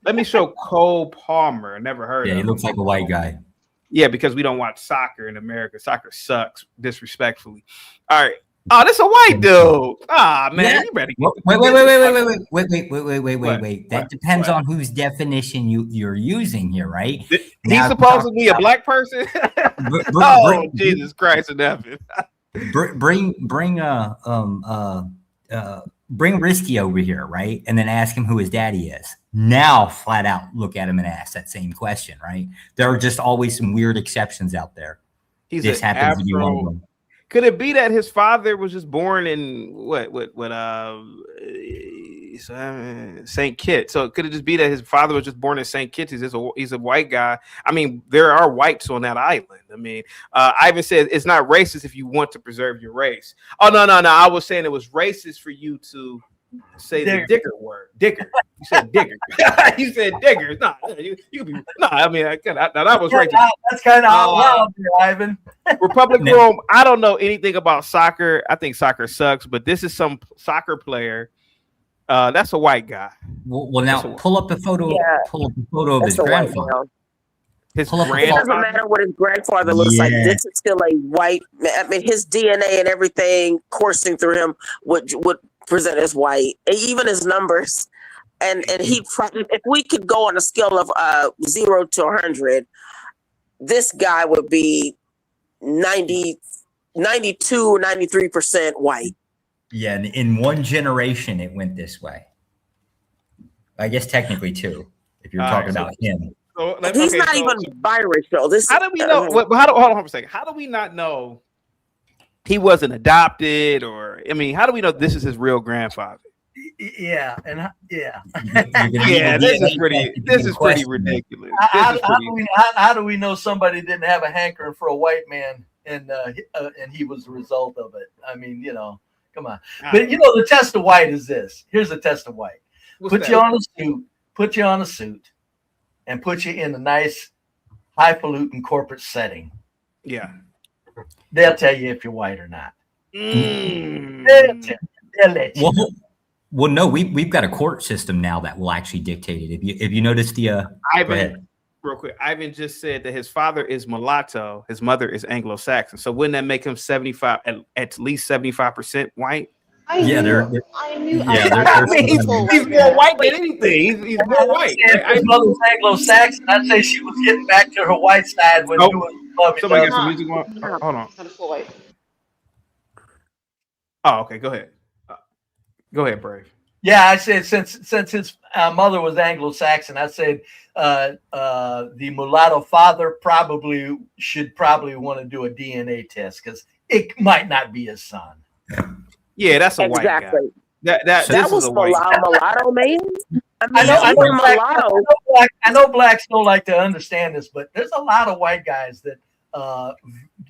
let me show Cole Palmer. I never heard of him. Yeah, he looks like a white guy. Yeah, because we don't watch soccer in America. Soccer sucks, disrespectfully. All right. Oh, that's a white dude. Ah, man, Yeah. you better. Wait. That depends on whose definition you're using here, right? He's supposed to be a black person. Oh, Jesus Christ in heaven. Bring Risky over here, right? And then ask him who his daddy is. Now, flat out, look at him and ask that same question, right? There are just always some weird exceptions out there. This happens to be one of them. Could it be that his father was just born in St. Kitts? So could it just be that his father was just born in St. Kitts? He's a white guy. I mean, there are whites on that island. I mean, Ivan said it's not racist if you want to preserve your race. Oh, no. I was saying it was racist for you to say the digger word. Digger. You said digger. You said digger. No, you could be. No, I mean, that was racist. That's kind of loud, Ivan. Republic Room. I don't know anything about soccer. I think soccer sucks, but this is some soccer player. That's a white guy. Well, now pull up a photo. Yeah. Pull up a photo of his grandfather. It doesn't matter what his grandfather looks like. This is still a white man. I mean, his DNA and everything coursing through him would present as white, even his numbers. And he, if we could go on a scale of 0 to 100, this guy would be 92 or 93% white. Yeah, and in one generation, it went this way. I guess technically two, if you're talking about him. So, he's not even biracial. How do we know? Hold on for a second. How do we not know he wasn't adopted? Or, I mean, how do we know this is his real grandfather? Yeah. Yeah, this is pretty ridiculous. How do we know somebody didn't have a hankering for a white man and he was the result of it? I mean, come on. But the test of white is this. Here's the test of white. Put you on a suit, and put you in a nice, highfalutin corporate setting. Yeah. They'll tell you if you're white or not. They'll let you. Well, no, we've got a court system now that will actually dictate it. If you notice Ivan, real quick, Ivan just said that his father is mulatto, his mother is Anglo-Saxon. So wouldn't that make him 75, at least 75% white? I knew. He's more white than anything. He's more white. His mother's Anglo-Saxon. I'd say she was getting back to her white side when she was. Somebody got some music on. Hold on. Not a full white. Oh, okay. Go ahead. Go ahead, Brave. Yeah, I said since his mother was Anglo-Saxon, I said the mulatto father should want to do a DNA test because it might not be his son. Yeah, that's a white guy. That was mulatto, man. I know blacks don't like to understand this, but there's a lot of white guys that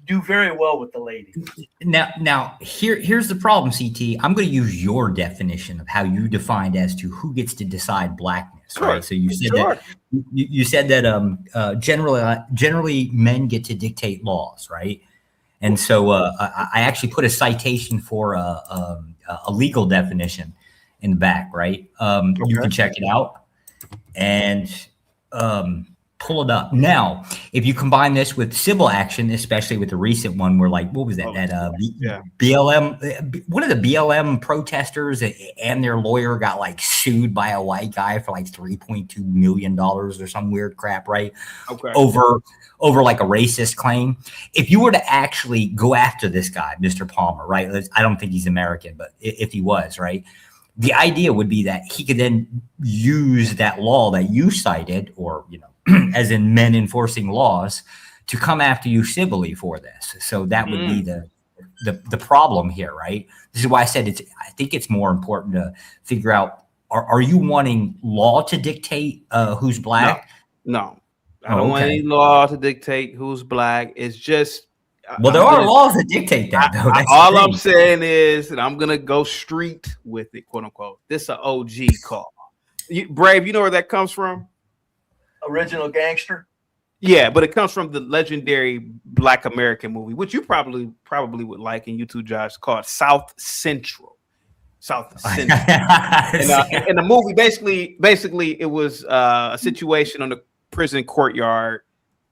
do very well with the ladies. Now here's the problem, CT. I'm going to use your definition of how you defined as to who gets to decide blackness, right? So you said that generally men get to dictate laws, right? And so I actually put a citation for a legal definition in the back, right? You can check it out and pull it up. Now, if you combine this with civil action, especially with the recent one where, like, what was that? BLM, one of the BLM protesters and their lawyer got like sued by a white guy for like $3.2 million or some weird crap, right? Okay. Over like a racist claim. If you were to actually go after this guy, Mr. Palmer, right? I don't think he's American, but if he was, right? The idea would be that he could then use that law that you cited, or, as in men enforcing laws, to come after you civilly for this. So that would be the problem here, right? This is why I said I think it's more important to figure out are you wanting law to dictate who's black? No. I don't want any law to dictate who's black. It's just there are laws that dictate that, though. All I'm saying is, and I'm gonna go street with it, quote unquote. This an OG call. Brave, you know where that comes from? Original Gangster. Yeah, but it comes from the legendary Black American movie, which you probably would like, and you too, Josh, called South Central. South Central. And the movie basically it was a situation on the prison courtyard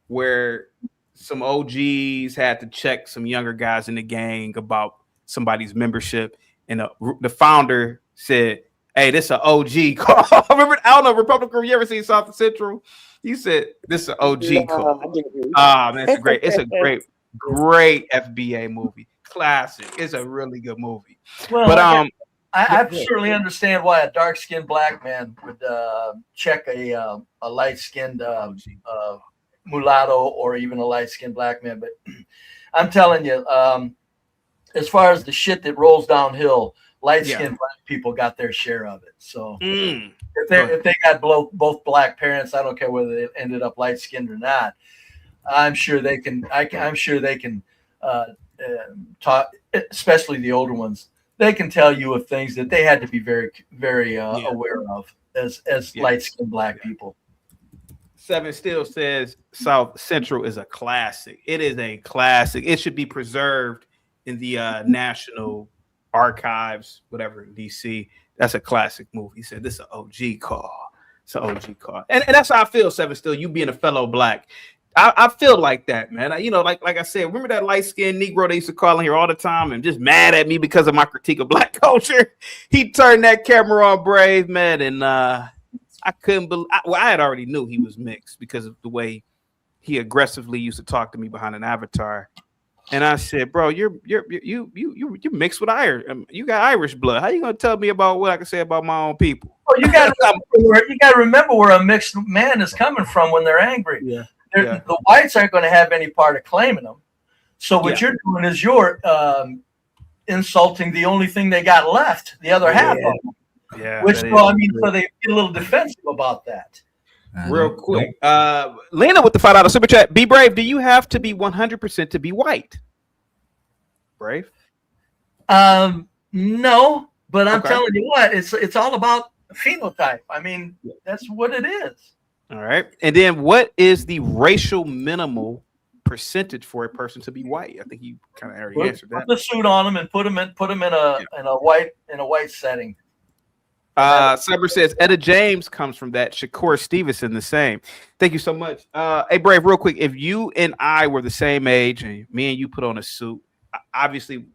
where some OGs had to check some younger guys in the gang about somebody's membership, and the founder said, "Hey, this is an OG call." Remember, I don't know, Republican. You ever seen South Central? He said, "This is an OG call." Man, it's a great FBA movie, classic. It's a really good movie. Well, but I certainly understand why a dark-skinned black man would check a light-skinned mulatto or even a light-skinned black man. But I'm telling you, as far as the shit that rolls downhill, light-skinned black people got their share of it. So if they got both black parents, I don't care whether they ended up light-skinned or not. I'm sure they can. I'm sure they can talk, especially the older ones. They can tell you of things that they had to be very, very aware of as light-skinned black people. Seven still says South Central is a classic. It is a classic. It should be preserved in the National Archives, whatever, in DC. That's a classic movie. He said this is an OG call. It's an OG call. And that's how I feel, Seven still. You being a fellow black. I feel like that, man. Like I said, remember that light-skinned Negro they used to call in here all the time and just mad at me because of my critique of black culture? He turned that camera on, Brave, man, and I couldn't believe. I had already knew he was mixed because of the way he aggressively used to talk to me behind an avatar. And I said, "Bro, you're mixed with Irish. You got Irish blood. How you gonna tell me about what I can say about my own people?" Well, you got to remember where a mixed man is coming from when they're angry. Yeah. The whites aren't going to have any part of claiming them. So what you're doing is you're insulting the only thing they got left, the other half of them. Yeah. So they get a little defensive about that. Real quick, Lena with the $5 super chat. Be Brave. Do you have to be 100% to be white? Brave? No, but I'm telling you what, it's all about phenotype. I mean, that's what it is. All right. And then what is the racial minimal percentage for a person to be white? I think you kind of already answered that. Put the suit on them and put them in a white setting. Saber says Etta James comes from that. Shakur Stevenson the same. Thank you so much. Hey, Brave, real quick. If you and I were the same age and me and you put on a suit, obviously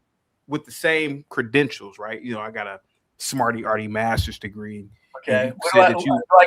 with the same credentials, right? I got a smarty arty master's degree. Okay. Do I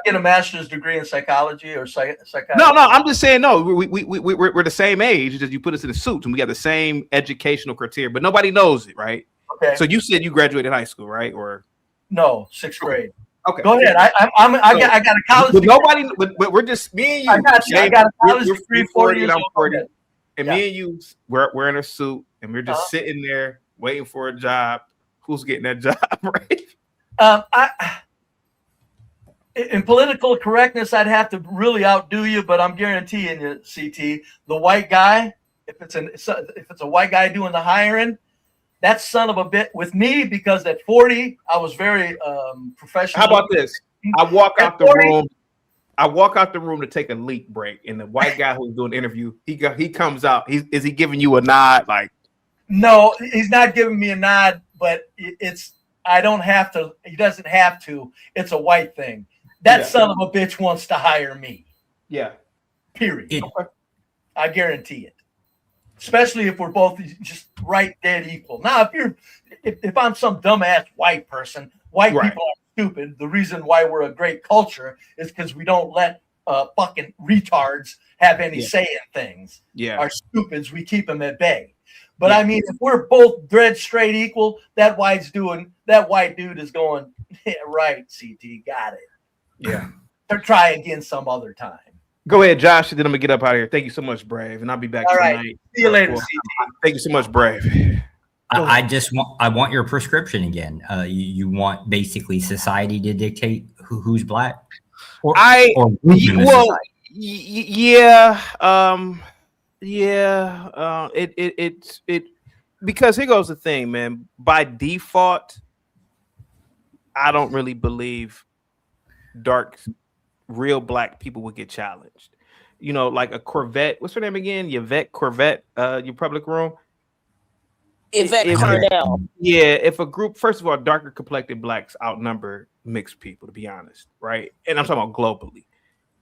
get a master's degree in psychology or psychology? No. I'm just saying, no. We're the same age. Just you put us in a suit, and we got the same educational criteria, but nobody knows it, right? Okay. So you said you graduated high school, right? Or no, 6th grade. Okay. Go ahead. I got a college degree. Nobody. But we're just me and you. I got a college degree. 40 years I'm 40. old. And me and you, we're in a suit, and we're just sitting there waiting for a job. Who's getting that job, right? In political correctness, I'd have to really outdo you, but I'm guaranteeing you, CT, the white guy, if it's a white guy doing the hiring, that son of a bit with me, because at 40, I was very professional. How about this? I walk out the room to take a leak break, and the white guy who's doing the interview, he comes out. Is he giving you a nod? Like, no, he's not giving me a nod, but I don't have to. He doesn't have to. It's a white thing. That son of a bitch wants to hire me. Yeah. Period. I guarantee it. Especially if we're both just right dead equal. Now, if I'm some dumbass white person, white people are stupid. The reason why we're a great culture is because we don't let fucking retards have any say in things. Yeah. Our stupids, we keep them at bay. But I mean, if we're both dead straight equal, that white dude is going, yeah, right, CT, got it. Yeah. Or try again some other time. Go ahead, Josh, and then I'm gonna get up out of here. Thank you so much, Brave, and I'll be back tonight. See you later, CT. Thank you so much, Brave. I want your prescription again. You want basically society to dictate who's black? Because here goes the thing, man. By default, I don't really believe real black people would get challenged. You know, like a Corvette. What's her name again? Yvette Corvette. Your public room. Yvette Carnell. Yeah, if a group, first of all, darker complected blacks outnumber mixed people, to be honest, right? And I'm talking about globally.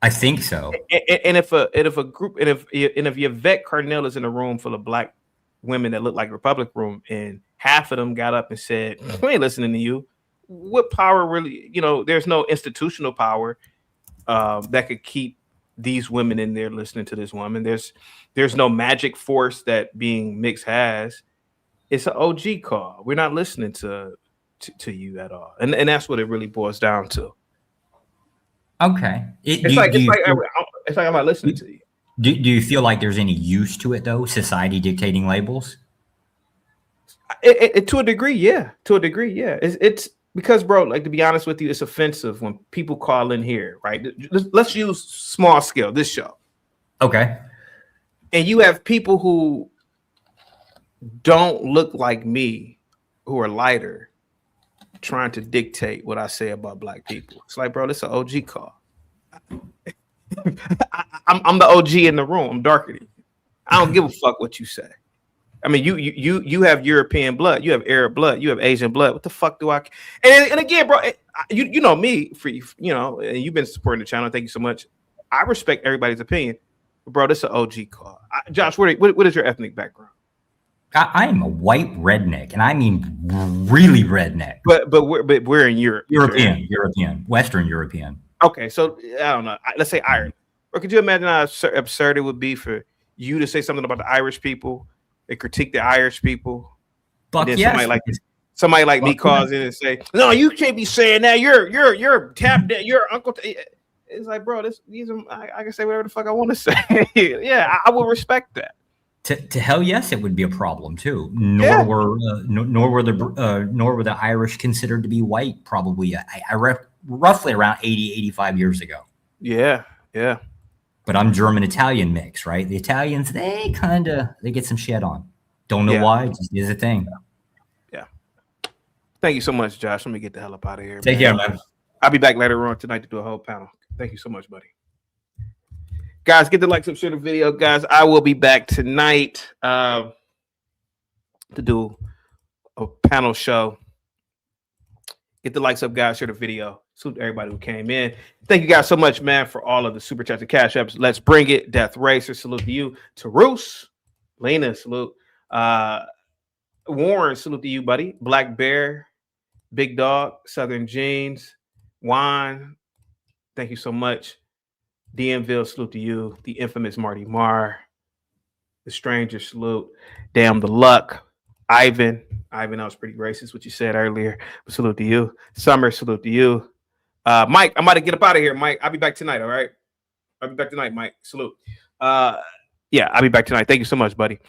I think so. And if a group, and if Yvette Carnell is in a room full of black women that look like Republic room, and half of them got up and said, "We ain't listening to you," what power really? You know, there's no institutional power that could keep these women in there listening to this woman. There's no magic force that being mixed has. It's an OG call. We're not listening to you at all, and that's what it really boils down to. Okay, It's like I'm not listening to you. Do you feel like there's any use to it though? Society dictating labels? To a degree, yeah. To a degree, yeah. It's because, bro, like, to be honest with you, it's offensive when people call in here, right? Let's use small scale, this show. Okay. And you have people who don't look like me, who are lighter, trying to dictate what I say about black people. It's like, bro, this is an OG call. I'm the OG in the room. I'm darker than you. I don't give a fuck what you say. I mean, you have European blood, you have Arab blood, you have Asian blood. What the fuck do I? And again, bro, you know me, and you've been supporting the channel. Thank you so much. I respect everybody's opinion, but bro, this is an OG call. Josh, what is your ethnic background? I am a white redneck, and I mean really redneck. But we're in Europe. European, Western European. Okay, so I don't know. Let's say Ireland. Or could you imagine how absurd it would be for you to say something about the Irish people and critique the Irish people? Fuck and then yes. somebody like me calls in and say, "No, you can't be saying that. You're tapped. You're Uncle." It's like, bro, I can say whatever the fuck I want to say. Yeah, I will respect that. To hell yes, it would be a problem too. Nor were the Irish considered to be white. Probably, roughly around 80, 85 years ago. Yeah. But I'm German-Italian mix, right? The Italians, they get some shit on. Don't know why, it just is a thing. Yeah. Thank you so much, Josh. Let me get the hell up out of here. Take care, man. I'll be back later on tonight to do a whole panel. Thank you so much, buddy. Guys, get the likes up, share the video. Guys, I will be back tonight to do a panel show. Get the likes up, guys. Share the video. Salute everybody who came in. Thank you guys so much, man, for all of the super chats and cash apps. Let's bring it. Death Racer, salute to you. To Roos, Lena, salute. Warren, salute to you, buddy. Black Bear, Big Dog, Southern Jeans, Juan, thank you so much. DMville, salute to you. The infamous Marty Marr, The Stranger, salute. Damn the Luck, Ivan, that was pretty racist what you said earlier, but salute to you. Summer, salute to you. Mike, I'm about to get up out of here, Mike. I'll be back tonight, all right? I'll be back tonight, Mike. Salute. Yeah, I'll be back tonight. Thank you so much, buddy.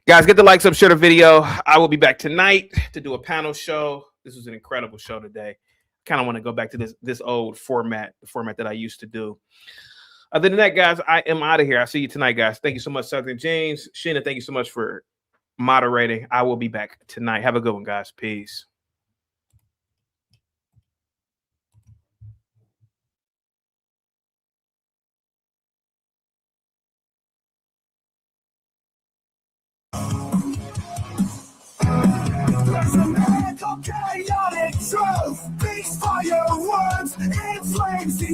Guys, get the likes up, share the video. I will be back tonight to do a panel show. This was an incredible show today. Kind of want to go back to this old format, the format that I used to do. Other than that, guys, I am out of here. I'll see you tonight, guys. Thank you so much, Southern James. Sheena, thank you so much for moderating. I will be back tonight. Have a good one, guys. Peace. Chaotic truth, these fireworks, inflames the